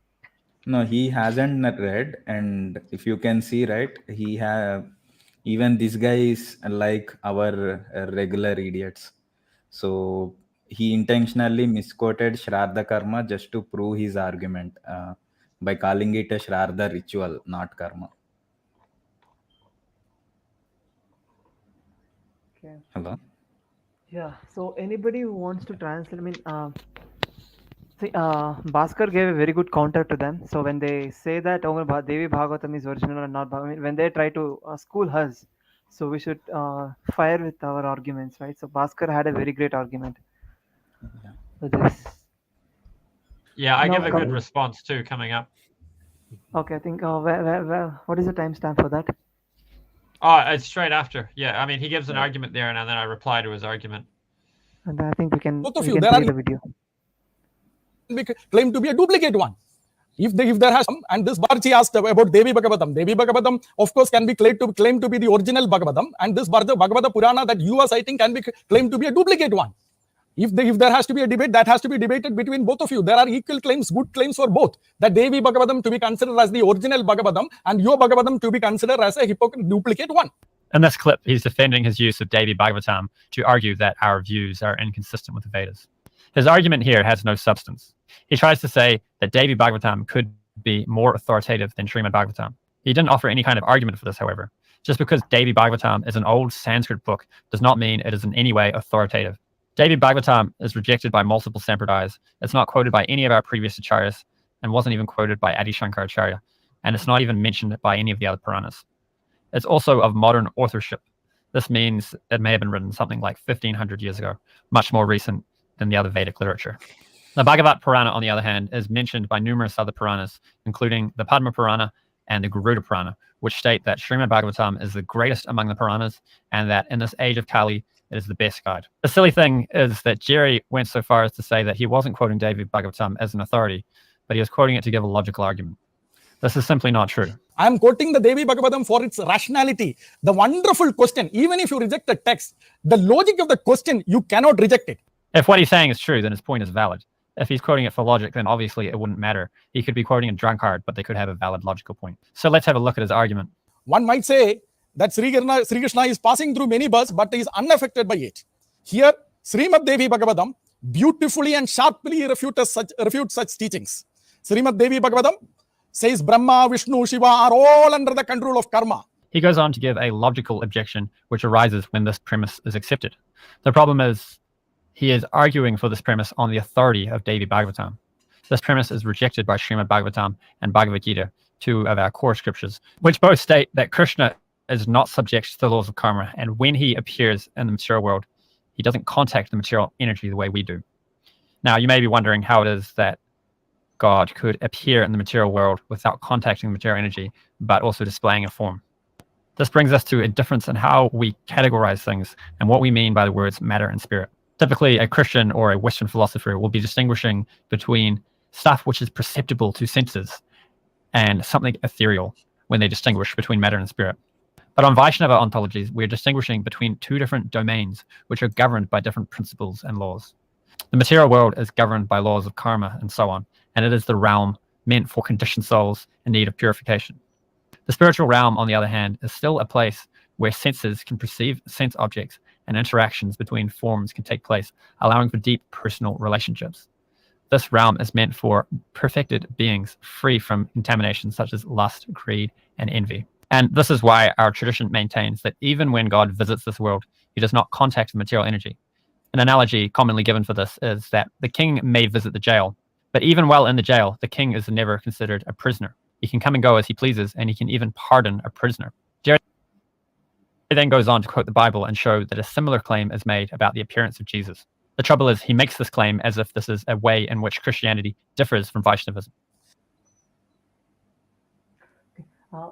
No, he hasn't read, and if you can see, right, he even this guy is like our regular idiots. So he intentionally misquoted Shraddha Karma just to prove his argument by calling it a Shraddha ritual, not karma. Okay. Hello? Yeah. So anybody who wants to translate, I mean, see, Bhaskar gave a very good counter to them. So when they say that Devi Bhagavatam is original or not, I mean, when they try to school us, so we should fire with our arguments, right? So Bhaskar had a very great argument for this. Yeah, I give a good response too coming up. Okay, I think what is the timestamp for that? Oh, it's straight after. Yeah, I mean, he gives an argument there, and then I reply to his argument. And I think we can Both of play you, the video. Claim to be a duplicate one. If there has some, and this Bharti asked about Devi Bhagavatam. Devi Bhagavatam, of course, can be claimed to be the original Bhagavatam, and this Bhagavata Purana that you are citing can be claimed to be a duplicate one. If there has to be a debate, that has to be debated between both of you. There are equal claims, good claims for both. That Devi Bhagavatam to be considered as the original Bhagavatam, and your Bhagavatam to be considered as a hypocrite duplicate one. In this clip, he's defending his use of Devi Bhagavatam to argue that our views are inconsistent with the Vedas. His argument here has no substance. He tries to say that Devi Bhagavatam could be more authoritative than Srimad Bhagavatam. He didn't offer any kind of argument for this, however. Just because Devi Bhagavatam is an old Sanskrit book does not mean it is in any way authoritative. Devi Bhagavatam is rejected by multiple sampradayas. It's not quoted by any of our previous acharyas and wasn't even quoted by Adi Shankaracharya, and it's not even mentioned by any of the other Puranas. It's also of modern authorship. This means it may have been written something like 1500 years ago, much more recent than the other Vedic literature. The Bhagavat Purana, on the other hand, is mentioned by numerous other Puranas, including the Padma Purana and the Garuda Purana, which state that Srimad Bhagavatam is the greatest among the Puranas and that in this age of Kali, it is the best guide. The silly thing is that Jerry went so far as to say that he wasn't quoting Devi Bhagavatam as an authority, but he was quoting it to give a logical argument. This is simply not true. I am quoting the Devi Bhagavatam for its rationality. The wonderful question, even if you reject the text, the logic of the question, you cannot reject it. If what he's saying is true, then his point is valid. If he's quoting it for logic, then obviously it wouldn't matter. He could be quoting a drunkard, but they could have a valid logical point. So let's have a look at his argument. One might say that Sri Krishna is passing through many births, but is unaffected by it. Here, Srimad Devi Bhagavatam beautifully and sharply refutes such teachings. Srimad Devi Bhagavatam says Brahma, Vishnu, Shiva are all under the control of karma. He goes on to give a logical objection which arises when this premise is accepted. The problem is he is arguing for this premise on the authority of Devi Bhagavatam. This premise is rejected by Srimad Bhagavatam and Bhagavad Gita, two of our core scriptures, which both state that Krishna is not subject to the laws of karma, and when he appears in the material world, he doesn't contact the material energy the way we do. Now, you may be wondering how it is that God could appear in the material world without contacting the material energy, but also displaying a form. This brings us to a difference in how we categorize things and what we mean by the words matter and spirit. Typically, a Christian or a Western philosopher will be distinguishing between stuff which is perceptible to senses and something ethereal when they distinguish between matter and spirit. But on Vaishnava ontologies, we're distinguishing between two different domains which are governed by different principles and laws. The material world is governed by laws of karma and so on, and it is the realm meant for conditioned souls in need of purification. The spiritual realm, on the other hand, is still a place where senses can perceive sense objects and interactions between forms can take place, allowing for deep personal relationships. This realm is meant for perfected beings free from contaminations such as lust, greed, and envy. And this is why our tradition maintains that even when God visits this world, he does not contact the material energy. An analogy commonly given for this is that the king may visit the jail, but even while in the jail, the king is never considered a prisoner. He can come and go as he pleases, and he can even pardon a prisoner. Jerry then goes on to quote the Bible and show that a similar claim is made about the appearance of Jesus. The trouble is, he makes this claim as if this is a way in which Christianity differs from Vaishnavism.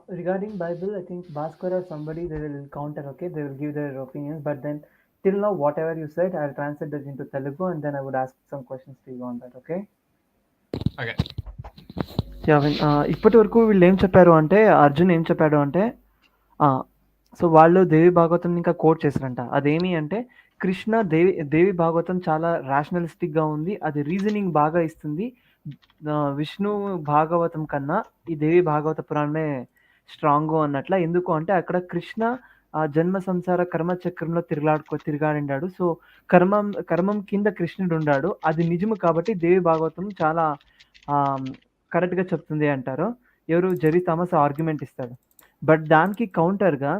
Regarding Bible, I think Bhaskar or somebody, they will counter, okay? They will give their opinions, but then till now, whatever you said, I'll translate that into Telugu, and then I would ask some questions to you on that, okay? Okay. ఇప్పటి వరకు వీళ్ళు ఏం చెప్పారు అంటే, అర్జున్ ఏం చెప్పాడు అంటే, so వాళ్ళు దేవి భాగవతం ఇంకా కోట్ చేశారంట. అదేమి అంటే, కృష్ణ దేవి భాగవతం చాలా రేషనలిస్టిక్గా ఉంది, అది రీజనింగ్ బాగా ఇస్తుంది. విష్ణు భాగవతం కన్నా ఈ దేవి భాగవత పురాణమే స్ట్రాంగ్ అన్నట్ల. ఎందుకు అంటే అక్కడ కృష్ణ జన్మ సంసార కర్మ చక్రంలో తిరగాడిండాడు. సో కర్మం కింద కృష్ణుడు ఉన్నాడు, అది నిజము. కాబట్టి దేవి భాగవతం చాలా కరెక్ట్గా చెప్తుంది అంటారు. ఎవరు జెరీ థామస్ ఆర్గ్యుమెంట్ ఇస్తాడు. బట్ దానికి కౌంటర్గా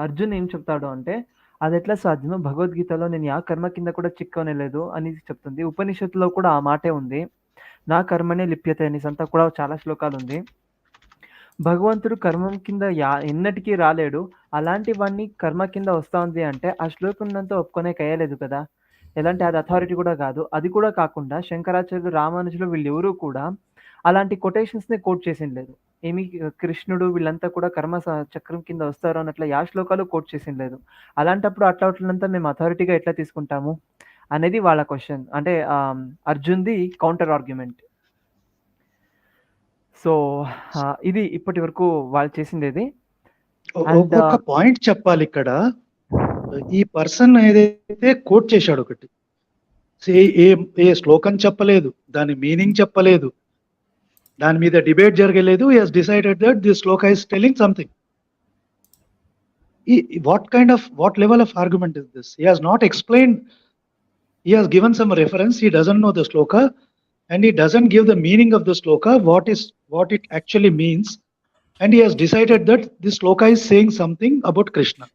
అర్జున్ ఏం చెప్తాడు అంటే, అది ఎట్లా సాధ్యమో, భగవద్గీతలో నేను యా కర్మ కింద కూడా చిక్కనేలేదు అని చెప్తుంది. ఉపనిషత్తులో కూడా ఆ మాటే ఉంది, నా కర్మనే లిప్యతే అనేసి అంతా కూడా చాలా శ్లోకాలు ఉంది. భగవంతుడు కర్మం కింద ఎన్నటికీ రాలేడు, అలాంటివన్నీ కర్మ కింద వస్తూ ఉంది అంటే ఆ శ్లోకంతో ఒప్పుకొనే కయ్యలేదు కదా. ఎలాంటి అది అథారిటీ కూడా కాదు. అది కూడా కాకుండా శంకరాచార్యులు, రామానుజులు వీళ్ళెవరూ కూడా అలాంటి కొటేషన్స్ని కోట్ చేసింది లేదు. ఏమి కృష్ణుడు వీళ్ళంతా కూడా కర్మ చక్రం కింద వస్తారు అన్నట్ల యా శ్లోకాలు కోట్ చేసింది లేదు. అలాంటప్పుడు అట్లంతా మేము అథారిటీగా ఎట్లా తీసుకుంటాము అనేది వాళ్ళ క్వశ్చన్. అంటే అర్జున్ది కౌంటర్ ఆర్గ్యుమెంట్. సో ఇది ఇప్పటి వరకు వాళ్ళు చేసింది. ఒక్కొక్క పాయింట్ చెప్పాలి ఇక్కడ. ఈ పర్సన్ ఏదైతే కోట్ చేశాడు ఒకటి, ఏ శ్లోకం చెప్పలేదు, దాని మీనింగ్ చెప్పలేదు, దాని మీద డిబేట్ జరగలేదు. He has decided that this Shloka is telling something. what level of argument is this? He has not explained. He has given some reference. He doesn't know the shloka, and he doesn't give the meaning of the shloka, what it actually means, and he has decided that this shloka is saying something about Krishna.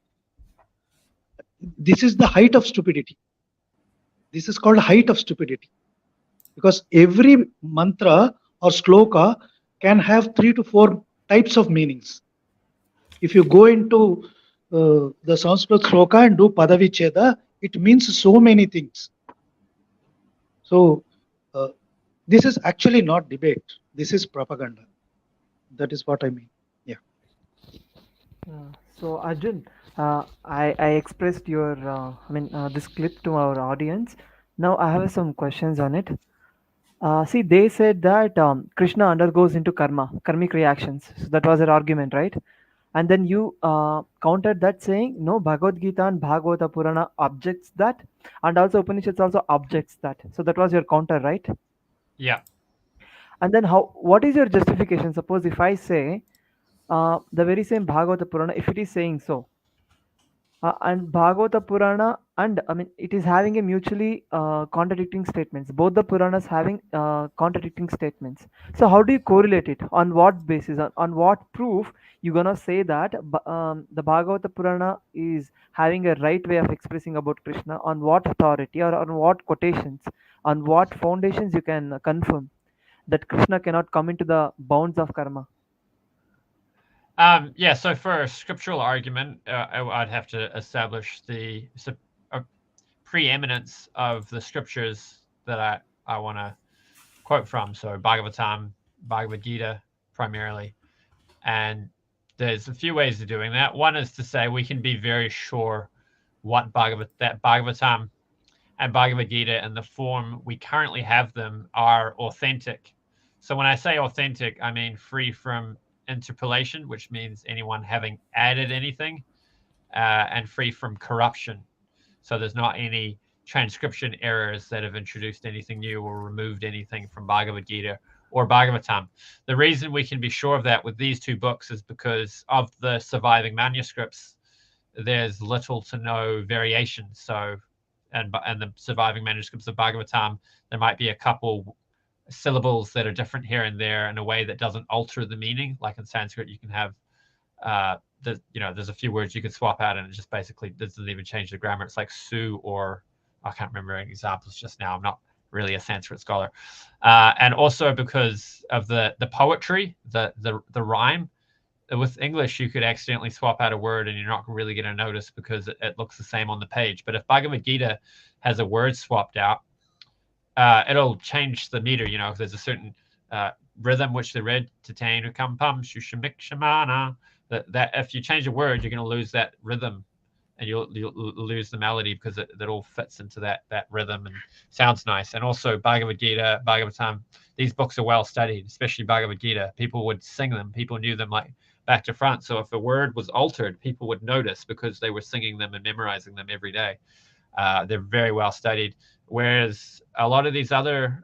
This is the height of stupidity. This is called height of stupidity, because every mantra or shloka can have 3 to 4 types of meanings. If you go into the Sanskrit shloka and do padavicheda, it means so many things. So this is actually not debate. This is propaganda. That is what I mean. Yeah. So Arjun, I expressed your this clip to our audience. Now I have some questions on it. See, they said that Krishna undergoes into karmic reactions. So that was their argument, right? And then you countered that saying, no, Bhagavad Gita and Bhagavata Purana objects that, and also Upanishads also objects that. So that was your counter, right? Yeah. And then what is your justification? Suppose if I say the very same Bhagavata Purana, if it is saying so, and Bhagavata Purana, and it is having a mutually contradicting statements. Both the Puranas having contradicting statements. So how do you correlate it? On what basis? On what proof you're gonna say that the Bhagavata Purana is having a right way of expressing about Krishna? On what authority, or on what quotations? On what foundations you can confirm that Krishna cannot come into the bounds of karma? Yeah, so for a scriptural argument, I'd have to establish the preeminence of the scriptures that I want to quote from. So Bhagavatam, Bhagavad Gita primarily. And there's a few ways of doing that. One is to say we can be very sure what Bhagavatam and Bhagavad Gita in the form we currently have them are authentic. So when I say authentic, I mean free from interpolation, which means anyone having added anything, and free from corruption. So there's not any transcription errors that have introduced anything new or removed anything from Bhagavad Gita or Bhagavatam. The reason we can be sure of that with these two books is because of the surviving manuscripts, there's little to no variation. So, and the surviving manuscripts of Bhagavatam, there might be a couple syllables that are different here and there in a way that doesn't alter the meaning. Like in Sanskrit, you can have there's a few words you could swap out and it just basically doesn't even change the grammar. It's like Su, or I can't remember any examples just now. I'm not really a Sanskrit scholar. And also because of the poetry, the rhyme. With English, you could accidentally swap out a word and you're not really going to notice because it looks the same on the page. But if Bhagavad Gita has a word swapped out, it'll change the meter. If there's a certain rhythm which the red tatane kampam shushamik shamana, that if you change a word, you're going to lose that rhythm and you'll lose the melody because it all fits into that rhythm and sounds nice. And also Bhagavad Gita, Bhagavatam, these books are well studied, especially Bhagavad Gita. People would sing them. People knew them like back to front. So if a word was altered, people would notice because they were singing them and memorizing them every day. They're very well studied. Whereas a lot of these other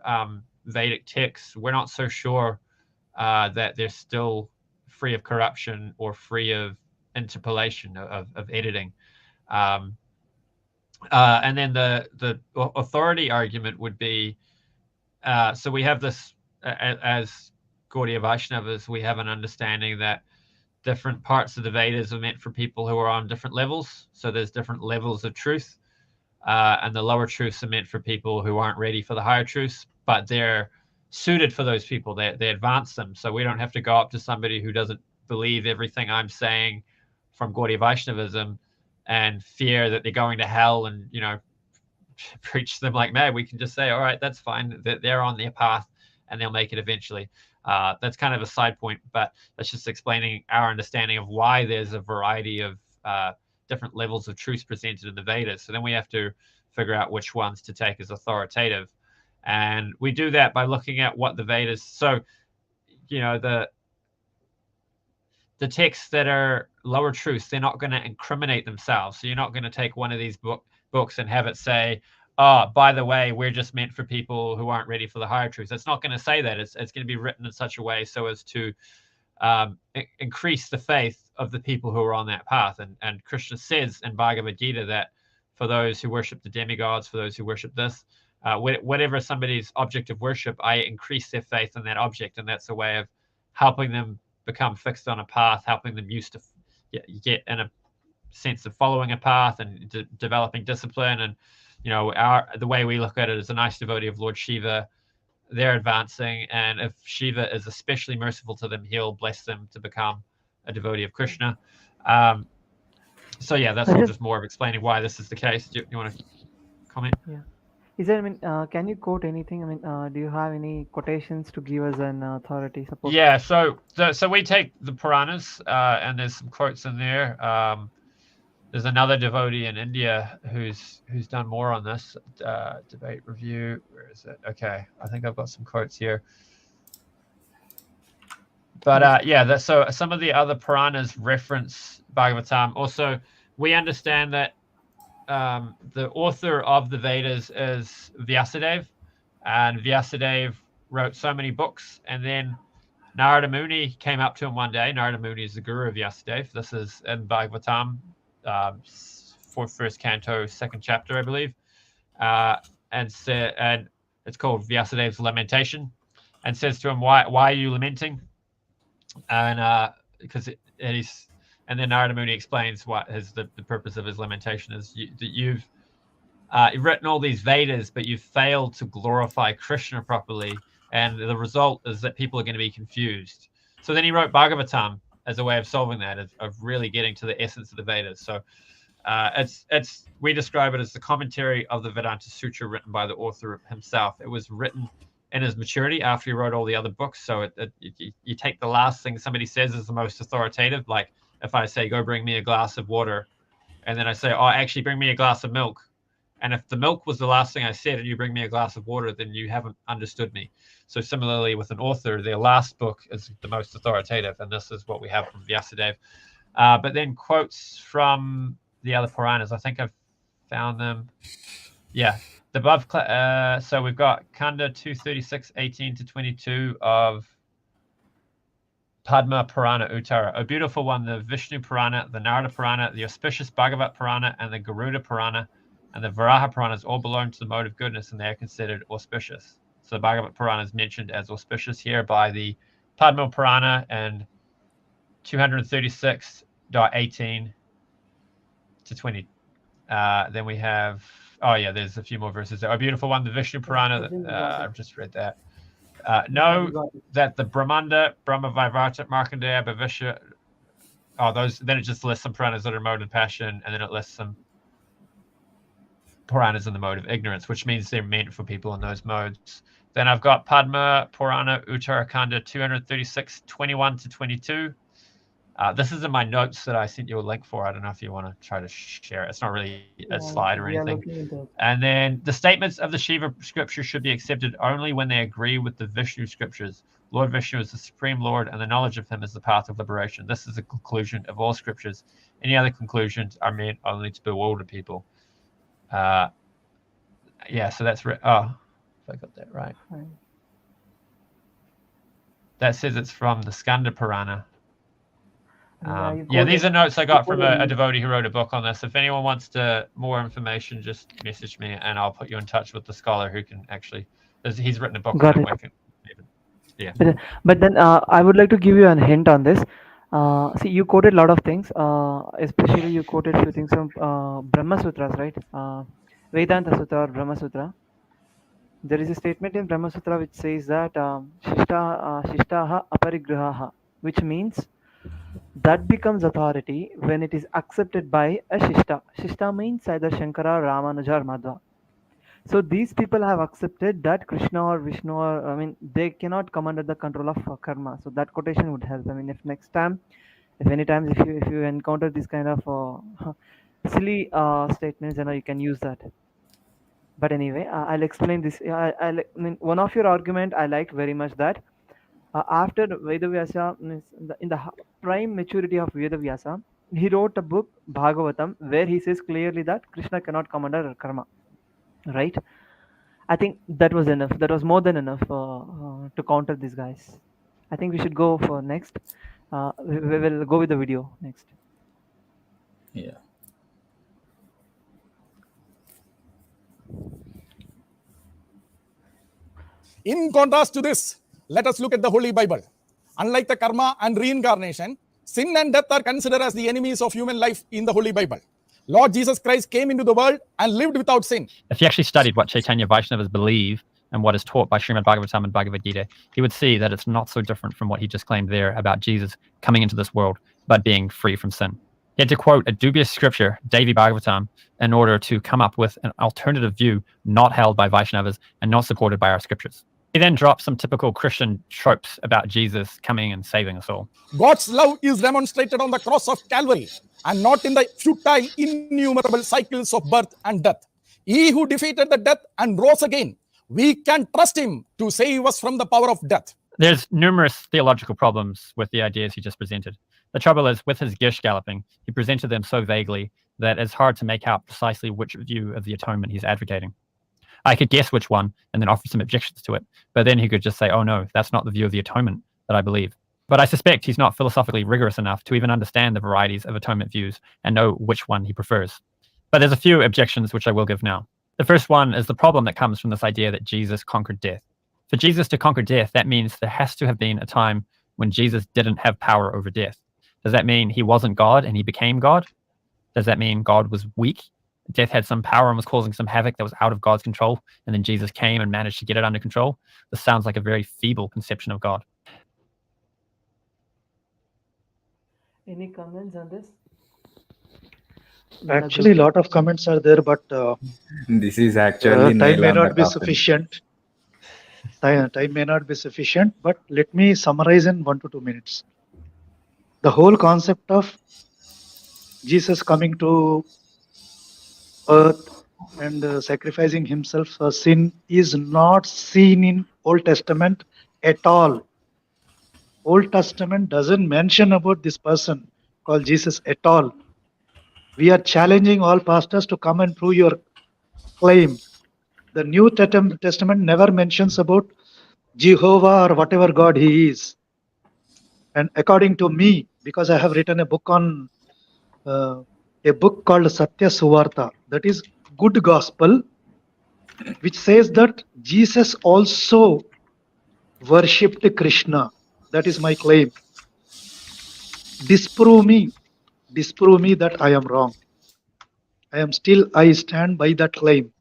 Vedic texts, we're not so sure that they're still free of corruption or free of interpolation of editing. And then the authority argument would be, so we have this, as Gaudiya Vaishnavas, we have an understanding that different parts of the Vedas are meant for people who are on different levels. So there's different levels of truth. And the lower truths are meant for people who aren't ready for the higher truths, but they're suited for those people. They advance them. So we don't have to go up to somebody who doesn't believe everything I'm saying from Gaudiya Vaishnavism and fear that they're going to hell and, preach to them like mad. We can just say, all right, that's fine. They're on their path and they'll make it eventually. That's kind of a side point, but that's just explaining our understanding of why there's a variety of different levels of truth presented in the Vedas. So then we have to figure out which ones to take as authoritative. And we do that by looking at what the Vedas, so, the texts that are lower truths, they're not going to incriminate themselves. So you're not going to take one of these books and have it say, oh, by the way, we're just meant for people who aren't ready for the higher truths. It's not going to say that. It's going to be written in such a way so as to increase the faith of the people who are on that path. And Krishna says in Bhagavad Gita that for those who worship the demigods, for those who worship this, whatever somebody's object of worship, I increase their faith in that object. And that's a way of helping them become fixed on a path, helping them used to get in a sense of following a path and developing discipline. And, the way we look at it as a nice devotee of Lord Shiva, they're advancing. And if Shiva is especially merciful to them, he'll bless them to become a devotee of Krishna. So yeah, that's just more of explaining why this is the case. Do you want to comment? Yeah. Is there, can you quote anything? Do you have any quotations to give us an authority support? Yeah, so we take the Puranas, and there's some quotes in there. There's another devotee in India who's done more on this. Debate review. Where is it? Okay, I think I've got some quotes here. But so some of the other Puranas reference Bhagavatam. Also, we understand that the author of the Vedas is Vyasadeva, and Vyasadeva wrote so many books, and then Narada Muni came up to him one day. Narada Muni is the guru of Vyasadeva. This is in Bhagavatam, first canto, second chapter, I believe, and it's called Vyasadeva's Lamentation, and says to him, "Why are you lamenting?" And because and then Narada Muni explains what the purpose of his lamentation is, that you've written all these Vedas, but you've failed to glorify Krishna properly, and the result is that people are going to be confused. So then he wrote Bhagavatam as a way of solving that, of really getting to the essence of the Vedas. So we describe it as the commentary of the Vedanta Sutra written by the author himself. It was written in his maturity after he wrote all the other books. So you take the last thing somebody says is the most authoritative. Like if I say, go bring me a glass of water, and then I say, oh, actually bring me a glass of milk. And if the milk was the last thing I said and you bring me a glass of water, then you haven't understood me. So similarly with an author, their last book is the most authoritative. And this is what we have from Vyasadeva. But then quotes from the other Puranas. I think I've found them. Yeah. The above, so we've got Kanda 236, 18 to 22 of Padma Purana Uttara, a beautiful one, the Vishnu Purana, the Narada Purana, the auspicious Bhagavat Purana, and the Garuda Purana, and the Varaha Puranas all belong to the mode of goodness, and they are considered auspicious. So the Bhagavat Purana is mentioned as auspicious here by the Padma Purana and 236.18 to 20. Then we have, oh yeah, there's a few more verses there. A beautiful one, the Vishnu Purana, I've just read that. Know that the Brahmanda, Brahma Vaivarta, Markandeya, Bhavisha, those, then it just lists some Puranas that are mode of passion, and then it lists some Puranas in the mode of ignorance, which means they're meant for people in those modes. Then I've got Padma Purana Uttarakanda 236, 21 to 22. This is in my notes that I sent you a link for. I don't know if you want to try to share it. It's not really a slide or anything. And then the statements of the Shiva scripture should be accepted only when they agree with the Vishnu scriptures. Lord Vishnu is the supreme Lord, and the knowledge of him is the path of liberation. This is the conclusion of all scriptures. Any other conclusions are meant only to bewilder people. Yeah, so that's if I got that right. That says it's from the Skanda Purana. These are notes I got from a devotee who wrote a book on this. If anyone wants more information, just message me and I'll put you in touch with the scholar who can actually, he's written a book on it. Yeah. But then I would like to give you a hint on this. See, you quoted a lot of things, especially you quoted a few things from Brahma Sutras, right? Vedanta Sutra or Brahma Sutra. There is a statement in Brahma Sutra which says that Shishtaha Aparigraha, which means that becomes authority when it is accepted by a Shishta. Shishta means either Shankara, Ramanuja or Madhva. So these people have accepted that Krishna or Vishnu or, they cannot come under the control of karma. So that quotation would help. If next time, if you encounter this kind of silly statements, you can use that. But anyway, I'll explain this. One of your argument I liked very much that after Vedavyasa, in the prime maturity of Vedavyasa, he wrote a book, Bhagavatam, where he says clearly that Krishna cannot come under karma. Right? I think that was enough. That was more than enough to counter these guys. I think we should go for next. We will go with the video next. Yeah. In contrast to this, let us look at the Holy Bible. Unlike the karma and reincarnation, sin and death are considered as the enemies of human life in the Holy Bible. Lord Jesus Christ came into the world and lived without sin. If you actually studied what Chaitanya Vaishnavas believe and what is taught by Srimad Bhagavatam and Bhagavad Gita, he would see that it's not so different from what he just claimed there about Jesus coming into this world, but being free from sin. He had to quote a dubious scripture, Devi Bhagavatam, in order to come up with an alternative view not held by Vaishnavas and not supported by our scriptures. He then dropped some typical Christian tropes about Jesus coming and saving us all. God's love is demonstrated on the cross of Calvary and not in the futile, innumerable cycles of birth and death. He who defeated the death and rose again, we can trust him to save us from the power of death. There's numerous theological problems with the ideas he just presented. The trouble is, with his gish galloping, he presented them so vaguely that it's hard to make out precisely which view of the atonement he's advocating. I could guess which one and then offer some objections to it, but then he could just say, oh no, that's not the view of the atonement that I believe. But I suspect he's not philosophically rigorous enough to even understand the varieties of atonement views and know which one he prefers. But there's a few objections which I will give now. The first one is the problem that comes from this idea that Jesus conquered death. For Jesus to conquer death, that means there has to have been a time when Jesus didn't have power over death. Does that mean he wasn't God and he became God? Does that mean God was weak? Death had some power and was causing some havoc that was out of God's control, and then Jesus came and managed to get it under control? This sounds like a very feeble conception of God. Any comments on this? Actually, a lot of comments are there, but this is actually time may not be sufficient. Time may not be sufficient, but let me summarize in 1 to 2 minutes. The whole concept of Jesus coming to earth and sacrificing himself for sin is not seen in Old Testament at all. Old Testament doesn't mention about this person called Jesus at all. We are challenging all pastors to come and prove your claim. The New Testament never mentions about Jehovah or whatever God he is. And according to me, because I have written a book on a book called Satya Suvarta, that is good gospel, which says that Jesus also worshipped Krishna. That is my claim. Disprove me that I am wrong. I stand by that claim.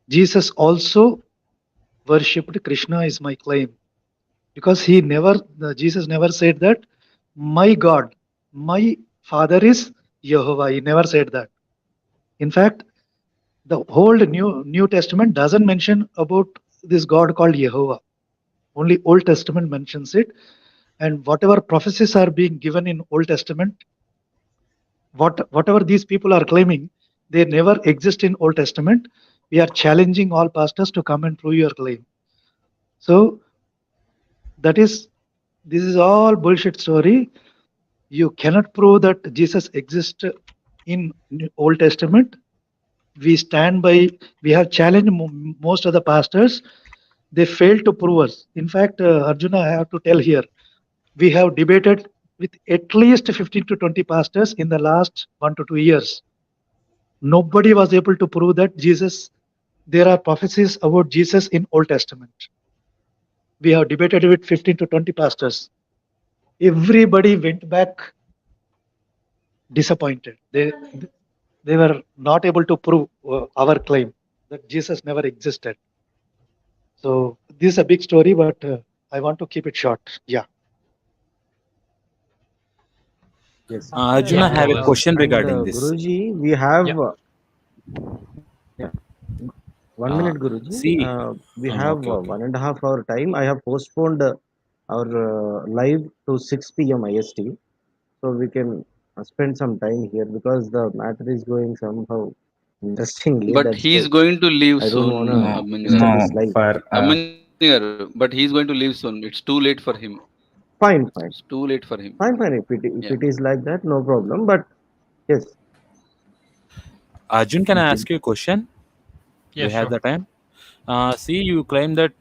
Jesus also worshipped Krishna is my claim. Because Jesus never said that my God, my Father is Jehovah. He never said that. In fact, the whole New Testament doesn't mention about this God called Jehovah. Only Old Testament mentions it. And whatever prophecies are being given in Old Testament, whatever these people are claiming, they never exist in Old Testament. We are challenging all pastors to come and prove your claim. So this is all bullshit story. You cannot prove that Jesus exists in Old Testament. We stand by. We have challenged most of the pastors. They failed to prove us. In fact, Arjuna, I have to tell here, we have debated with at least 15 to 20 pastors in the last 1 to 2 years. Nobody was able to prove that there are prophecies about Jesus in Old Testament. We have debated with 15 to 20 pastors. Everybody went back disappointed. They were not able to prove our claim that Jesus never existed. So this is a big story, but I want to keep it short. Yeah. Yes. Arjuna, I have a question And regarding this. Guruji, we have Yep. 1 minute, Guruji. See, we have okay. 1.5 hour time. I have postponed our live to 6 p.m. IST, so we can spend some time here because the matter is going somehow interestingly. But That's he's why going to leave I don't soon, wanna disturb his life. But he's going to leave soon. It's too late for him. Fine. It's too late for him. Fine. If it is like that, no problem. But yes. Arjun, can I ask you a question? Yeah, we have sure. the time. See, you claim that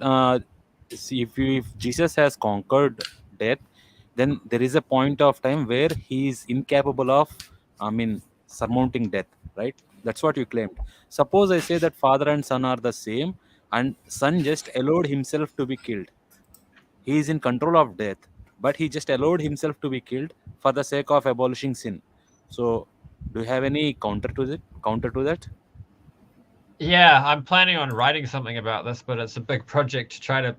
if Jesus has conquered death, then there is a point of time where he is incapable of, surmounting death, right? That's what you claimed. Suppose I say that father and son are the same, and son just allowed himself to be killed. He is in control of death, but he just allowed himself to be killed for the sake of abolishing sin. So, do you have any counter to that? Yeah, I'm planning on writing something about this, but it's a big project to try to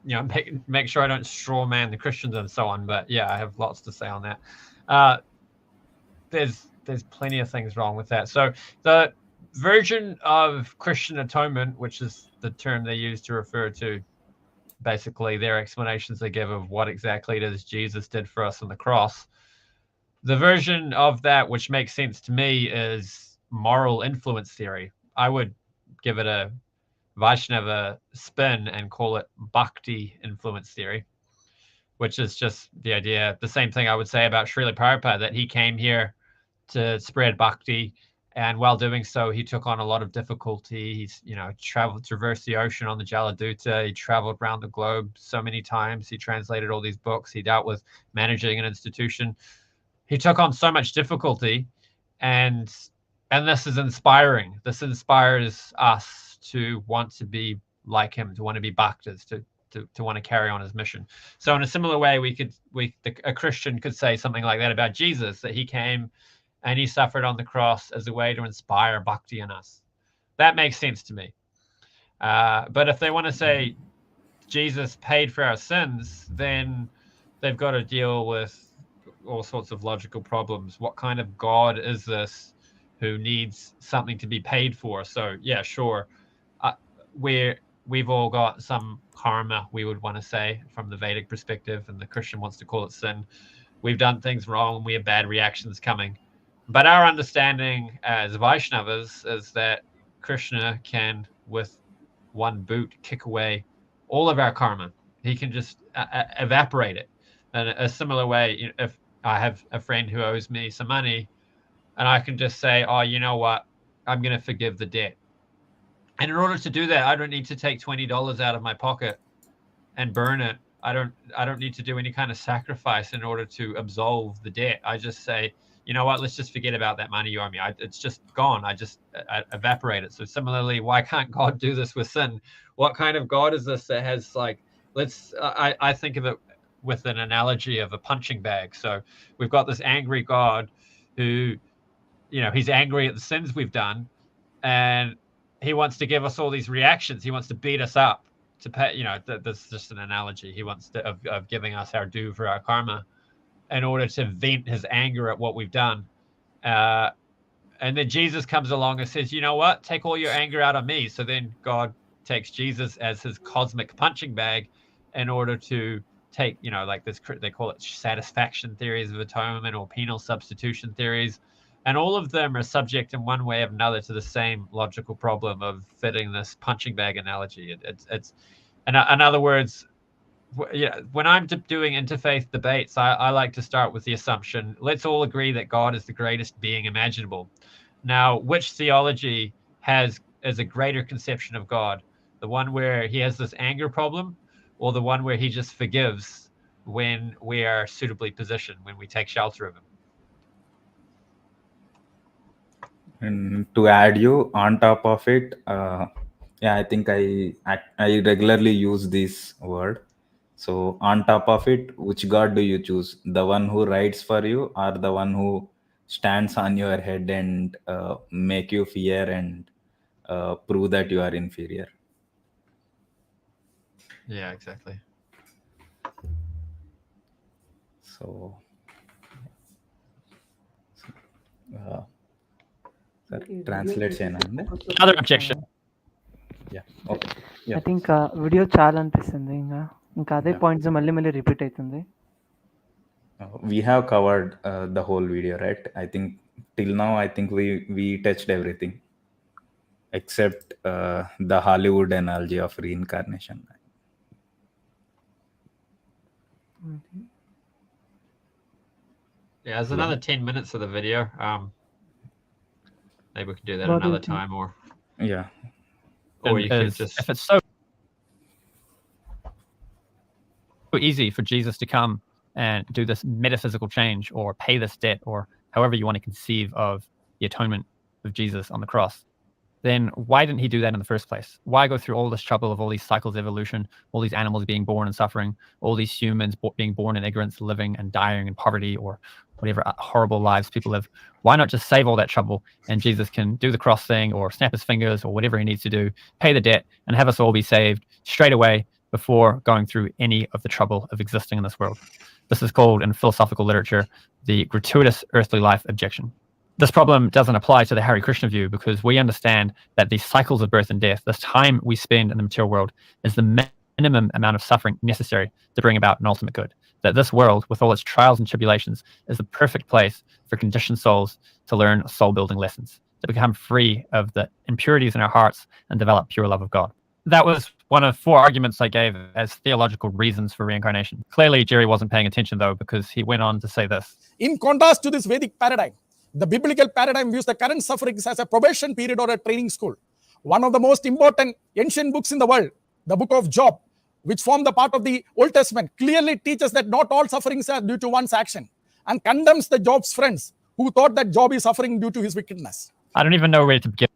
make sure I don't straw man the Christians and so on. But yeah, I have lots to say on that. There's plenty of things wrong with that. So the version of Christian atonement, which is the term they use to refer to basically their explanations they give of what exactly it is Jesus did for us on the cross. The version of that which makes sense to me is moral influence theory. I would give it a Vaishnava spin and call it Bhakti influence theory, which is just the idea, the same thing I would say about Srila Prabhupada, that he came here to spread Bhakti, and while doing so, he took on a lot of difficulty. He's, traversed the ocean on the Jaladuta. He traveled around the globe so many times. He translated all these books. He dealt with managing an institution. He took on so much difficulty, and this is inspiring. This inspires us to want to be like him, to want to be bhaktas, to want to carry on his mission. So in a similar way, a Christian could say something like that about Jesus, that he came and he suffered on the cross as a way to inspire bhakti in us. That makes sense to me. But if they want to say Jesus paid for our sins, then they've got to deal with all sorts of logical problems. What kind of God is this who needs something to be paid for? So yeah, sure. Where we've all got some karma, we would want to say, from the Vedic perspective, and the Christian wants to call it sin. We've done things wrong and we have bad reactions coming. But our understanding as Vaishnavas is that Krishna can, with one boot, kick away all of our karma. He can just evaporate it. In a similar way, if I have a friend who owes me some money, and I can just say, oh, you know what, I'm going to forgive the debt. And in order to do that, I don't need to take $20 out of my pocket and burn it. I don't need to do any kind of sacrifice in order to absolve the debt. I just say, you know what, let's just forget about that money you owe me. It's just gone. I evaporate it. So similarly, why can't God do this with sin? What kind of God is this that has I think of it with an analogy of a punching bag. So we've got this angry God who, he's angry at the sins we've done, and he wants to give us all these reactions. He wants to beat us up to pay, that's just an analogy. He wants to, of giving us our due for our karma in order to vent his anger at what we've done. And then Jesus comes along and says, you know what, take all your anger out on me. So then God takes Jesus as his cosmic punching bag in order to take, like this, they call it satisfaction theories of atonement or penal substitution theories. And all of them are subject in one way or another to the same logical problem of fitting this punching bag analogy. It's in other words, when I'm doing interfaith debates, I like to start with the assumption, let's all agree that God is the greatest being imaginable. Now, which theology is a greater conception of God? The one where he has this anger problem, or the one where he just forgives when we are suitably positioned, when we take shelter of him? And to add you on top of it, I think I regularly use this word. So on top of it, which God do you choose? The one who writes for you, or the one who stands on your head and make you fear and prove that you are inferior? Yeah, exactly. So translate another objection. Okay. I think video చాలా అనిపిస్తుంది ఇంకా అదే points మళ్ళీ repeat అవుతుంది. We have covered the whole video, right? I think till now we touched everything except the Hollywood analogy of reincarnation. Yeah, there's another 10 minutes of the video. Maybe we can do that another time, or yeah, or you can just, if it's so easy for Jesus to come and do this metaphysical change or pay this debt, or however you want to conceive of the atonement of Jesus on the cross, then why didn't he do that in the first place? Why go through all this trouble of all these cycles of evolution, all these animals being born and suffering, all these humans being born in ignorance, living and dying in poverty, or whatever horrible lives people live? Why not just save all that trouble, and Jesus can do the cross thing, or snap his fingers, or whatever he needs to do, pay the debt, and have us all be saved straight away before going through any of the trouble of existing in this world? This is called, in philosophical literature, the gratuitous earthly life objection. This problem doesn't apply to the Hare Krishna view, because we understand that these cycles of birth and death, this time we spend in the material world, is the minimum amount of suffering necessary to bring about an ultimate good. That this world, with all its trials and tribulations, is the perfect place for conditioned souls to learn soul-building lessons, to become free of the impurities in our hearts and develop pure love of God. That was one of 4 arguments I gave as theological reasons for reincarnation. Clearly, Jerry wasn't paying attention, though, because he went on to say this. In contrast to this Vedic paradigm, the biblical paradigm views the current sufferings as a probation period or a training school. One of the most important ancient books in the world, the book of Job, which form the part of the Old Testament, clearly teaches that not all sufferings are due to one's action, and condemns the Job's friends who thought that Job is suffering due to his wickedness. I don't even know where to begin.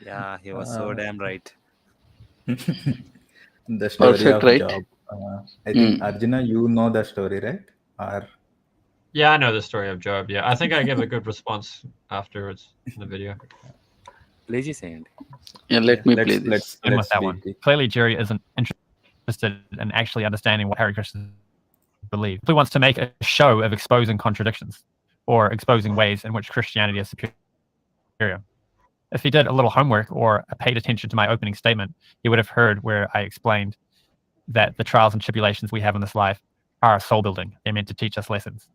Yeah, he was so damn right. The story Perfect, of right? Job. I think Arjuna, you know the story, right? Or yeah, I know the story of Job. Yeah, I think I give a good response afterwards in the video. Please say it. Yeah, let me play this. Let's with that one. Clearly, Jerry isn't interested in actually understanding what Hare Krishna believes. He wants to make a show of exposing contradictions, or exposing ways in which Christianity is superior If he did a little homework or paid attention to my opening statement, he would have heard where I explained that the trials and tribulations we have in this life are soul building. They're meant to teach us lessons.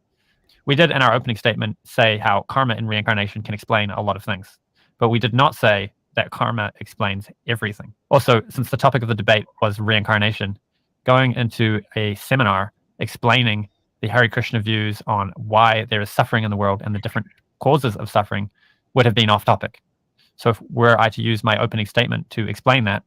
We did in our opening statement say how karma and reincarnation can explain a lot of things, but we did not say that karma explains everything. Also, since the topic of the debate was reincarnation, going into a seminar explaining the Hare Krishna views on why there is suffering in the world and the different causes of suffering would have been off topic. So if were I to use my opening statement to explain that,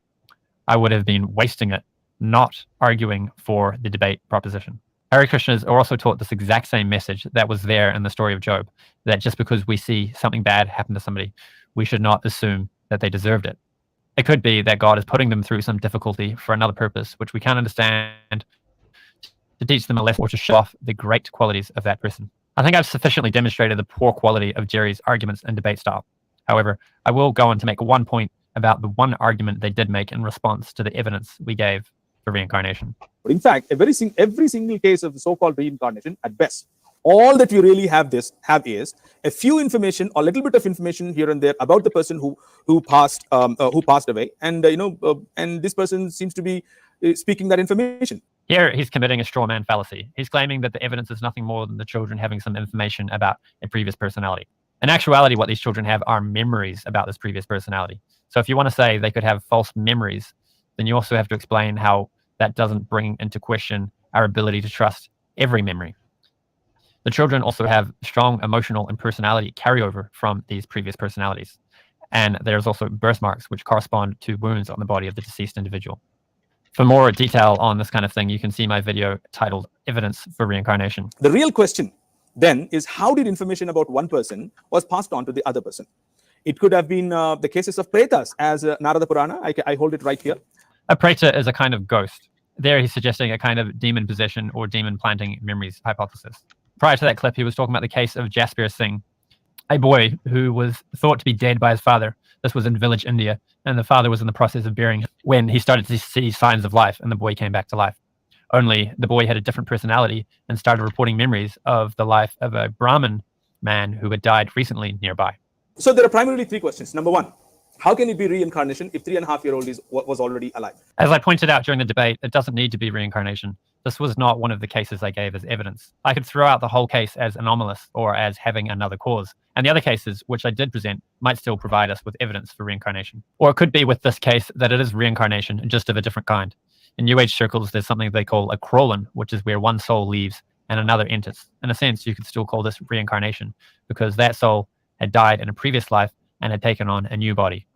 I would have been wasting it, not arguing for the debate proposition. Hare Krishnas are also taught this exact same message that was there in the story of Job, that just because we see something bad happen to somebody, we should not assume that they deserved it. It could be that God is putting them through some difficulty for another purpose, which we can't understand, to teach them a lesson or to show off the great qualities of that person. I think I've sufficiently demonstrated the poor quality of Jerry's arguments and debate style. However, I will go on to make one point about the one argument they did make in response to the evidence we gave for reincarnation. But in fact, every single case of so-called reincarnation, at best, all that we really have is a few information or a little bit of information here and there about the person who passed away, and and this person seems to be speaking that information. Here, he's committing a straw man fallacy. He's claiming that the evidence is nothing more than the children having some information about a previous personality. In actuality, what these children have are memories about this previous personality. So if you want to say they could have false memories, then you also have to explain how that doesn't bring into question our ability to trust every memory. The children also have strong emotional and personality carryover from these previous personalities. And there's also birthmarks which correspond to wounds on the body of the deceased individual. For more detail on this kind of thing, you can see my video titled Evidence for Reincarnation. The real question then is, how did information about one person was passed on to the other person? It could have been the cases of pretas, as Narada Purana. I hold it right here. A preta is a kind of ghost. There he's suggesting a kind of demon possession or demon planting memories hypothesis. Prior to that clip, he was talking about the case of Jaspir Singh, a boy who was thought to be dead by his father. This was in village India, and the father was in the process of burying him when he started to see signs of life, and the boy came back to life. Only the boy had a different personality and started reporting memories of the life of a Brahmin man who had died recently nearby. So there are primarily three questions. Number one, how can it be reincarnation if 3.5-year-old was already alive? As I pointed out during the debate, it doesn't need to be reincarnation. This was not one of the cases I gave as evidence. I could throw out the whole case as anomalous or as having another cause. And the other cases, which I did present, might still provide us with evidence for reincarnation. Or it could be with this case that it is reincarnation, just of a different kind. In New Age circles, there's something they call a krolin, which is where one soul leaves and another enters. In a sense, you could still call this reincarnation because that soul had died in a previous life and had taken on a new body.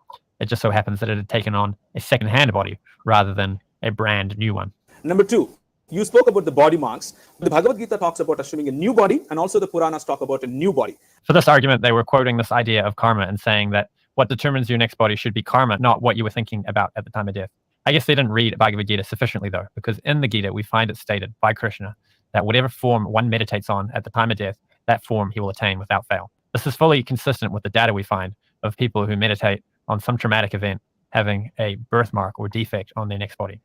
It just so happens that it had taken on a second-hand body rather than a brand new one. Number two, you spoke about the body marks. The Bhagavad Gita talks about assuming a new body, and also the Puranas talk about a new body. For this argument, they were quoting this idea of karma and saying that what determines your next body should be karma, not what you were thinking about at the time of death. I guess they didn't read Bhagavad Gita sufficiently, though, because in the Gita, we find it stated by Krishna that whatever form one meditates on at the time of death, that form he will attain without fail. This is fully consistent with the data we find of people who meditate on some traumatic event having a birthmark or defect on their next body.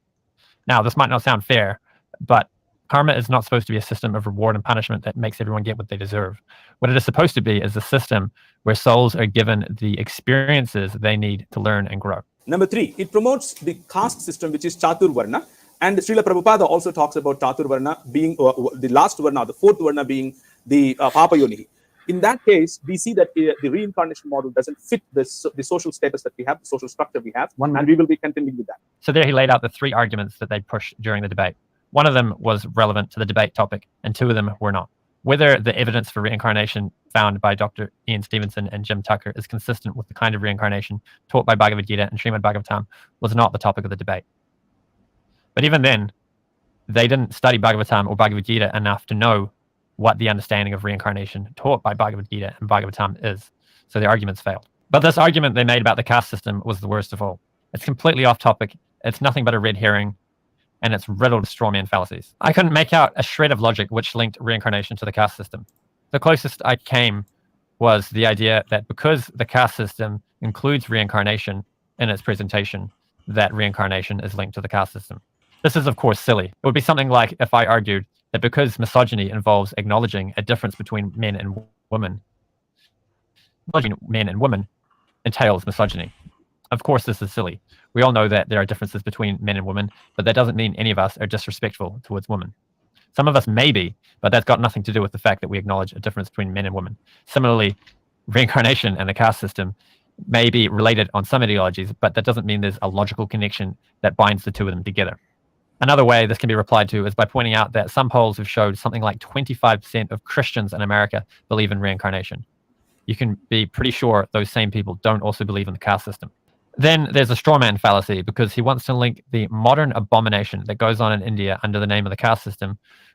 Now, this might not sound fair, but karma is not supposed to be a system of reward and punishment that makes everyone get what they deserve. What it is supposed to be is a system where souls are given the experiences they need to learn and grow. Number three, it promotes the caste system, which is Chatur Varna. And Srila Prabhupada also talks about Chatur Varna being the last Varna, the fourth Varna being the Papa Yoni. In that case, we see that the reincarnation model doesn't fit the social status that we have, the social structure we have, and we will be continuing with that. So there he laid out the three arguments that they pushed during the debate. One of them was relevant to the debate topic, and two of them were not. Whether the evidence for reincarnation found by Dr. Ian Stevenson and Jim Tucker is consistent with the kind of reincarnation taught by Bhagavad Gita and Srimad Bhagavatam was not the topic of the debate. But even then, they didn't study Bhagavatam or Bhagavad Gita enough to know what the understanding of reincarnation taught by Bhagavad Gita and Bhagavatam is. So the arguments failed. But this argument they made about the caste system was the worst of all. It's completely off topic. It's nothing but a red herring, and it's riddled with straw man fallacies. I couldn't make out a shred of logic which linked reincarnation to the caste system. The closest I came was the idea that because the caste system includes reincarnation in its presentation, that reincarnation is linked to the caste system. This is, of course, silly. It would be something like if I argued that because misogyny involves acknowledging a difference between men and women, entails misogyny. Of course, this is silly. We all know that there are differences between men and women, but that doesn't mean any of us are disrespectful towards women. Some of us may be, but that's got nothing to do with the fact that we acknowledge a difference between men and women. Similarly, reincarnation and the caste system may be related on some ideologies, but that doesn't mean there's a logical connection that binds the two of them together. Another way this can be replied to is by pointing out that some polls have showed something like 25% of Christians in America believe in reincarnation. You can be pretty sure those same people don't also believe in the caste system. Then there's a strawman fallacy, because he wants to link the modern abomination that goes on in India under the name of the caste system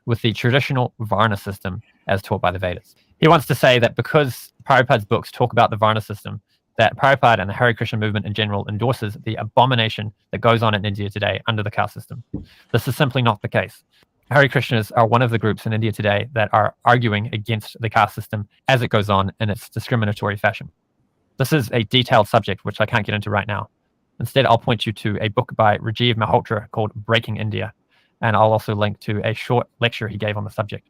with the traditional Varna system as taught by the Vedas. He wants to say that because Prabhupada's books talk about the Varna system, that Prabhupada and the Hare Krishna movement in general endorses the abomination that goes on in India today under the caste system. This is simply not the case. Hare Krishnas are one of the groups in India today that are arguing against the caste system as it goes on in its discriminatory fashion. This is a detailed subject which I can't get into right now. Instead, I'll point you to a book by Rajiv Malhotra called Breaking India, and I'll also link to a short lecture he gave on the subject.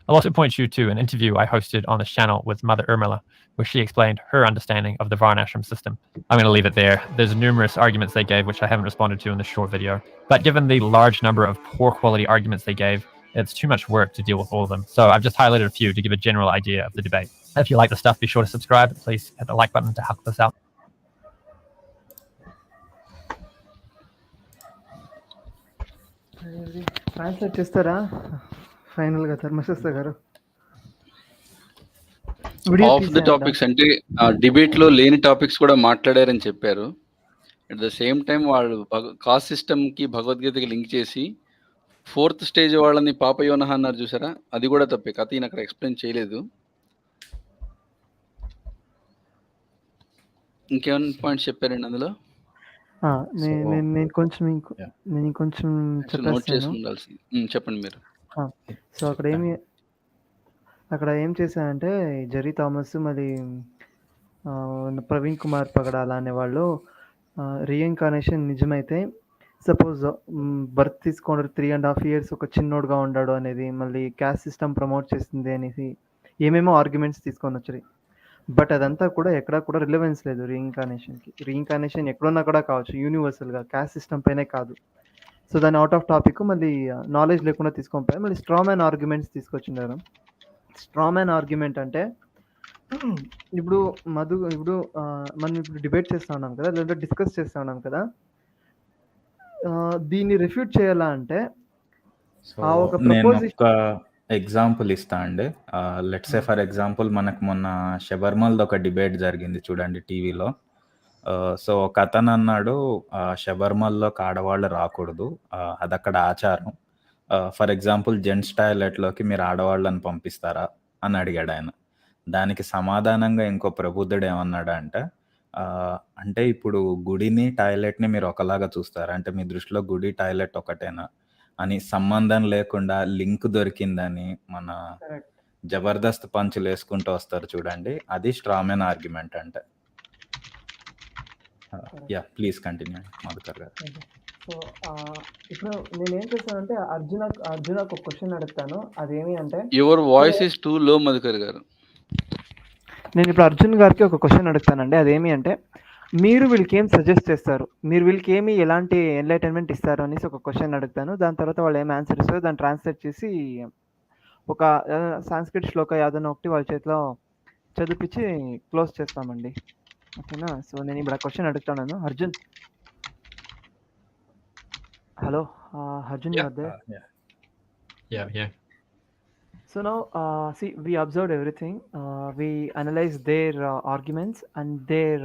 I'll also point you to an interview I hosted on this channel with Mother Urmila, where she explained her understanding of the Varnashram system. I'm going to leave it there. There's numerous arguments they gave which I haven't responded to in this short video, but given the large number of poor quality arguments they gave, it's too much work to deal with all of them. So I've just highlighted a few to give a general idea of the debate. If you like the stuff, be sure to subscribe. Please hit the like button to help us out. Translate చేస్తారా ఫైనల్గా ధర్మశాస్త్ర గారు? Of the topics అంటే debate లో లేని topics కూడా మాట్లాడారని చెప్పారు. అట్ ద సేమ్ టైం వాళ్ళు కాస్ట్ సిస్టమ్ కి భగవద్గీతకి లింక్ చేసి 4th స్టేజ్ వాళ్ళని పాపయోనహ అన్నారు చూసారా, అది కూడా తప్పే. కథ ఈయన అక్కడ ఎక్స్ప్లెయిన్ చేయలేదు. ఇంకేమైనా పాయింట్స్ చెప్పారండి అందులో? నేను కొంచెం నోట్ చేసి ఉండాల్సింది. చెప్పండి మీరు. సో అక్కడ ఏం చేశానంటే జెర్రీ థామస్ మరి ప్రవీణ్ కుమార్ పగడాల అనేవాళ్ళు రీఇన్కార్నేషన్ నిజమైతే సపోజ్ బర్త్ తీసుకోండి 3.5 years ఒక చిన్నోడుగా ఉన్నాడు అనేది, మళ్ళీ క్యాస్ట్ సిస్టమ్ ప్రమోట్ చేస్తుంది అనేసి ఏమేమో ఆర్గ్యుమెంట్స్ తీసుకొని వచ్చాయి. బట్ అదంతా కూడా ఎక్కడా కూడా రిలవెన్స్ లేదు రీఇన్కార్నేషన్కి. రీఇన్కార్నేషన్ ఎక్కడున్నా కూడా కావచ్చు, యూనివర్సల్గా క్యాస్ట్ సిస్టమ్ పైనే కాదు. సో దాని అవుట్ ఆఫ్ టాపిక్ మళ్ళీ నాలెడ్జ్ లేకుండా తీసుకొని పోయి మళ్ళీ స్ట్రామ్యాన్ ఆర్గ్యుమెంట్స్ తీసుకొచ్చినారు. స్ట్రామ్యాన్ ఆర్గ్యుమెంట్ అంటే ఇప్పుడు మనం ఇప్పుడు డిబేట్ చేస్తూ ఉన్నాం కదా, లేదా డిస్కస్ చేస్తూ ఉన్నాం కదా, దీన్ని రిఫ్యూట్ చేయాలా అంటే నేను ఒక ఎగ్జాంపుల్ ఇస్తా అండి. లెట్స్ సే ఫర్ ఎగ్జాంపుల్ మనకు మొన్న శబర్మల్ది ఒక డిబేట్ జరిగింది చూడండి టీవీలో. సో ఒక అతను అన్నాడు శబర్మల్లోకి ఆడవాళ్ళు రాకూడదు, అది అక్కడ ఆచారం. ఫర్ ఎగ్జాంపుల్ జెంట్స్ టాయిలెట్లోకి మీరు ఆడవాళ్ళని పంపిస్తారా అని అడిగాడు ఆయన. దానికి సమాధానంగా ఇంకో ప్రబుద్ధుడు ఏమన్నాడు అంటే ఇప్పుడు గుడిని టాయిలెట్ని మీరు ఒకలాగా చూస్తారా, అంటే మీ దృష్టిలో గుడి టాయిలెట్ ఒకటేనా అని సంబంధం లేకుండా లింక్ దొరికిందని మన జబర్దస్త్ పంచులు వేసుకుంటూ వస్తారు చూడండి, అది స్ట్రామెన్ ఆర్గ్యుమెంట్ అంటే. యా ప్లీజ్ కంటిన్యూ మధుకర్ గారు. సో ఇప్పుడు నేనేం చేస్తానంటే అర్జునకు ఒక క్వశ్చన్ అడుగుతాను. అదేమి అంటే, యువర్ వాయిస్ ఇస్ టూ లో మధుకర్ గారు. నేను ఇప్పుడు అర్జున్ గారికి ఒక క్వశ్చన్ అడుగుతానండి. అదేమి అంటే, మీరు వీళ్ళకి ఏం సజెస్ట్ చేస్తారు, మీరు వీళ్ళకి ఏమి ఎలాంటి ఎన్లైటన్మెంట్ ఇస్తారు అనేసి ఒక క్వశ్చన్ అడుగుతాను. దాని తర్వాత వాళ్ళు ఏం ఆన్సర్ ఇస్తారో దాన్ని ట్రాన్స్లేట్ చేసి ఒక సాంస్క్రిట్ శ్లోక యాదన ఒకటి వాళ్ళ చేతిలో చదివించి క్లోజ్ చేస్తామండి. ఓకేనా? సో నేను ఇప్పుడు ఆ క్వశ్చన్ అడుగుతున్నాను. Arjun, hello, Arjun, you are there? Yeah. So now, see, we observed everything. We analyzed their arguments and their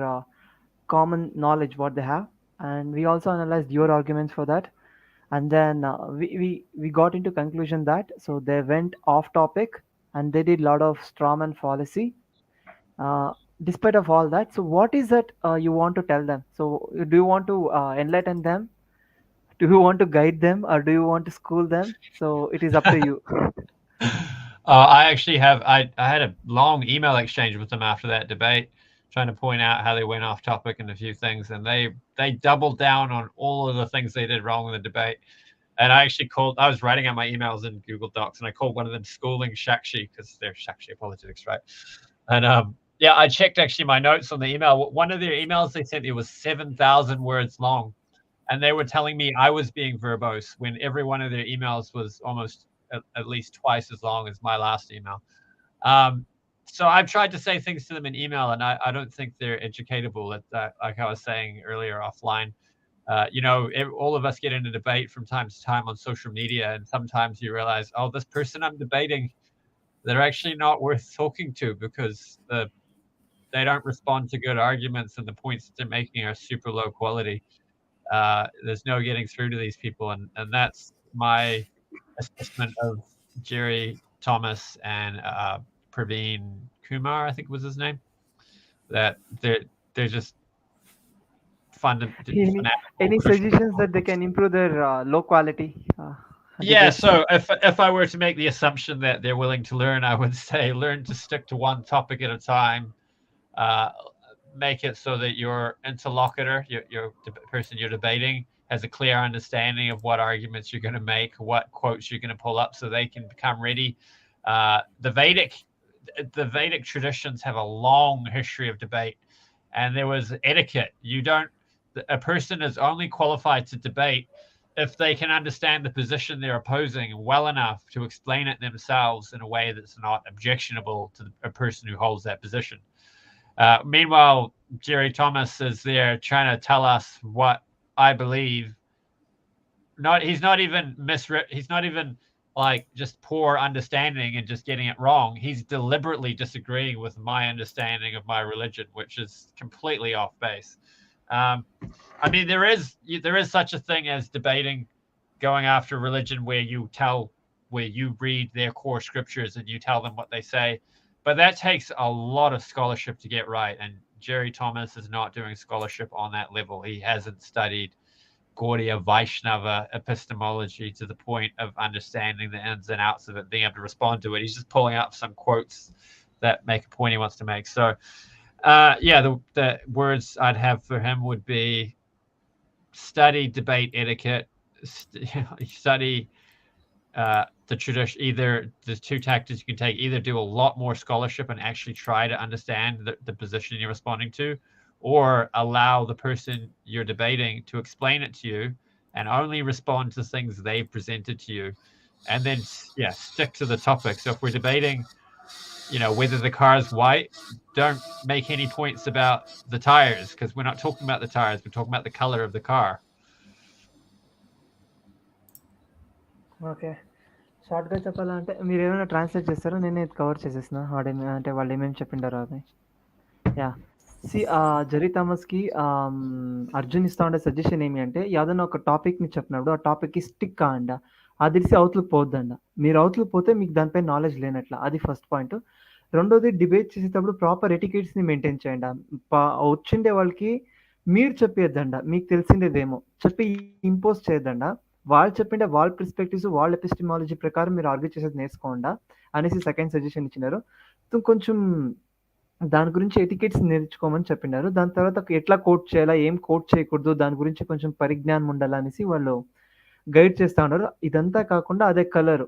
common knowledge, what they have, and we also analyzed your arguments for that. And then we got into conclusion that so they went off topic and they did a lot of strawman fallacy. Despite of all that, so what is that you want to tell them? So do you want to enlighten them? Do you want to guide them or do you want to school them? So it is up to you. I actually have, I had a long email exchange with them after that debate, trying to point out how they went off topic and a few things, and they doubled down on all of the things they did wrong in the debate. And I actually I was writing out my emails in Google Docs, and I called one of them schooling Shakshi, because they're Shakshi apologetics, right? And Yeah, I checked actually my notes on the email. One of their emails they sent, it was 7,000 words long, and they were telling me I was being verbose when every one of their emails was almost at least twice as long as my last email. So I've tried to say things to them in email, and I don't think they're educatable. Like I was saying earlier offline, all of us get in a debate from time to time on social media, and sometimes you realize, oh, this person I'm debating, they're actually not worth talking to because they don't respond to good arguments, and the points that they're making are super low quality. There's no getting through to these people, and that's my assessment of Jerry Thomas and Praveen Kumar, I think was his name. That they're just Any suggestions that they can improve their low quality? Yeah, so if I were to make the assumption that they're willing to learn, I would say learn to stick to one topic at a time. Make it so that your interlocutor, the person you're debating, has a clear understanding of what arguments you're going to make, what quotes you're going to pull up, so they can become ready. The Vedic traditions have a long history of debate, and there was etiquette. A person is only qualified to debate if they can understand the position they're opposing well enough to explain it themselves in a way that's not objectionable to a person who holds that position. Meanwhile, Jerry Thomas is there trying to tell us what I believe. He's not even like just poor understanding and just getting it wrong. He's deliberately disagreeing with my understanding of my religion, which is completely off base. I mean, there is such a thing as debating, going after religion where you read their core scriptures and you tell them what they say, but that takes a lot of scholarship to get right. And Jerry Thomas is not doing scholarship on that level. He hasn't studied Gaudiya Vaishnava epistemology to the point of understanding the ins and outs of it, being able to respond to it. He's just pulling up some quotes that make a point he wants to make. So, the words I'd have for him would be study debate etiquette, study the tradition. Either there's two tactics you can take: either do a lot more scholarship and actually try to understand the position you're responding to, or allow the person you're debating to explain it to you and only respond to things they've presented to you, and then stick to the topic. So if we're debating, whether the car is white, don't make any points about the tires, because we're not talking about the tires, we're talking about the color of the car. Okay, షార్ట్గా చెప్పాలంటే మీరు ఏమైనా translate చేస్తారో నేనే cover చేసేసిన అంటే వాళ్ళు ఏమేమి చెప్పిండారో అది. యా, జెరీ థామస్కి అర్జున్ ఇస్తా ఉండే సజెషన్ ఏమి అంటే, ఏదైనా ఒక టాపిక్ని చెప్పినప్పుడు ఆ టాపిక్కి స్టిక్ కాండ, అది తెలిసి అవతలకు పోవద్దండ. మీరు అవతలకు పోతే మీకు దానిపై నాలెడ్జ్ లేనట్ల. అది ఫస్ట్ పాయింట్. రెండోది, డిబేట్ చేసేటప్పుడు ప్రాపర్ ఎటికేట్స్ని మెయింటైన్ చేయండి. వచ్చిండే వాళ్ళకి మీరు చెప్పేద్దండ, మీకు తెలిసిండేదేమో చెప్పి ఇంపోజ్ చేయొద్దండ. వాళ్ళు చెప్పిండే వాళ్ళ పర్స్పెక్టివ్స్, వాళ్ళ ఎపిస్టమాలజీ ప్రకారం మీరు ఆర్గ్యూ చేసేది నేర్చుకోండా అనేసి సెకండ్ సజెషన్ ఇచ్చినారు. కొంచెం దాని గురించి ఎటికెట్స్ నేర్చుకోమని చెప్పినారు. దాని తర్వాత ఎట్లా కోట్ చేయాలా, ఏం కోట్ చేయకూడదు, దాని గురించి కొంచెం పరిజ్ఞానం ఉండాలనేసి వాళ్ళు గైడ్ చేస్తూ ఉన్నారు. ఇదంతా కాకుండా అదే కలర్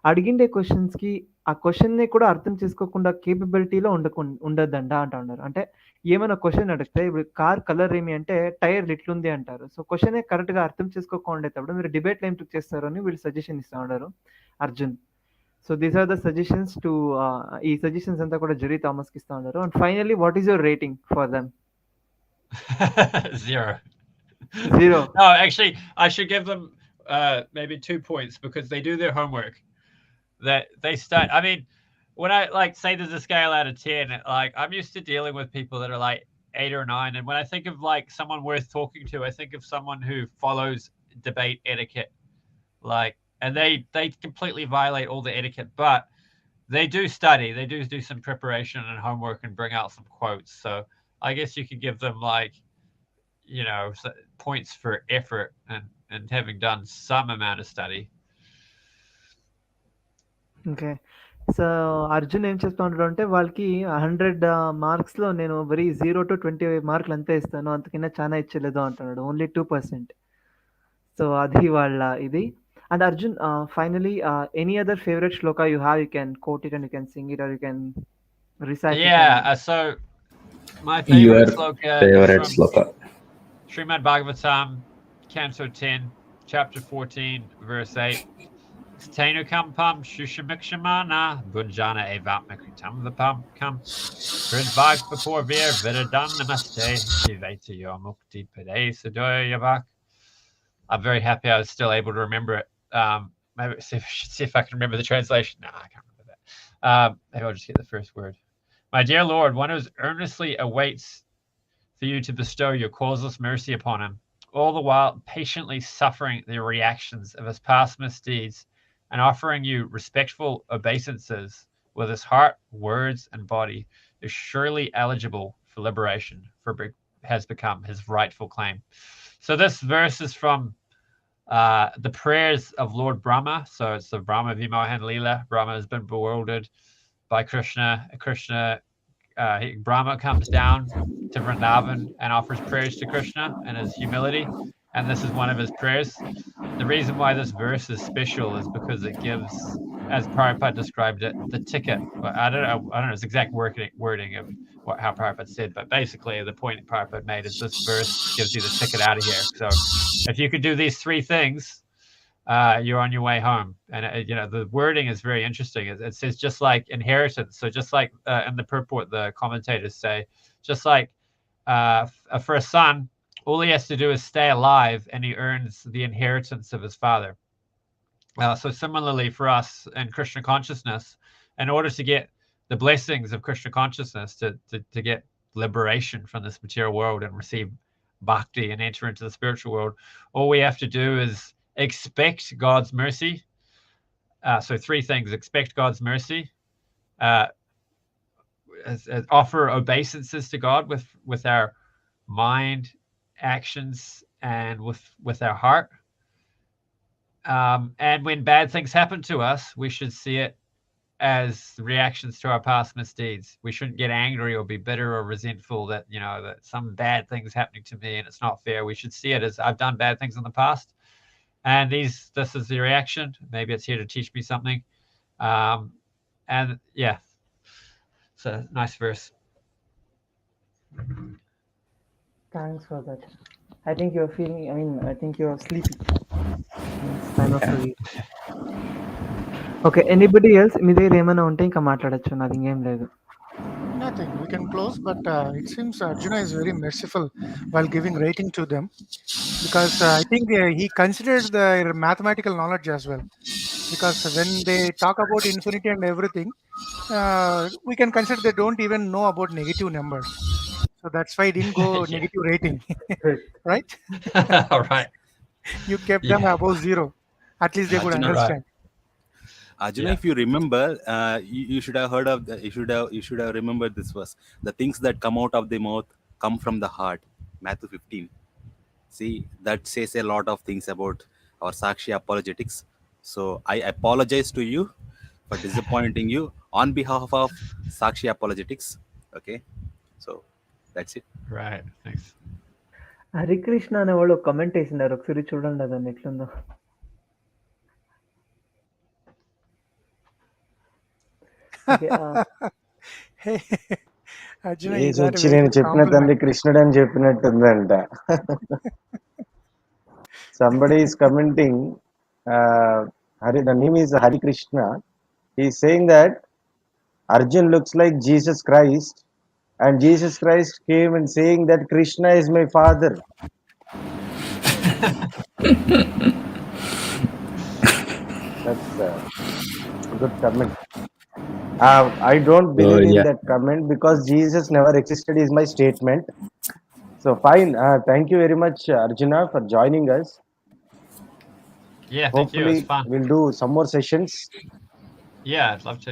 అడిగిండే క్వశ్చన్స్కి ఆ క్వశ్చన్ని కూడా అర్థం చేసుకోకుండా కేపబిలిటీలో ఉండద్దండ అంటా ఉన్నారు. అంటే ఏమైనా క్వశ్చన్ అడిగితే, ఇప్పుడు కార్ కలర్ ఏమి అంటే టైర్ ఇట్లుంది అంటారు. సో క్వశ్చనే కరెక్ట్గా అర్థం చేసుకోకుండా మీరు డిబేట్లో ఏం చేస్తారు అని వీళ్ళు సజెషన్ ఇస్తూ ఉన్నారు Arjun. So these are the suggestions to ఈ సజెషన్స్ అంతా కూడా జెరీ థామస్కి ఇస్తూ ఉన్నారు. And finally, what is your rating for them? Zero. Zero. No, actually, I should give them maybe 2 points because they do their homework. That they start. I mean, when I say there's a scale out of 10, I'm used to dealing with people that are like 8 or 9, and when I think of someone worth talking to, I think of someone who follows debate etiquette, and they completely violate all the etiquette, but they do study, they do some preparation and homework and bring out some quotes. So I guess you could give them points for effort and having done some amount of study. Okay, so Arjun ఏం చెప్తా ఉంటాడు అంటే, వాళ్ళకి 100 మార్క్స్లో నేను very 0 to 20 మార్కులు అంతే ఇస్తాను, అంతకన్నా చాలా ఇచ్చలేదు అంటున్నాడు. ఓన్లీ 2%. సో అది వాళ్ళ ఇది. And Arjun, finally, any other favourite Shloka you have, you can coat it and you can sing it or you can Recite it. Yeah. So my Your favorite sloka favorite is from sloka. Srimad Bhagavatam, Canto 10, Chapter 14, Verse 8. Stenukam Shushamikshamana Bunjana Evatmakritam Vapam Kam Pridvag Vaporvir Vidadan Namaste Shiveta Yomukti Pade Sadoyavak. I'm very happy I was still able to remember it. Maybe see if I can remember the translation. No, I can't remember that. Maybe I'll just get the first word. My dear Lord, one who earnestly awaits for you to bestow your causeless mercy upon him, all the while patiently suffering the reactions of his past misdeeds and offering you respectful obeisances with his heart, words, and body, is surely eligible for liberation, for has become his rightful claim. So this verse is from the prayers of Lord Brahma. So it's the Brahma Vimohan Leela. Brahma has been bewildered by Krishna. Brahma comes down to Vrindavan and offers prayers to Krishna in his humility, and this is one of his prayers. The reason why this verse is special is because it gives, as Prabhupada described it, the ticket. I don't know his exact wording of how Prabhupada said, but basically the point Prabhupada made is this verse gives you the ticket out of here. So if you could do these three things, you're on your way home. And the wording is very interesting. It says just like inheritance. So just like in the purport, the commentators say, just like for a son, all he has to do is stay alive and he earns the inheritance of his father. So similarly for us in Krishna consciousness, in order to get the blessings of Krishna consciousness, to get liberation from this material world and receive bhakti and enter into the spiritual world, all we have to do is expect God's mercy. So three things: expect God's mercy, offer obeisances to God with our mind, actions, and with our heart. And when bad things happen to us, we should see it as reactions to our past misdeeds. We shouldn't get angry or be bitter or resentful that that some bad thing's happening to me and it's not fair. We should see it as I've done bad things in the past, and this is the reaction. Maybe it's here to teach me something. And yeah, it's a nice verse. Thanks for that. I think you're feeling, I think you're sleepy. It's time of sleep. Okay, anybody else? మీ దగ్గర ఏమైనా ఉంటే ఇంకా మాట్లాడొచ్చు, నాది ఇంకేం లేదు. Nothing. We can close, but it seems Arjuna is very merciful while giving rating to them, because I think he considered their mathematical knowledge as well. Because when they talk about infinity and everything, we can consider they don't even know about negative numbers. So that's why I didn't go Yeah. negative rating, right? All right. You kept them above zero. At least they could Arjuna, understand. Arjuna, Yeah. if you remember, you should have heard of you should have remembered this verse. The things that come out of the mouth come from the heart. Matthew 15. See, that says a lot of things about our Sakshi apologetics. So I apologize to you for disappointing you on behalf of Sakshi apologetics. Okay, so that's it. Right. Thanks. Harikrishna అనేవాళ్ళు comment వేసినారు, ఒకసారి చూడండి అదని ఎట్లుందో. Okay, Hey, Arjuna, age is that a వచ్చి very నేను good చెప్పిన తండ్రి compliment? కృష్ణుడు అని చెప్పినట్టుందంట. Somebody is commenting, the name is Hari Krishna. He is saying that Arjun looks like Jesus Christ, and Jesus Christ came and saying that Krishna is my father. That's a good comment. I don't believe in that comment because Jesus never existed is my statement. So fine. Thank you very much, Arjuna, for joining us. Yeah, thank Hopefully, you. It's fun. we'll do some more sessions. Yeah, I'd love to.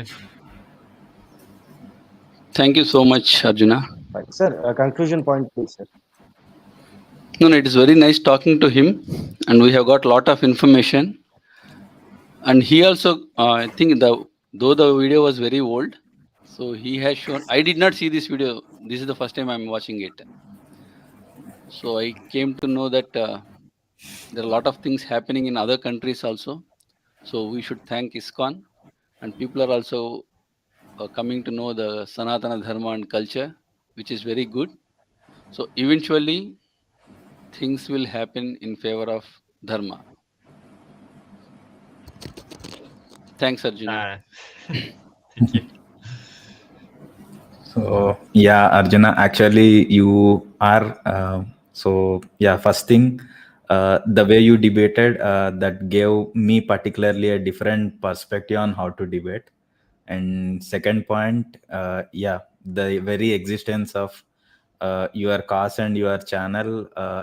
Thank you so much, Arjuna. Fine. Sir, conclusion point, please, sir. No, it is very nice talking to him, and we have got a lot of information. And he also, I think though the video was very old, so he has shown. I did not see this video. This is the first time I'm watching it. So I came to know that there are a lot of things happening in other countries also. So we should thank ISKCON, and people are also coming to know the Sanatana Dharma and culture, which is very good. So eventually things will happen in favor of Dharma. Thanks, Arjuna. Thank you. So yeah, Arjuna, actually you are first thing, the way you debated, that gave me particularly a different perspective on how to debate. And second point, the very existence of your cause and your channel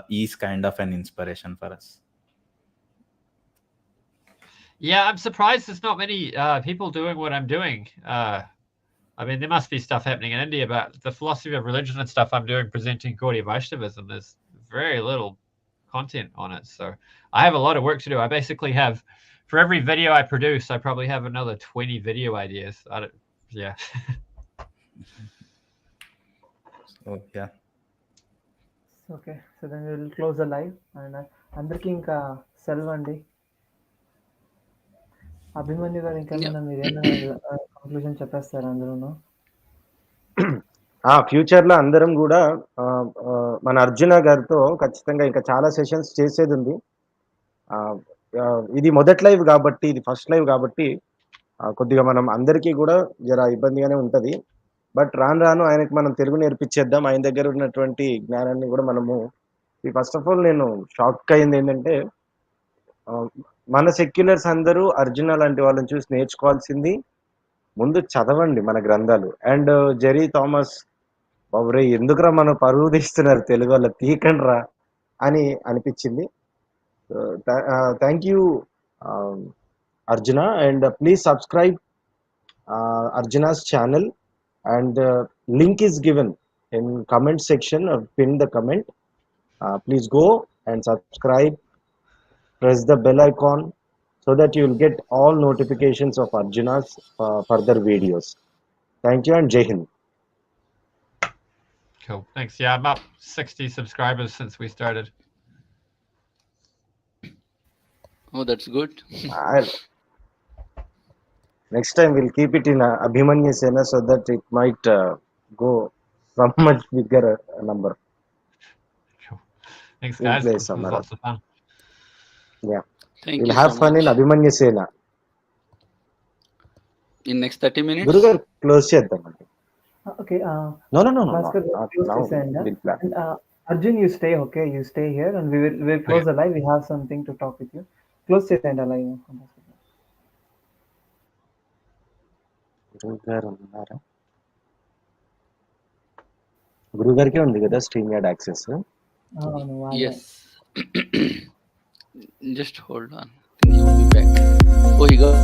is kind of an inspiration for us. Yeah, I'm surprised there's not many people doing what I'm doing. I mean, there must be stuff happening in India, but the philosophy of religion and stuff I'm doing, presenting Gaudiya Vaishnavism, there's very little content on it. So I have a lot of work to do. I basically have, for every video I produce, I probably have another 20 video ideas. Yeah. So yeah. Okay, so then will close the live. And అందరికీ ఇంకా సెలవు అండి. అభిమన్యు గారు ఇంకేమన్నా మీరేమైనా conclusion చెప్పేస్తారా అందరూ? Future లో అందరం కూడా మన అర్జున గారితో ఖచ్చితంగా ఇంకా చాలా సెషన్స్ చేసేది ఉంది. ఇది మొదటి లైవ్ కాబట్టి, ఇది ఫస్ట్ లైవ్ కాబట్టి కొద్దిగా మనం అందరికీ కూడా జర ఇబ్బందిగానే ఉంటది. బట్ రాను రాను ఆయనకి మనం తెలుగు నేర్పించేద్దాం. ఆయన దగ్గర ఉన్నటువంటి జ్ఞానాన్ని కూడా మనము, ఫస్ట్ ఆఫ్ ఆల్ నేను షాక్ అయింది ఏంటంటే, మన సెక్యులర్స్ అందరూ అర్జున లాంటి వాళ్ళని చూసి నేర్చుకోవాల్సింది ముందు చదవండి మన గ్రంథాలు. అండ్ జెరీ థామస్, బాబురే ఎందుకురా మనం పరువు తీస్తున్నారు తెలుగు వాళ్ళ, తీకండి రా అని అనిపించింది. Thank you Arjuna, and please subscribe Arjuna's channel, and link is given in comment section, or pin the comment. Please go and subscribe, press the bell icon so that you will get all notifications of Arjuna's further videos. Thank you and Jai Hind. Cool, thanks. Yeah, I'm up 60 subscribers since we started. Oh, that's good. Next time we'll keep it in Abhimanyu Sena so that it might go from much bigger number. Cool. Thanks, guys. This was lots of fun. Yeah. Thank we'll you have so fun much. in Abhimanyu Sena. In next 30 minutes? Guru garu close cheddamandi. Okay. No, Bhaskar, not close now. this end, We'll plan. and Arjun, you stay, okay? You stay here, and we'll close the live. We have something to talk with you. Close this end, live. గురువు గారికి ఉంది కదా stream yard access? Yes. Just hold on. He will be back. Oh, he got